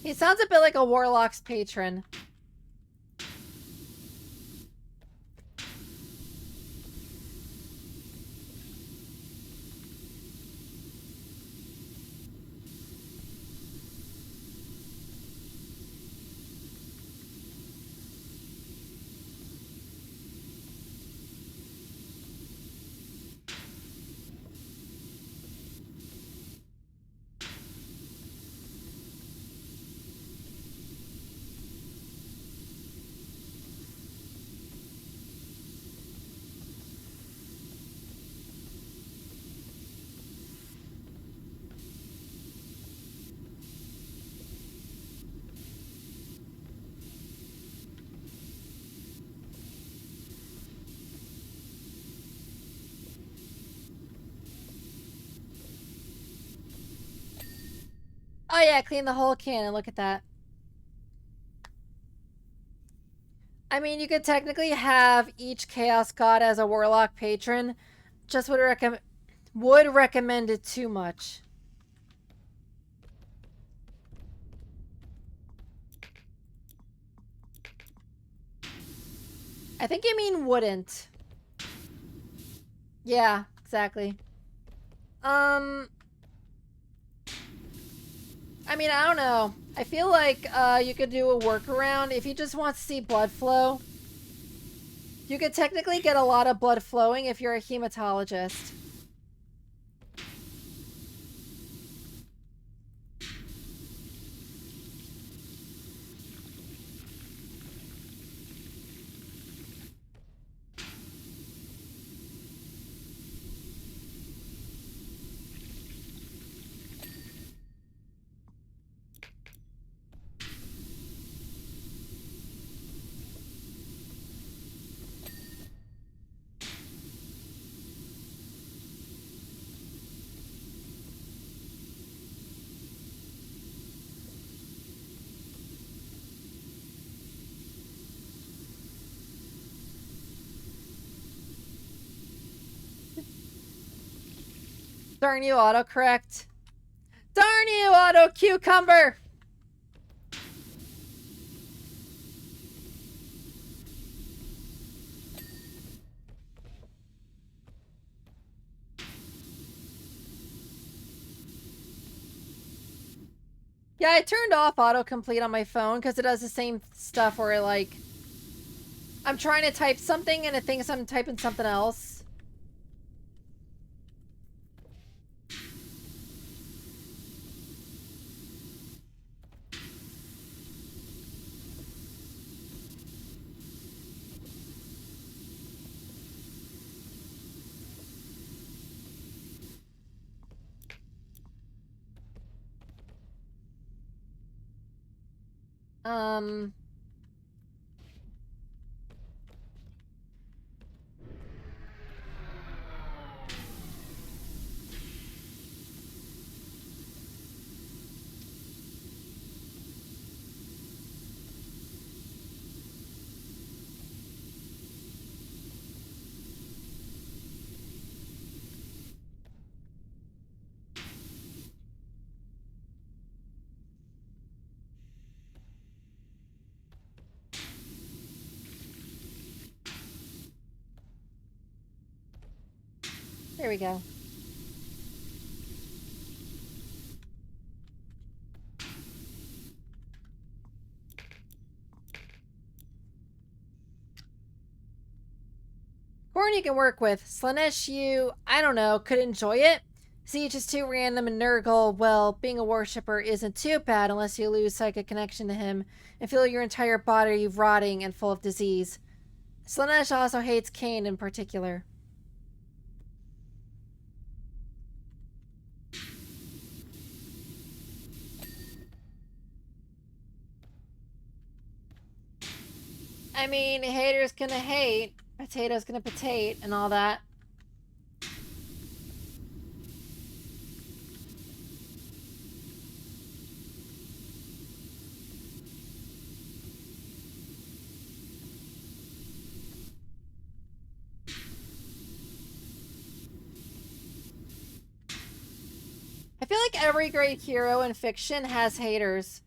A: He sounds a bit like a warlock's patron. Oh yeah, clean the whole cannon. Look at that. I mean, you could technically have each Chaos God as a Warlock patron. Just would recommend it too much. I think you mean wouldn't. Yeah, exactly. I mean, I don't know. I feel like you could do a workaround if you just want to see blood flow. You could technically get a lot of blood flowing if you're a hematologist. Darn you, autocorrect. Darn you, auto cucumber! Yeah, I turned off autocomplete on my phone because it does the same stuff where, like, I'm trying to type something and it thinks I'm typing something else. Um... There we go. Corn you can work with. Slanesh, you, I don't know, could enjoy it. Siege is too random and Nurgle, well, being a worshipper isn't too bad unless you lose psychic connection to him and feel your entire body rotting and full of disease. Slanesh also hates Cain in particular. I mean, haters gonna hate, potatoes gonna potate, and all that. I feel like every great hero in fiction has haters.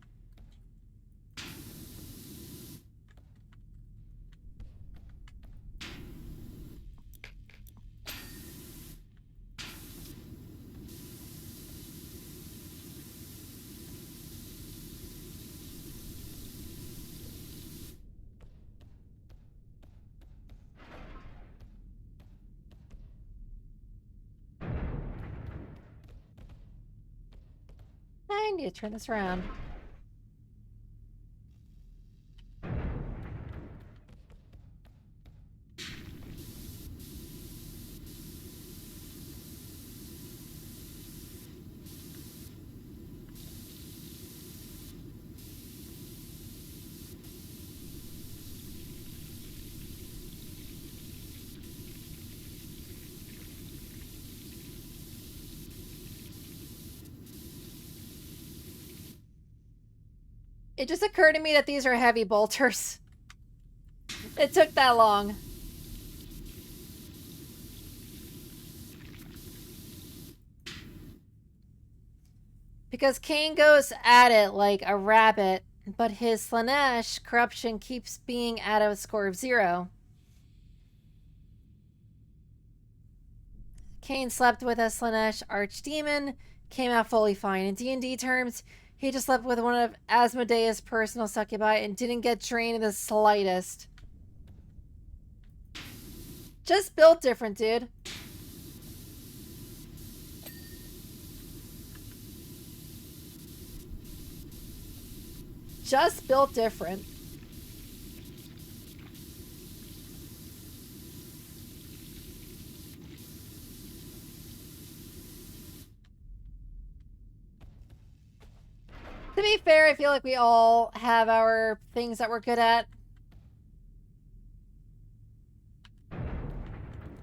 A: I need to turn this around. It just occurred to me that these are heavy bolters. It took that long. Because Cain goes at it like a rabbit, but his Slanesh corruption keeps being at a score of 0. Cain slept with a Slanesh archdemon, came out fully fine. In D&D terms, he just slept with one of Asmodeus' personal succubi and didn't get drained in the slightest. Just built different, dude. Just built different. To be fair, I feel like we all have our things that we're good at.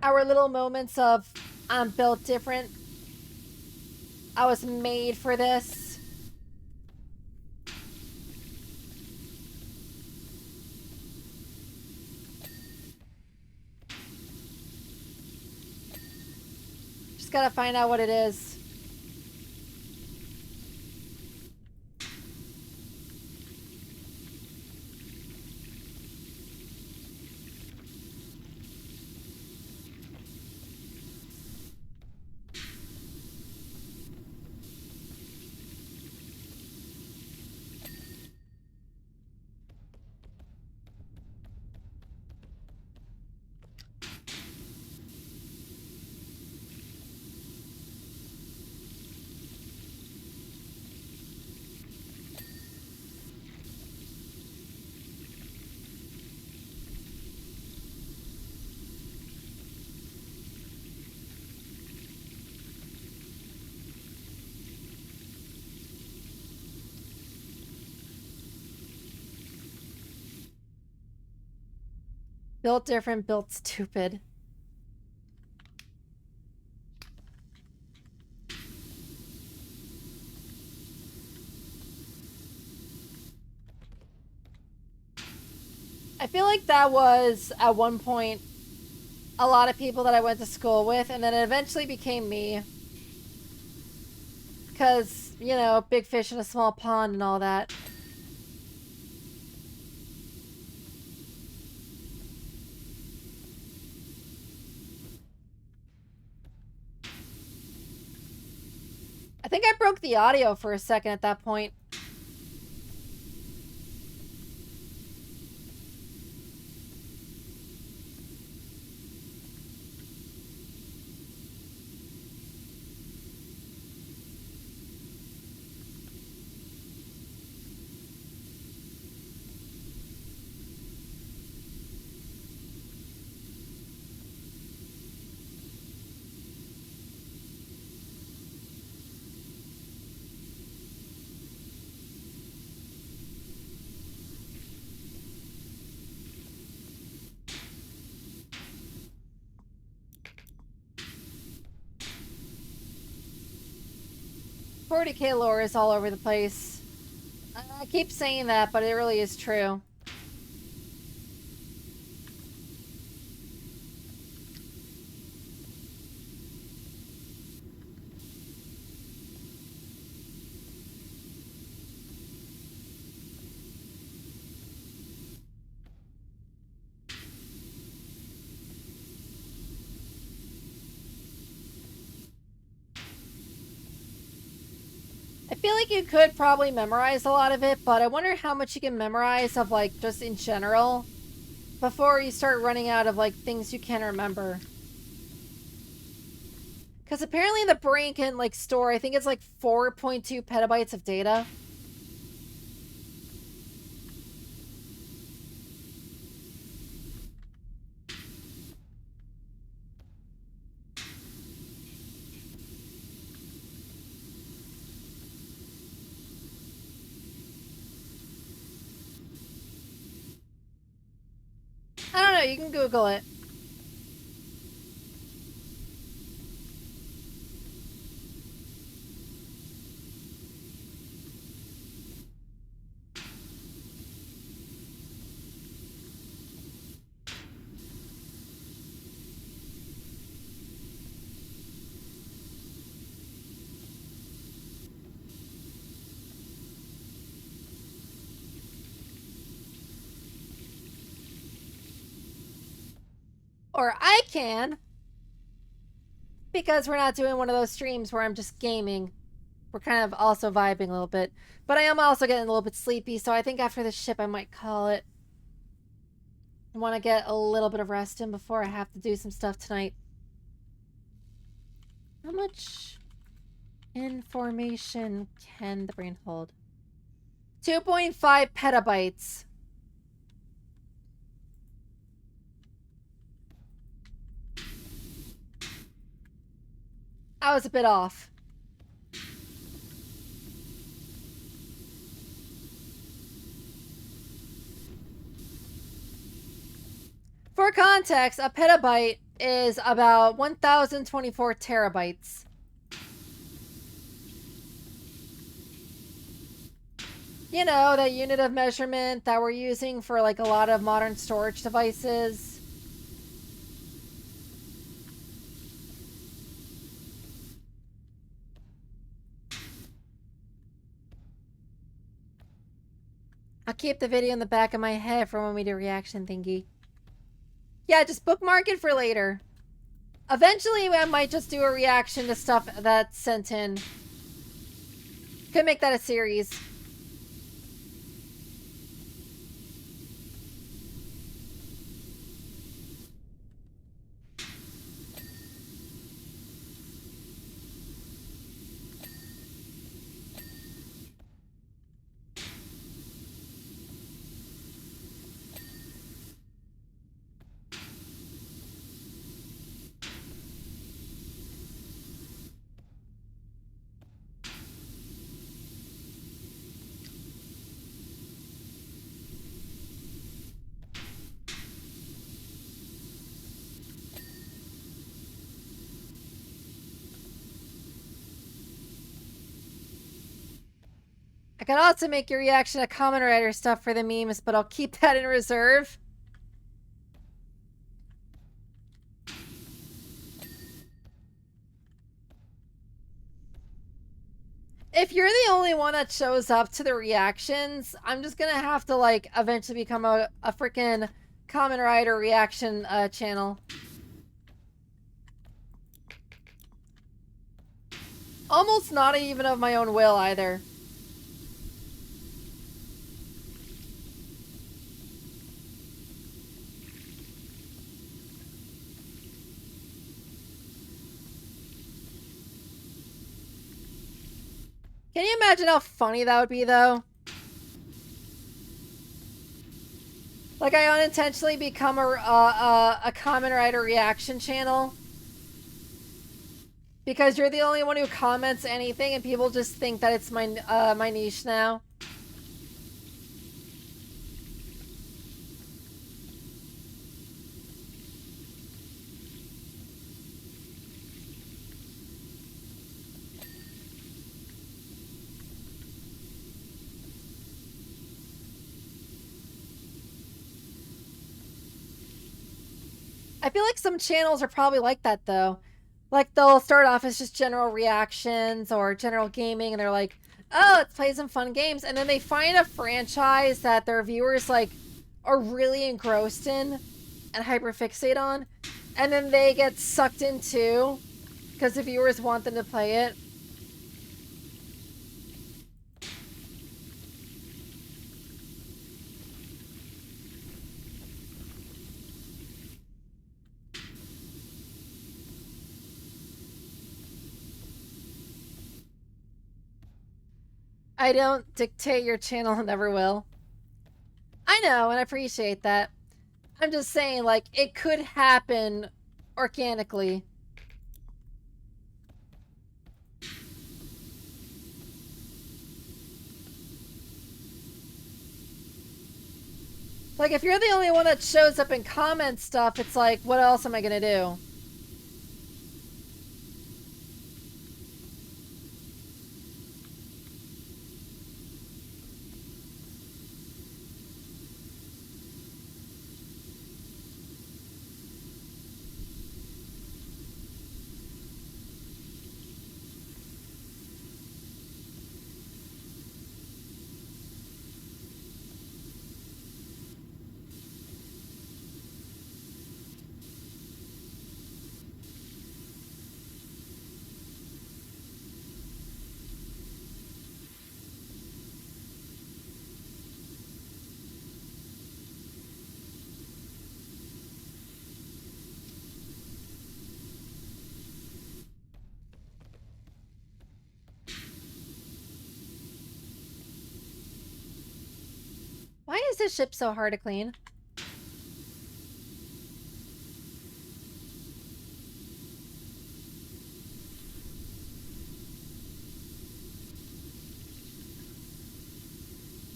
A: Our little moments of, I'm built different. I was made for this. Just gotta find out what it is. Built different, built stupid. I feel like that was, at one point, a lot of people that I went to school with, and then it eventually became me. Because, you know, big fish in a small pond and all that. I think I broke the audio for a second at that point. $40K lore is all over the place. I keep saying that, but it really is true. I feel like you could probably memorize a lot of it, but I wonder how much you can memorize of, like, just in general before you start running out of, like, things you can remember. Because apparently the brain can, like, store, I think it's like 4.2 petabytes of data. I don't know, you can Google it. Or I can. because we're not doing one of those streams where I'm just gaming. We're kind of also vibing a little bit. But I am also getting a little bit sleepy, so I think after this ship I might call it. I want to get a little bit of rest in before I have to do some stuff tonight. How much information can the brain hold? 2.5 petabytes. I was a bit off. For context, a petabyte is about 1,024 terabytes. You know, that unit of measurement that we're using for like a lot of modern storage devices. I'll keep the video in the back of my head for when we do reaction thingy. Yeah, just bookmark it for later. Eventually, I might just do a reaction to stuff that's sent in. Could make that a series. I could also make your reaction to Kamen Rider stuff for the memes, but I'll keep that in reserve. If you're the only one that shows up to the reactions, I'm just gonna have to, like, eventually become a freaking Kamen Rider reaction channel. Almost not even of my own will, either. Can you imagine how funny that would be, though? Like, I unintentionally become a Kamen Rider reaction channel. Because you're the only one who comments anything, and people just think that it's my my niche now. I feel like some channels are probably like that, though. Like, they'll start off as just general reactions or general gaming, and they're like, oh, let's play some fun games. And then they find a franchise that their viewers, like, are really engrossed in and hyperfixate on. And then they get sucked into because the viewers want them to play it. I don't dictate your channel and never will. I know, and I appreciate that. I'm just saying, like, it could happen organically. Like, if you're the only one that shows up and comments stuff, it's like, what else am I gonna do? this ship so hard to clean?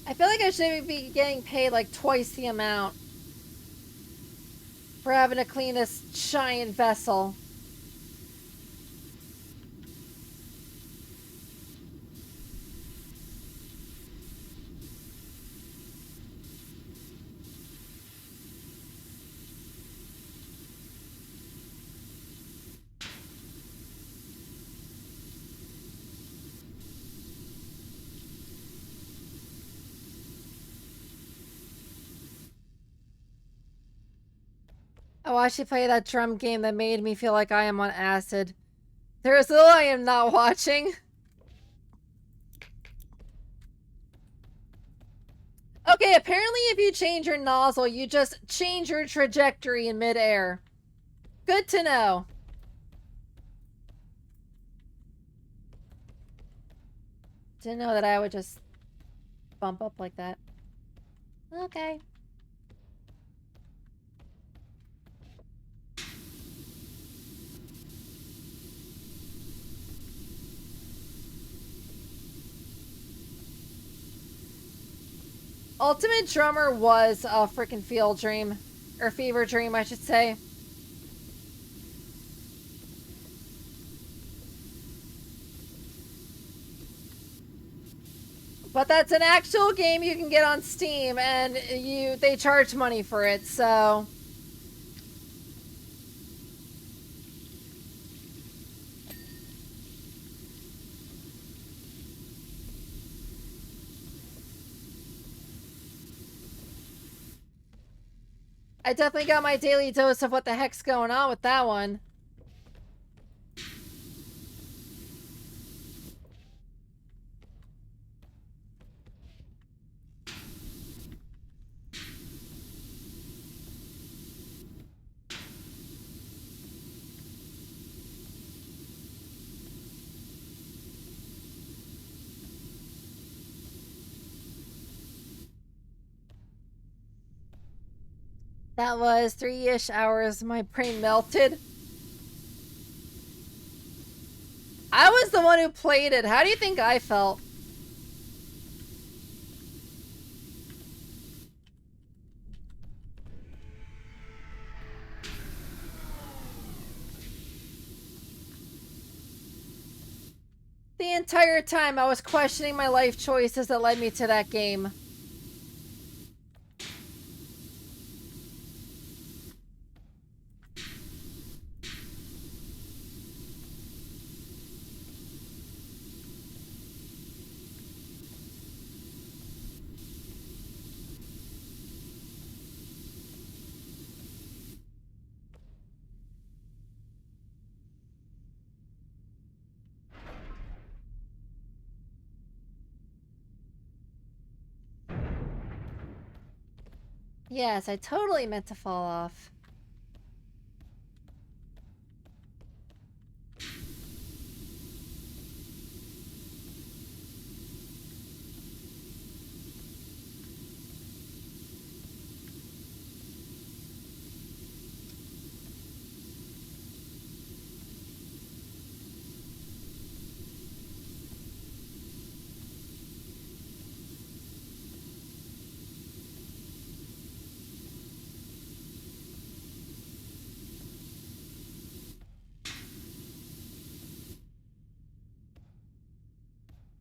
A: I feel like I should be getting paid like twice the amount for having to clean this giant vessel. I watched you play that drum game that made me feel like I am on acid. There is little I am not watching. Okay, apparently if you change your nozzle, you just change your trajectory in midair. Good to know. Didn't know that I would just bump up like that. Okay. Ultimate Drummer was a freaking field dream. Or fever dream, I should say. But that's an actual game you can get on Steam, and they charge money for it, so... I definitely got my daily dose of what the heck's going on with that one. That was 3-ish hours. My brain melted. I was the one who played it. How do you think I felt? The entire time I was questioning my life choices that led me to that game. Yes, I totally meant to fall off.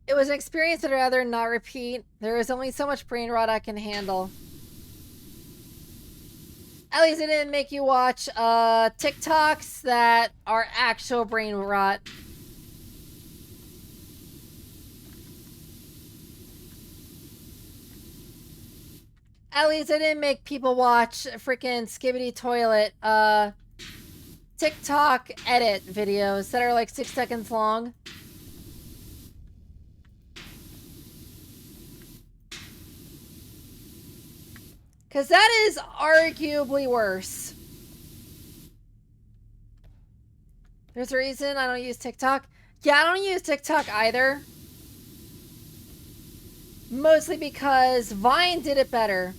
A: It was an experience that I'd rather not repeat. There is only so much brain rot I can handle. At least it didn't make you watch TikToks that are actual brain rot. At least I didn't make people watch freaking Skibbity Toilet TikTok edit videos that are like 6 seconds long. Because that is arguably worse. There's a reason I don't use TikTok. Yeah, I don't use TikTok either. Mostly because Vine did it better.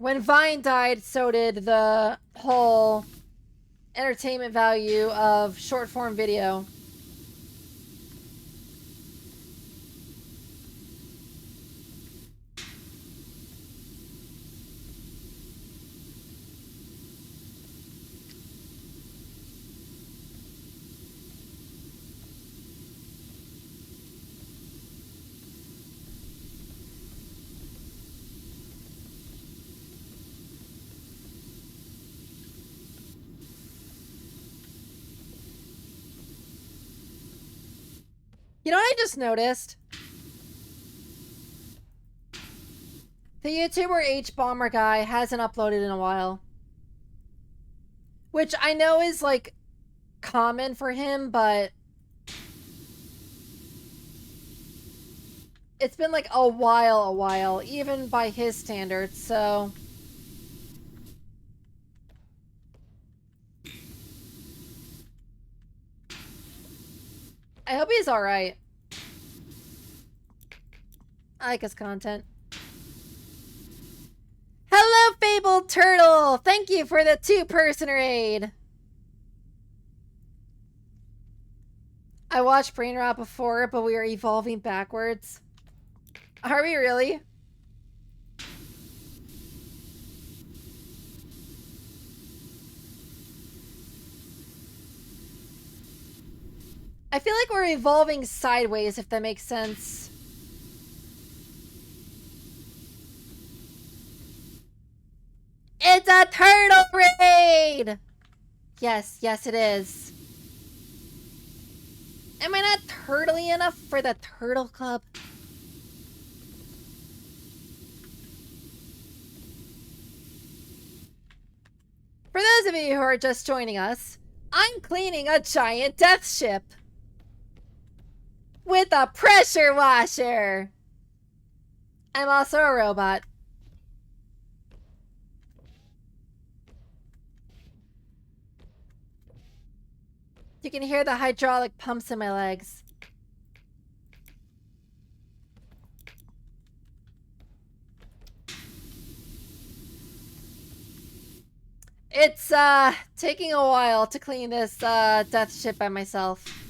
A: When Vine died, so did the whole entertainment value of short form video. You know what I just noticed? The YouTuber H-Bomber guy hasn't uploaded in a while. Which I know is, like, common for him, but... it's been, like, a while, even by his standards, so... I hope he's alright. I like his content. Hello, Fabled Turtle! Thank you for the 2-person raid! I watched Brain Rot before, but we are evolving backwards. Are we really? I feel like we're evolving sideways, if that makes sense. It's a turtle raid! Yes, yes it is. Am I not turtly enough for the Turtle Club? For those of you who are just joining us, I'm cleaning a giant death ship. With a pressure washer. I'm also a robot. You can hear the hydraulic pumps in my legs. It's taking a while to clean this death ship by myself.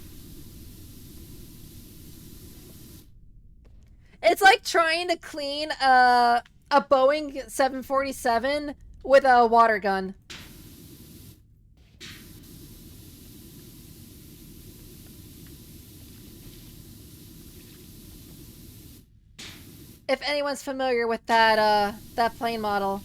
A: It's like trying to clean a Boeing 747 with a water gun. If anyone's familiar with that that plane model.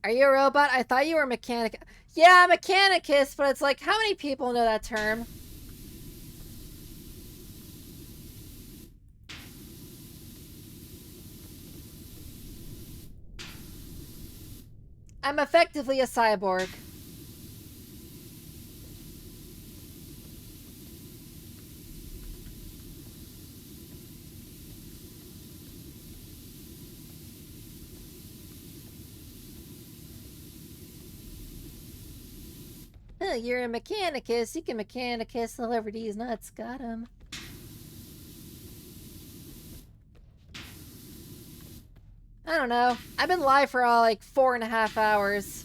A: Are you a robot? I thought you were a mechanic. Yeah, mechanicus, but it's like, how many people know that term? I'm effectively a cyborg. Huh, you're a mechanicus. You can mechanicus celebrities nuts. Got him. I don't know. I've been live for like 4.5 hours.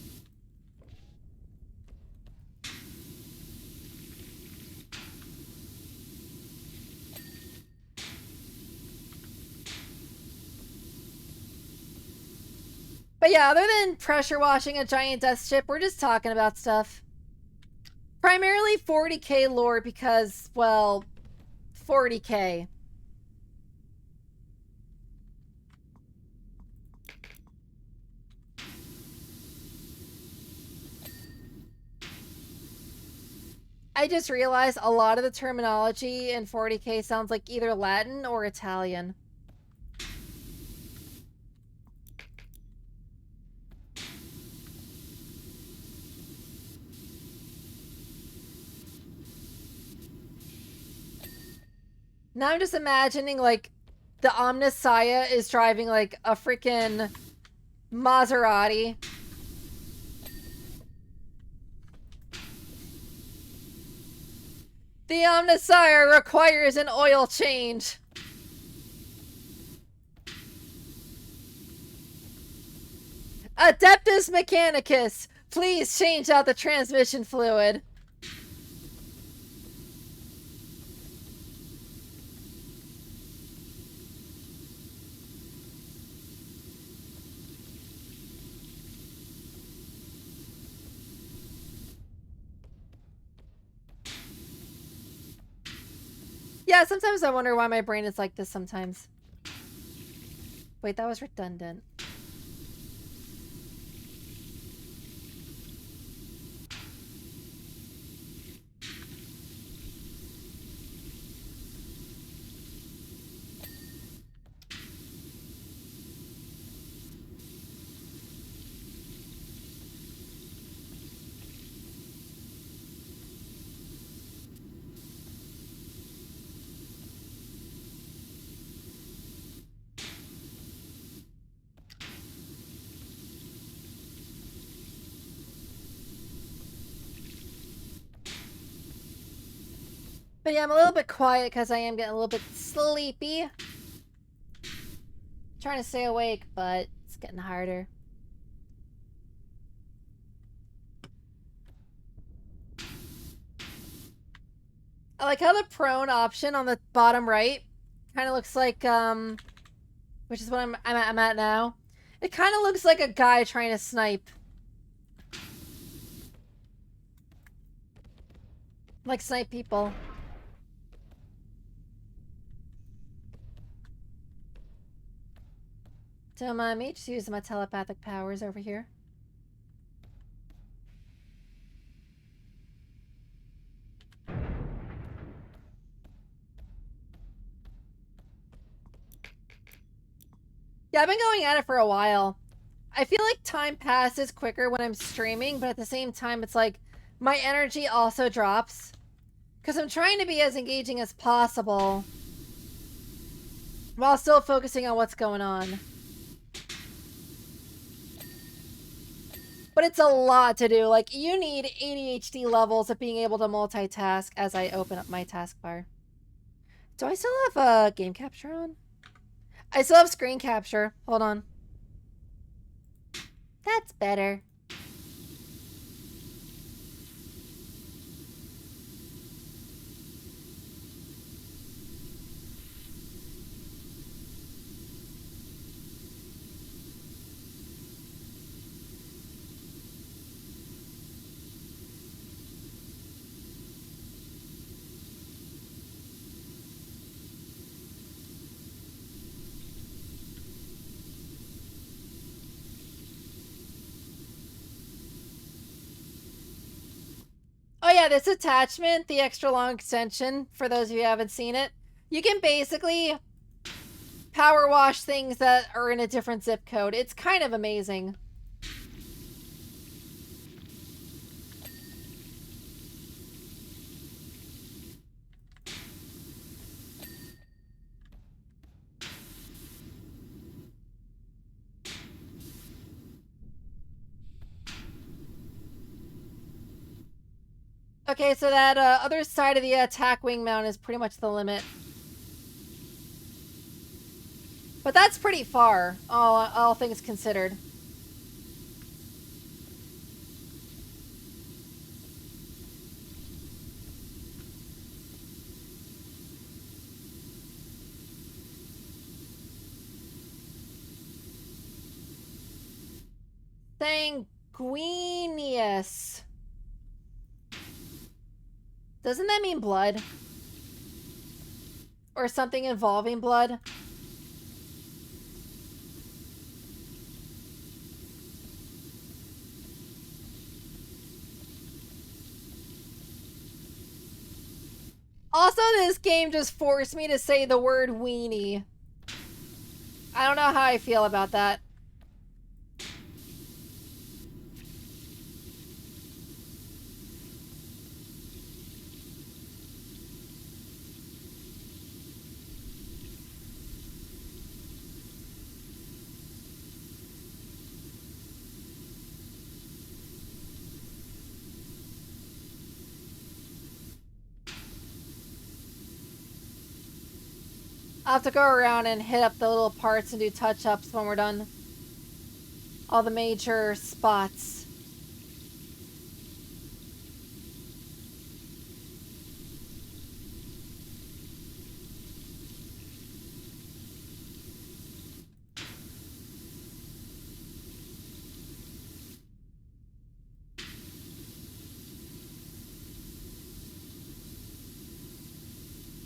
A: But yeah, other than pressure washing a giant death ship, we're just talking about stuff. Primarily 40k lore because, well, 40k. I just realized a lot of the terminology in 40k sounds like either Latin or Italian. Now I'm just imagining, like, the Omnissiah is driving, like, a freaking Maserati. The Omnissiah requires an oil change. Adeptus Mechanicus, please change out the transmission fluid. Yeah, sometimes I wonder why my brain is like this sometimes. Wait, that was redundant. But yeah, I'm a little bit quiet because I am getting a little bit sleepy. Trying to stay awake, but it's getting harder. I like how the prone option on the bottom right kind of looks like, which is what I'm at now. It kind of looks like a guy trying to snipe. Like snipe people. Don't mind me, just using my telepathic powers over here. Yeah, I've been going at it for a while. I feel like time passes quicker when I'm streaming, but at the same time, it's like my energy also drops. Because I'm trying to be as engaging as possible while still focusing on what's going on. But it's a lot to do. Like, you need ADHD levels of being able to multitask as I open up my taskbar. Do I still have game capture on? I still have screen capture. Hold on. That's better. Oh yeah, this attachment, the extra long extension, for those of you who haven't seen it, you can basically power wash things that are in a different zip code. It's kind of amazing. Okay, so that other side of the attack wing mount is pretty much the limit. But that's pretty far, all things considered. Sanguineous. Doesn't that mean blood? Or something involving blood? Also, this game just forced me to say the word weenie. I don't know how I feel about that. I'll have to go around and hit up the little parts and do touch-ups when we're done. all the major spots.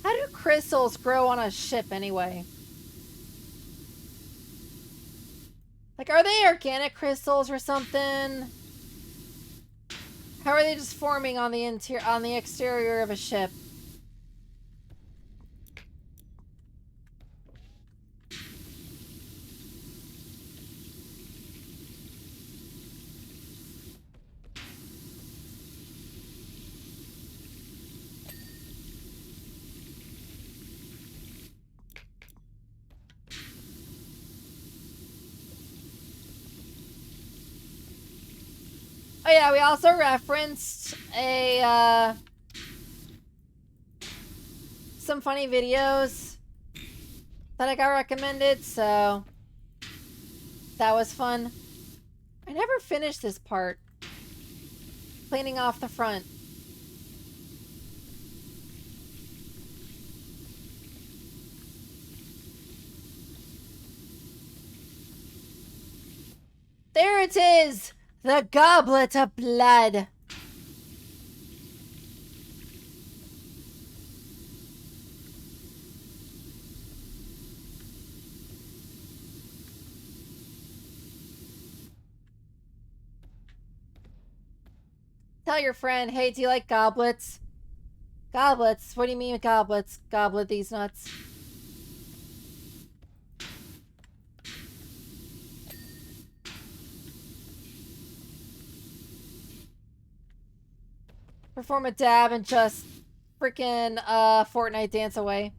A: How do crystals grow on a ship anyway? Like, are they organic crystals or something? How are they just forming on the exterior of a ship? Oh yeah, we also referenced a some funny videos that I got recommended, so that was fun. I never finished this part. Cleaning off the front. There it is! The goblet of blood! Tell your friend, hey, do you like goblets? Goblets? What do you mean with goblets? Goblet these nuts. Perform a dab and just freaking Fortnite dance away.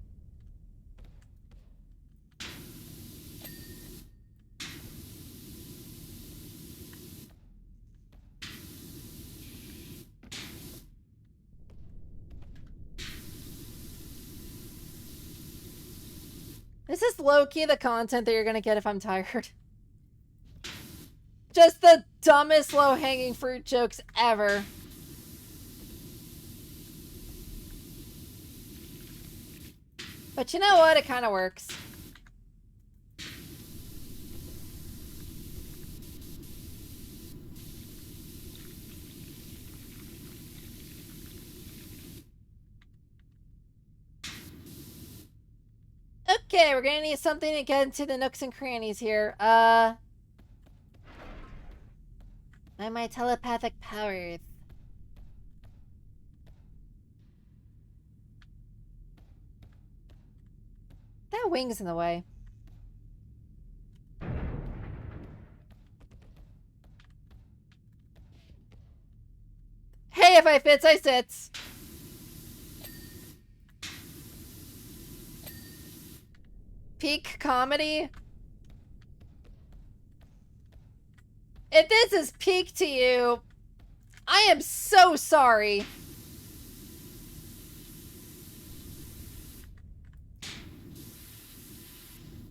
A: This is low-key the content that you're gonna get if I'm tired. Just the dumbest low-hanging fruit jokes ever. But you know what? It kind of works. Okay, we're gonna need something to get into the nooks and crannies here. By my telepathic powers. That wing's in the way. Hey, if I fits, I sits. Peak comedy? If this is peak to you, I am so sorry.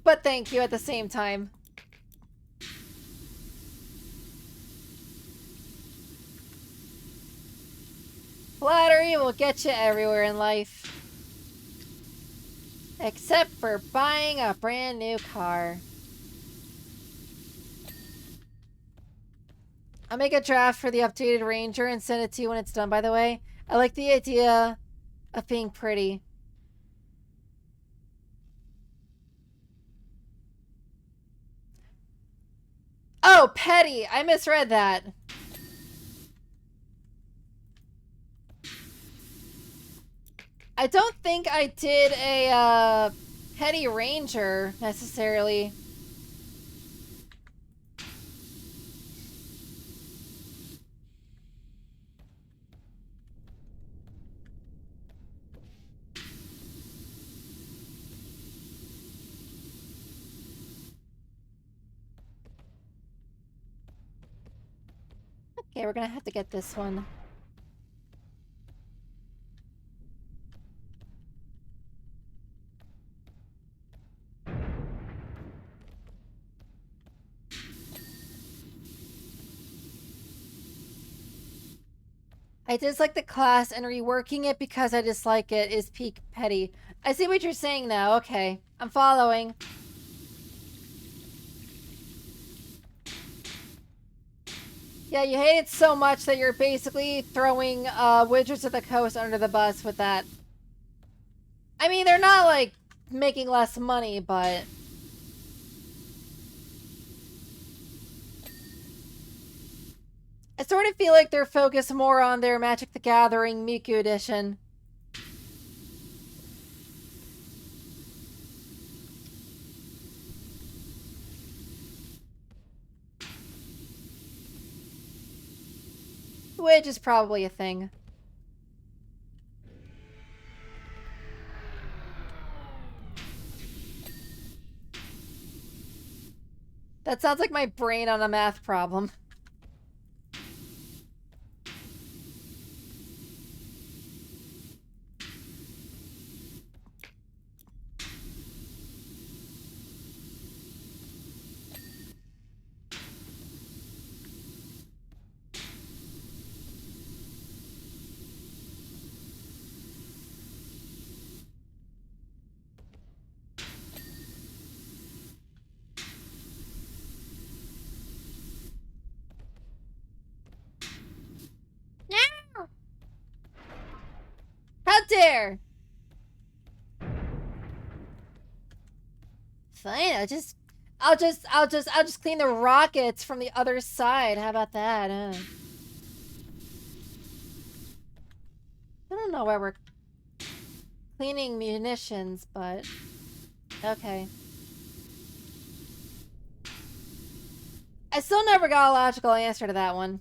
A: But thank you at the same time. Flattery will get you everywhere in life. Except for buying a brand new car. I'll make a draft for the updated Ranger and send it to you when it's done, by the way. I like the idea of being pretty. Oh, petty! I misread that. I don't think I did a petty ranger necessarily. Okay, we're gonna have to get this one. I dislike the class, and reworking it because I dislike it is peak petty. I see what you're saying now. Okay. I'm following. Yeah, you hate it so much that you're basically throwing Wizards of the Coast under the bus with that. I mean, they're not, like, making less money, but... I sort of feel like they're focused more on their Magic the Gathering Miku edition. Which is probably a thing. That sounds like my brain on a math problem. How dare! Fine, I'll just clean the rockets from the other side. How about that? I don't know why we're cleaning munitions, but okay. I still never got a logical answer to that one.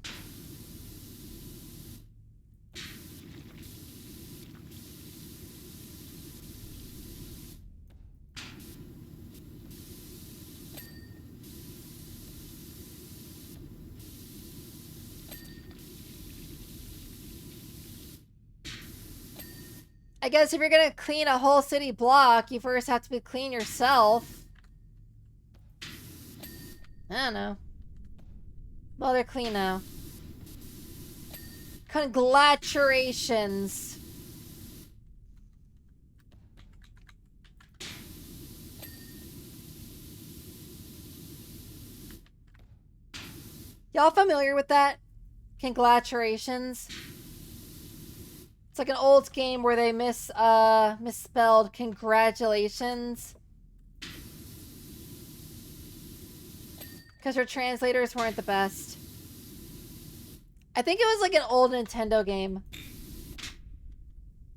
A: I guess if you're gonna clean a whole city block, you first have to be clean yourself. I don't know. Well, they're clean now. Congratulations. Y'all familiar with that? Congratulations. It's like an old game where they misspelled congratulations. Because her translators weren't the best. I think it was like an old Nintendo game.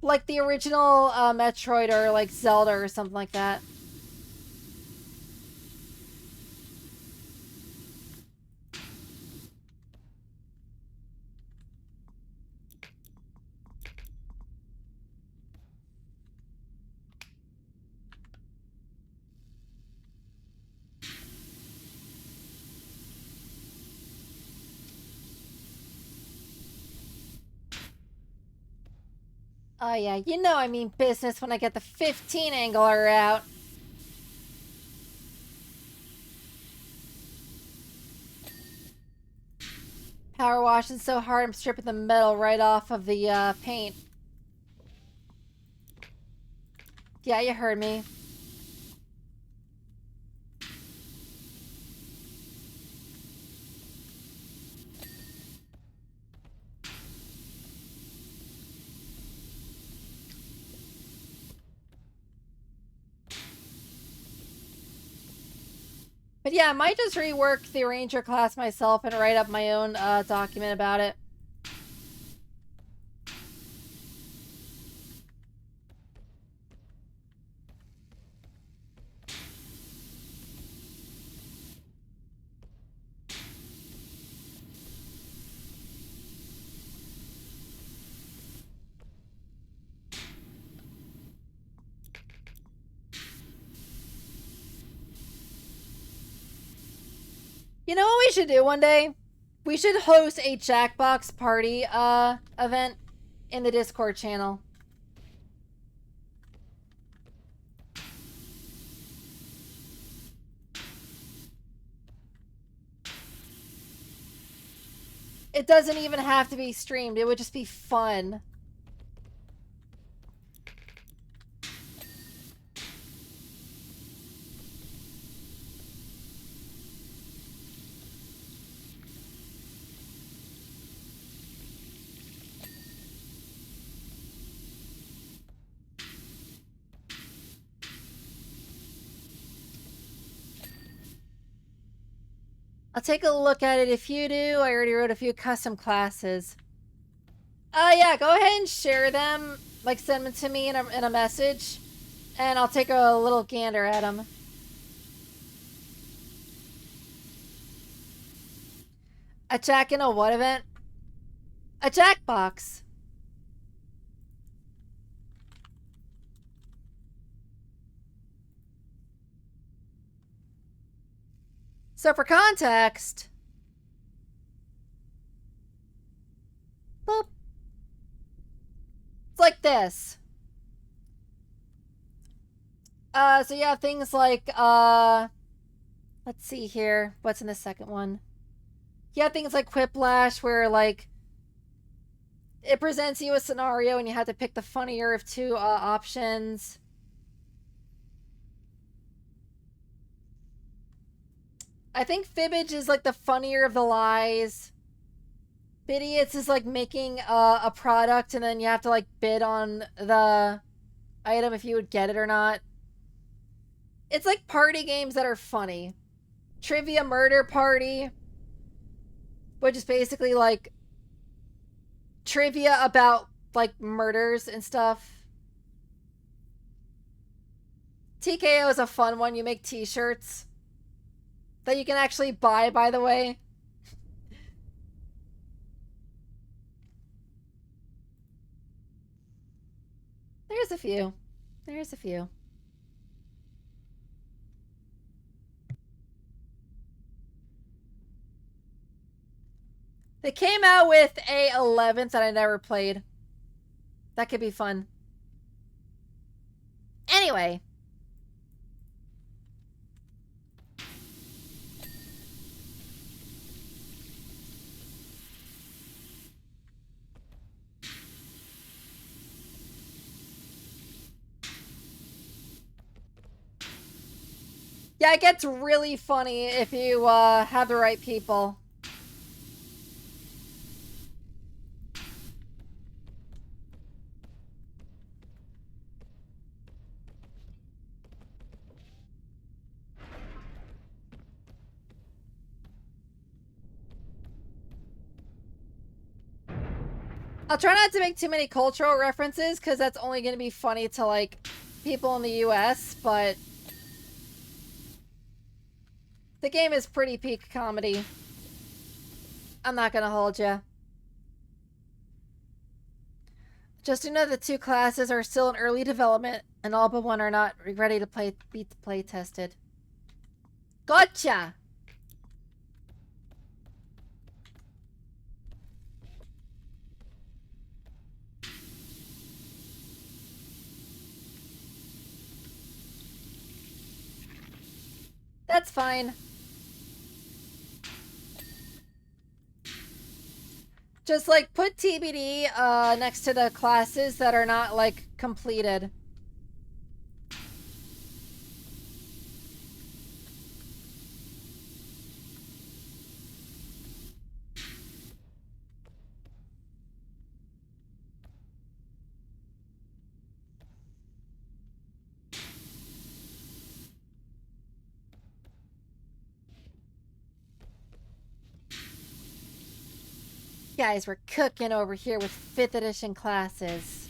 A: Like the original Metroid or like Zelda or something like that. Oh yeah, you know I mean business when I get the 15 angler out. Power washing so hard I'm stripping the metal right off of the paint. Yeah, you heard me. But yeah, I might just rework the Ranger class myself and write up my own document about it. You know what we should do one day? We should host a Jackbox party event in the Discord channel. It doesn't even have to be streamed. It would just be fun. I'll take a look at it if you do. I already wrote a few custom classes. Yeah, go ahead and share them. Like, send them to me in a message. And I'll take a little gander at them. A jack in a what event? A jackbox. So for context, boop. It's like this. So you have things like, let's see here. What's in the second one? You have things like Quiplash where, like, it presents you a scenario and you have to pick the funnier of two options. I think Fibbage is like the funnier of the lies. Bidiots is like making a product and then you have to like bid on the item if you would get it or not. It's like party games that are funny. Trivia Murder Party, which is basically like trivia about like murders and stuff. TKO is a fun one. You make t-shirts that you can actually buy, by the way. There's a few. There's a few. They came out with a 11th that I never played. That could be fun. Anyway. Yeah, it gets really funny if you have the right people. I'll try not to make too many cultural references because that's only going to be funny to like people in the US, but the game is pretty peak comedy. I'm not going to hold you. Just to know the two classes are still in early development and all but one are not ready to be play tested. Gotcha! That's fine. Just like put TBD next to the classes that are not like completed. Guys, we're cooking over here with 5th edition classes.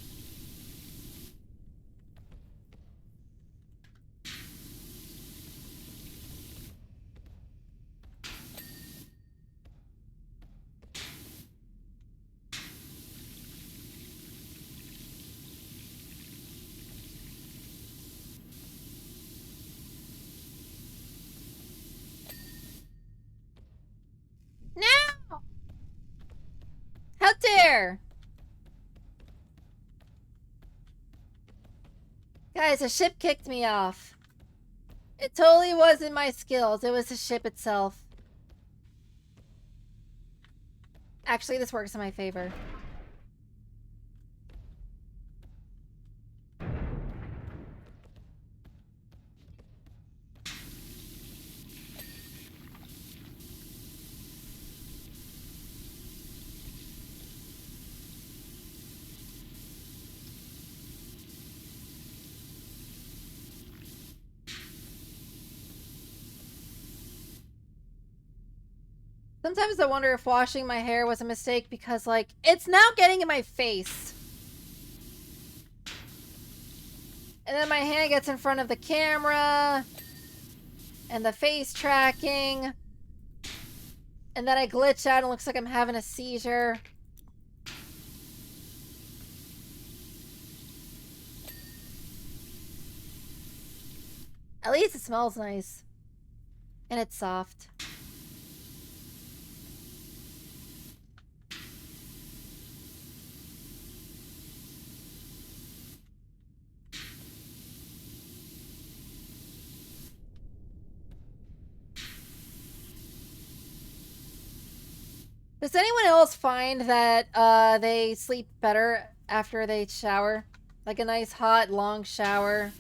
A: No! How dare! Guys, a ship kicked me off. It totally wasn't my skills. It was the ship itself. Actually, this works in my favor. Sometimes I wonder if washing my hair was a mistake because, like, it's now getting in my face. And then my hand gets in front of the camera. And the face tracking. And then I glitch out and it looks like I'm having a seizure. At least it smells nice. And it's soft. Does anyone else find that they sleep better after they shower? Like a nice hot, long shower?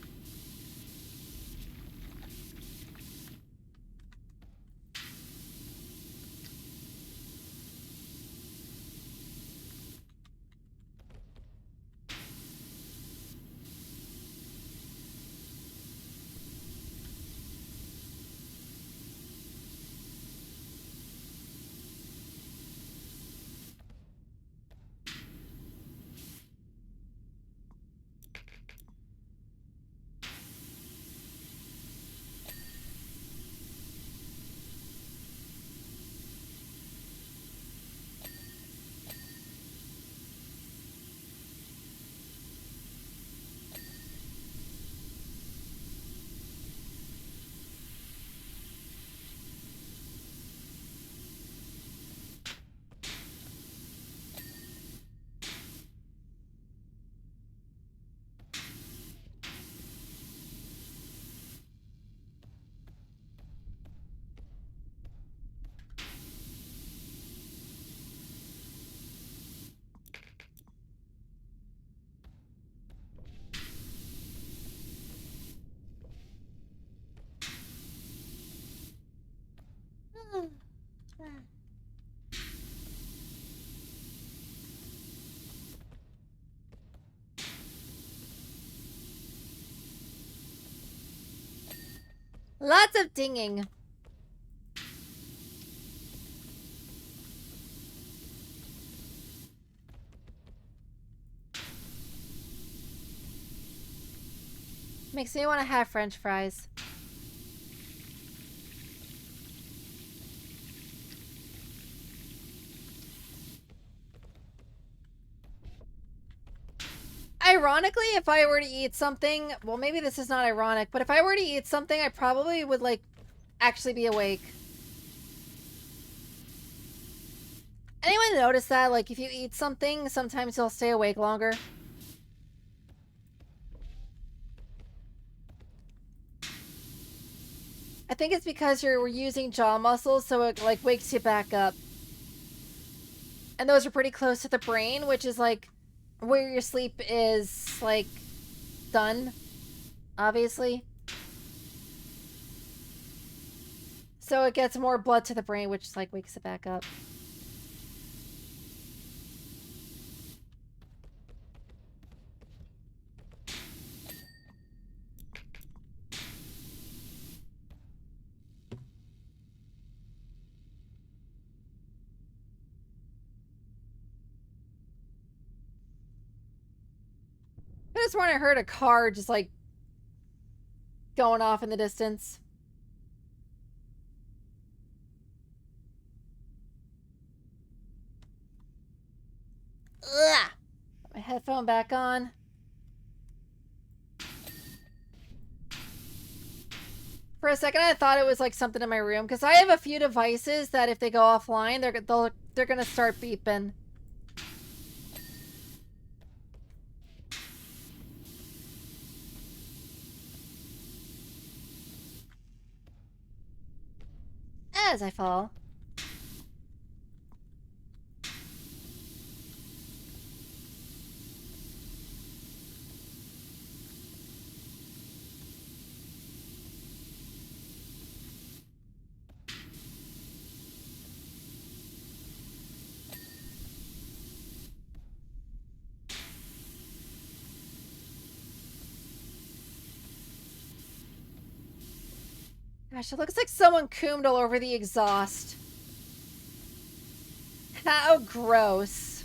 A: Lots of dinging. Makes me want to have French fries. Ironically, if I were to eat something, well, maybe this is not ironic, but if I were to eat something, I probably would, like, actually be awake. Anyone notice that? Like, if you eat something, sometimes you'll stay awake longer. I think it's because you're using jaw muscles, so it, like, wakes you back up. And those are pretty close to the brain, which is, like, where your sleep is, like, done, obviously. So it gets more blood to the brain, which, like, wakes it back up. I just when I heard a car just, like, going off in the distance. Ugh! Put my headphone back on. For a second, I thought it was, like, something in my room, because I have a few devices that if they go offline, they're gonna start beeping. As I fall. Gosh, it looks like someone coomed all over the exhaust. How gross.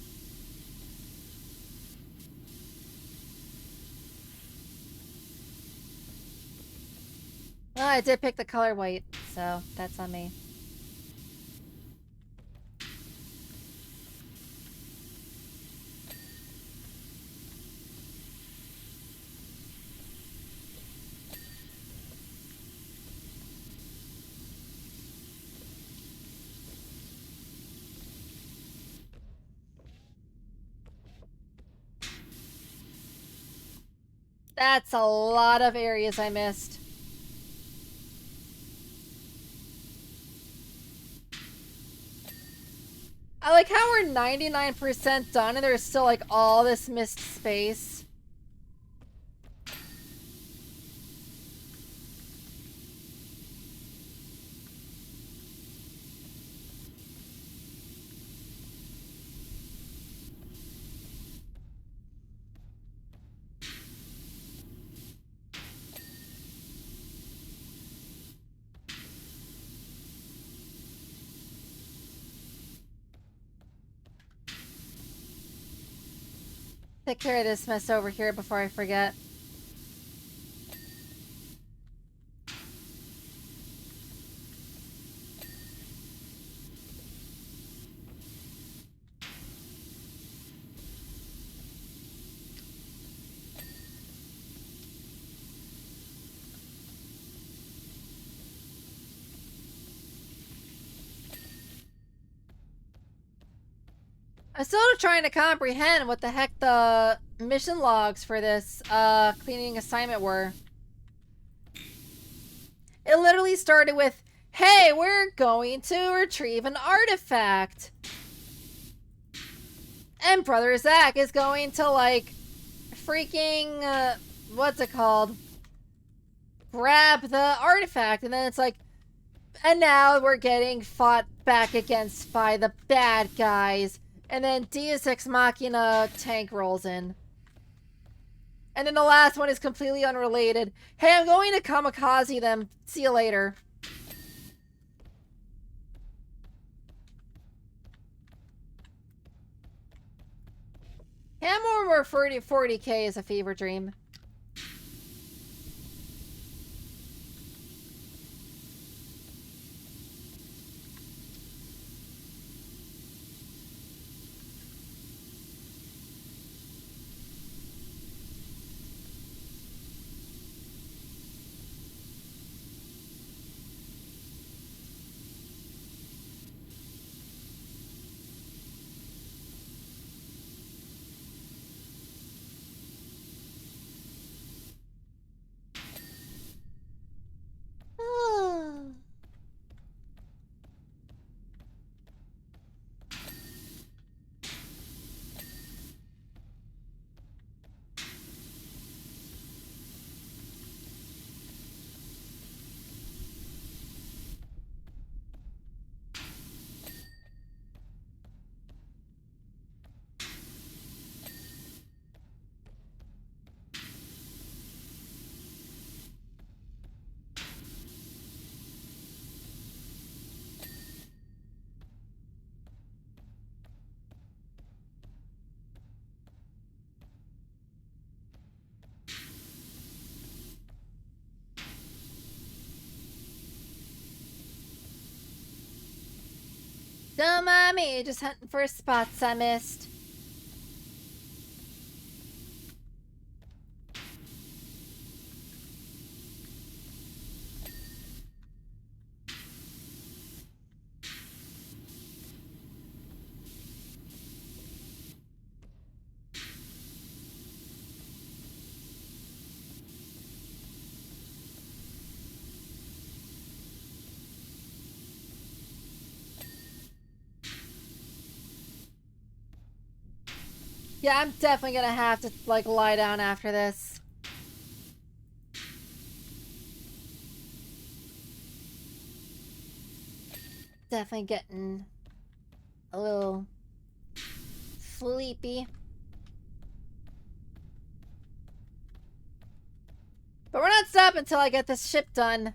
A: Well, I did pick the color white, so that's on me. That's a lot of areas I missed. I like how we're 99% done and there's still like all this missed space. Take care of this mess over here before I forget. I'm still trying to comprehend what the heck the mission logs for this cleaning assignment were. It literally started with, hey, we're going to retrieve an artifact. And Brother Zach is going to, like, freaking, what's it called? Grab the artifact. And then it's like, and now we're getting fought back against by the bad guys. And then Deus Ex Machina tank rolls in. And then the last one is completely unrelated. Hey, I'm going to kamikaze them. See you later. Hammer or 40K is a fever dream. Don't mind me, just hunting for spots I missed. Yeah, I'm definitely gonna have to, like, lie down after this. Definitely getting a little sleepy. But we're not stopping until I get this ship done.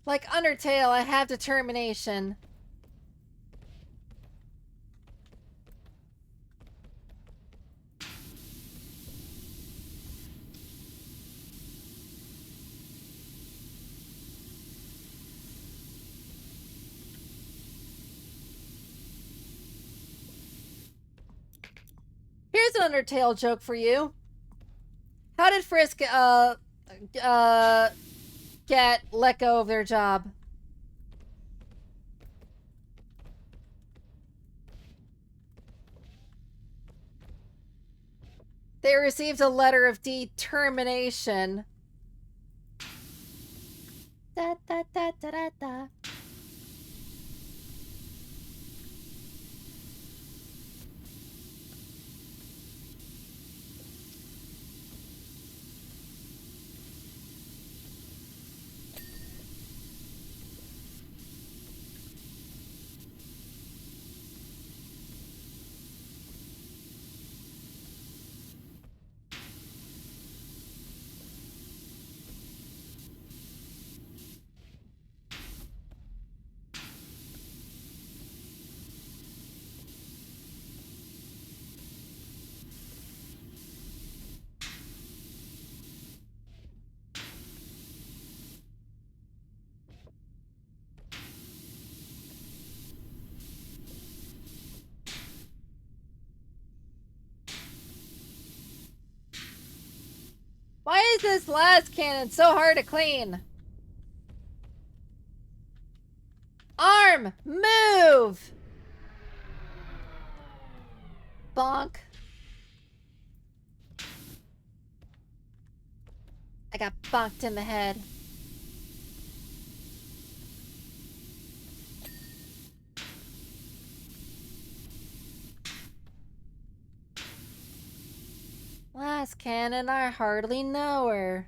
A: Like Undertale, I have determination. Here's an Undertale joke for you. How did Frisk, get let go of their job? They received a letter of determination. Da da da da da da. Why is this last cannon so hard to clean? Arm! Move! Bonk. I got bonked in the head. Last cannon, I hardly know her.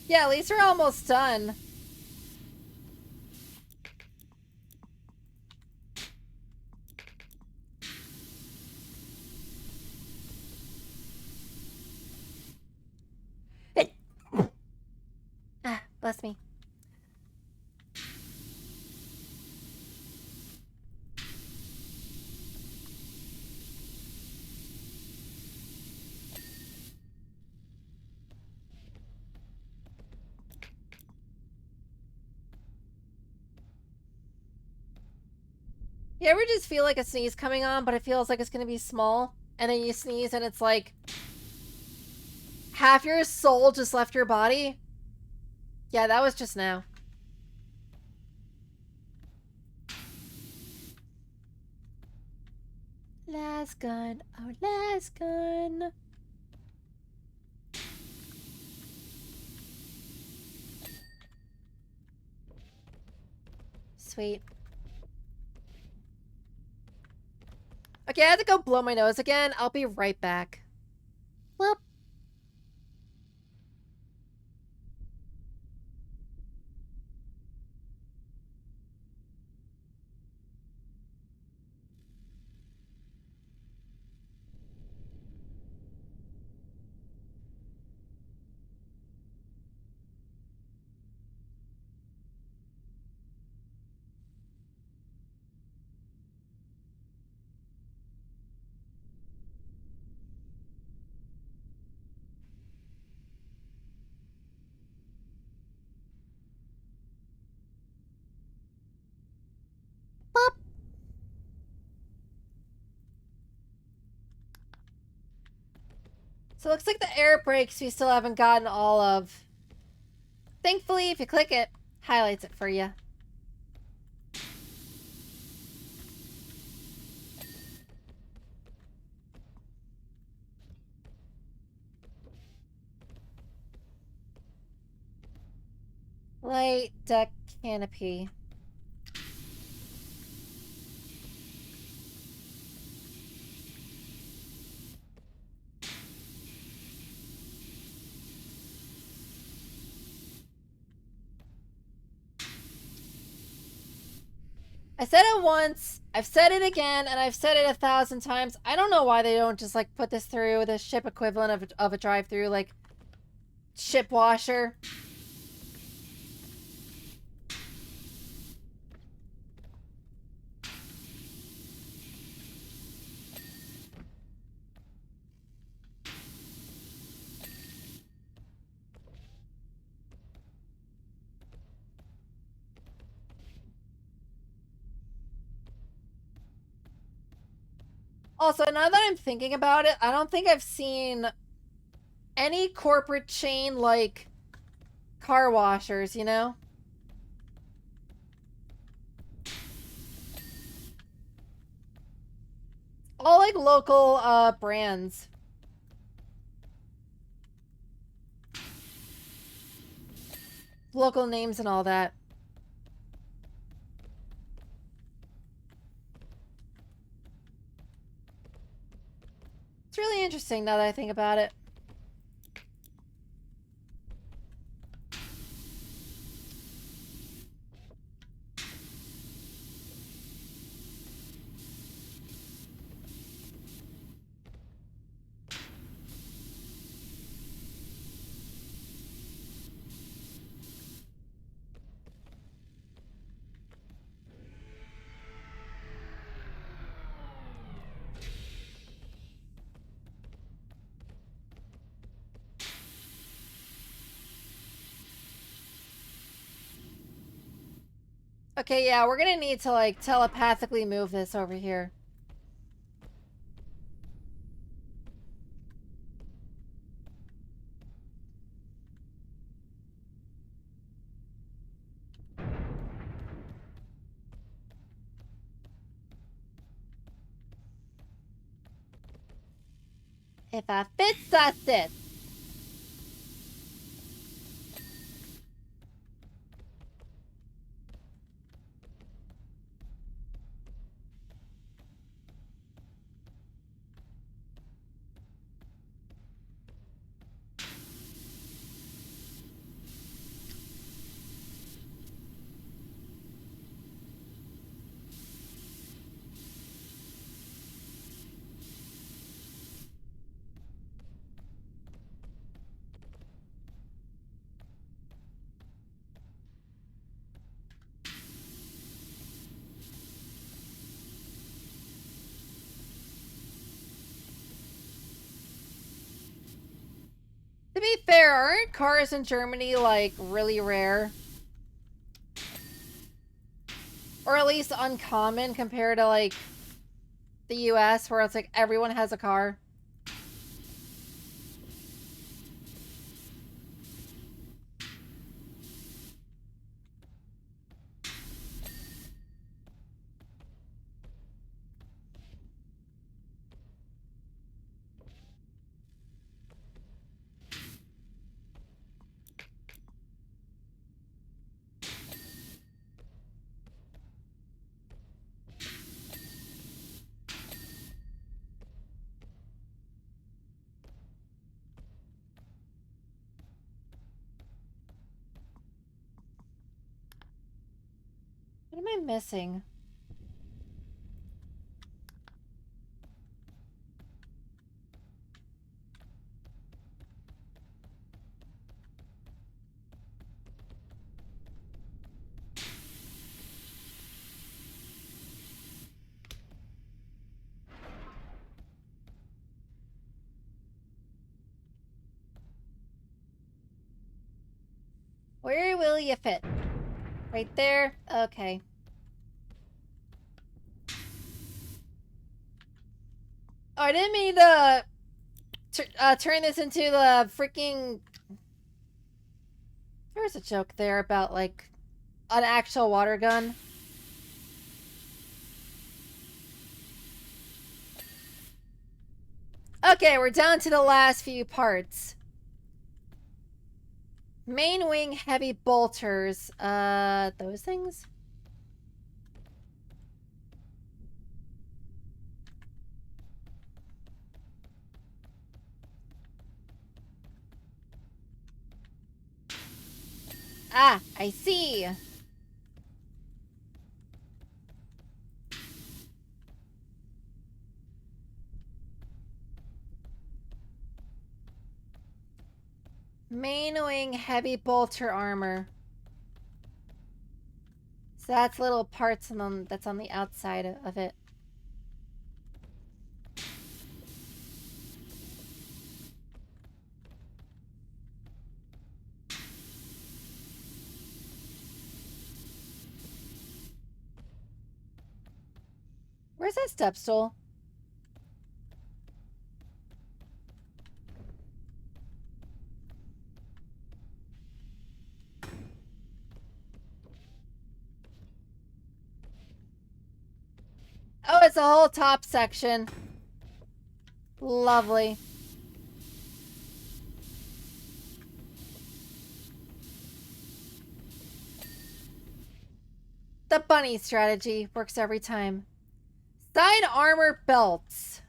A: Yeah, at least we're almost done. Ah, bless me. You ever just feel like a sneeze coming on, but it feels like it's gonna be small? And then you sneeze and it's like half your soul just left your body? Yeah, that was just now. Last gun, our last gun. Sweet. Okay, I have to go blow my nose again. I'll be right back. Whoop. Boop. So it looks like the air brakes we still haven't gotten all of. Thankfully, if you click it, highlights it for you. Light deck canopy. I said it once, I've said it again, and I've said it 1,000 times. I don't know why they don't just, like, put this through the ship equivalent of a drive-through, like, ship washer. Also, now that I'm thinking about it, I don't think I've seen any corporate chain like car washers, you know? All like local brands. Local names and all that. It's really interesting now that I think about it. Okay, yeah, we're gonna need to, like, telepathically move this over here. If I fits, I sit. To be fair, aren't cars in Germany, like, really rare? Or at least uncommon compared to, like, the US, where it's like everyone has a car. What am I missing? Where will you fit? Right there? Okay. Oh, I didn't mean to turn this into the freaking... There was a joke there about, like, an actual water gun. Okay, we're down to the last few parts. Main wing heavy bolters. Those things? Ah, I see. Main wing heavy bolter armor. So that's little parts on them that's on the outside of it. Where's that step stool? Oh, it's a whole top section. Lovely. The bunny strategy works every time. Side armor belts.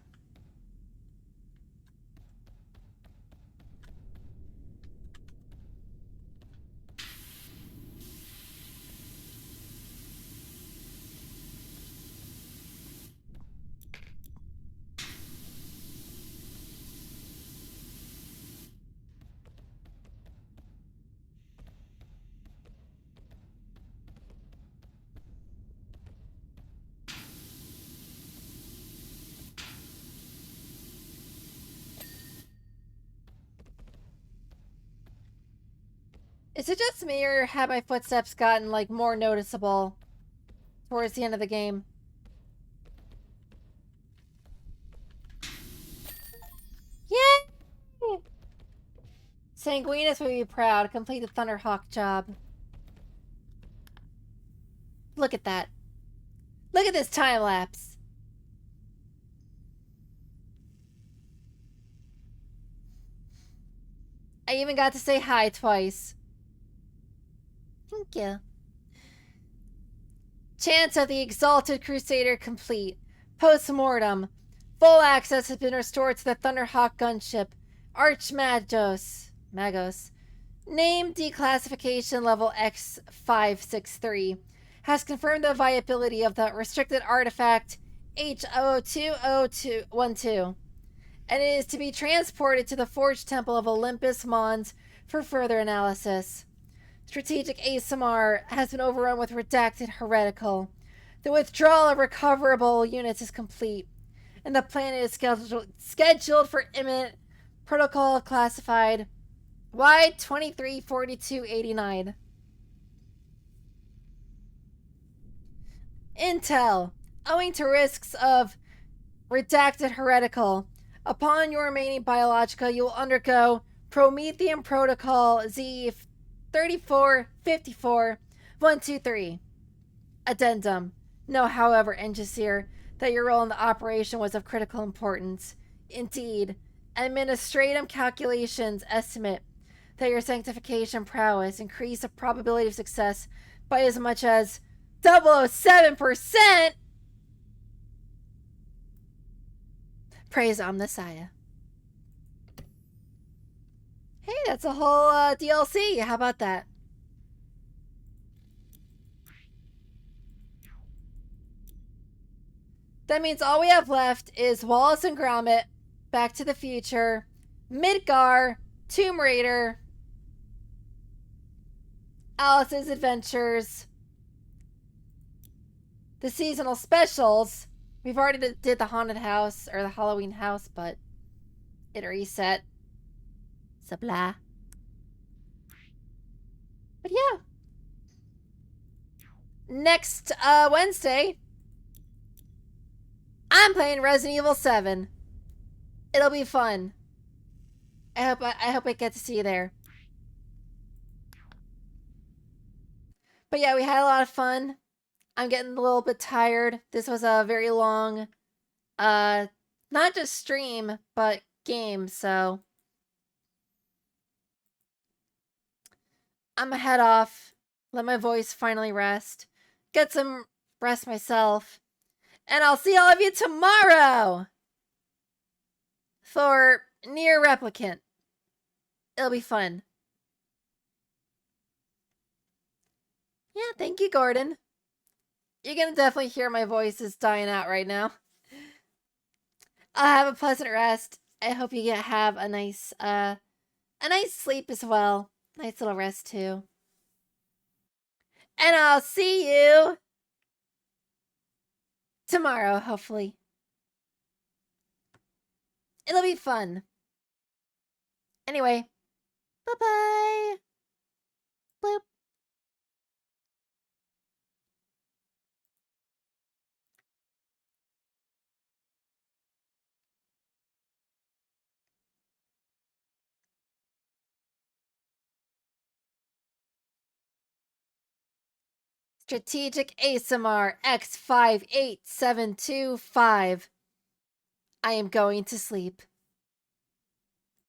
A: Is it just me, or have my footsteps gotten, like, more noticeable towards the end of the game? Yay! Sanguinus would be proud. Complete the Thunderhawk job. Look at that. Look at this time lapse. I even got to say hi twice. Thank you. Chance of the Exalted Crusader complete. Post-mortem. Full access has been restored to the Thunderhawk gunship. Archmagos. Magos. Name declassification level X563. Has confirmed the viability of the restricted artifact H0020212. And it is to be transported to the Forge Temple of Olympus Mons for further analysis. Strategic ASMR has been overrun with redacted heretical. The withdrawal of recoverable units is complete, and the planet is scheduled for imminent protocol classified Y234289. Intel. Owing to risks of redacted heretical, upon your remaining biologica, you will undergo Promethean Protocol Z3454123. Addendum. Know, however, Engisir, that your role in the operation was of critical importance. Indeed, administratum calculations estimate that your sanctification prowess increased the probability of success by as much as 007%. Praise Omnissiah. Hey, that's a whole DLC. How about that? That means all we have left is Wallace and Gromit, Back to the Future, Midgar, Tomb Raider, Alice's Adventures, the seasonal specials. We've already did the haunted house, or the Halloween house, but it reset. So blah. But yeah. Next Wednesday, I'm playing Resident Evil 7. It'll be fun. I hope I get to see you there. But yeah, we had a lot of fun. I'm getting a little bit tired. This was a very long, not just stream, but game, so I'm gonna head off, let my voice finally rest, get some rest myself, and I'll see all of you tomorrow for Near Replicant. It'll be fun. Yeah, thank you, Gordon. You're gonna definitely hear my voice is dying out right now. I'll have a pleasant rest. I hope you have a nice A nice sleep as well. Nice little rest too. And I'll see you tomorrow, hopefully. It'll be fun. Anyway, bye-bye. Bloop. Strategic ASMR X58725. I am going to sleep.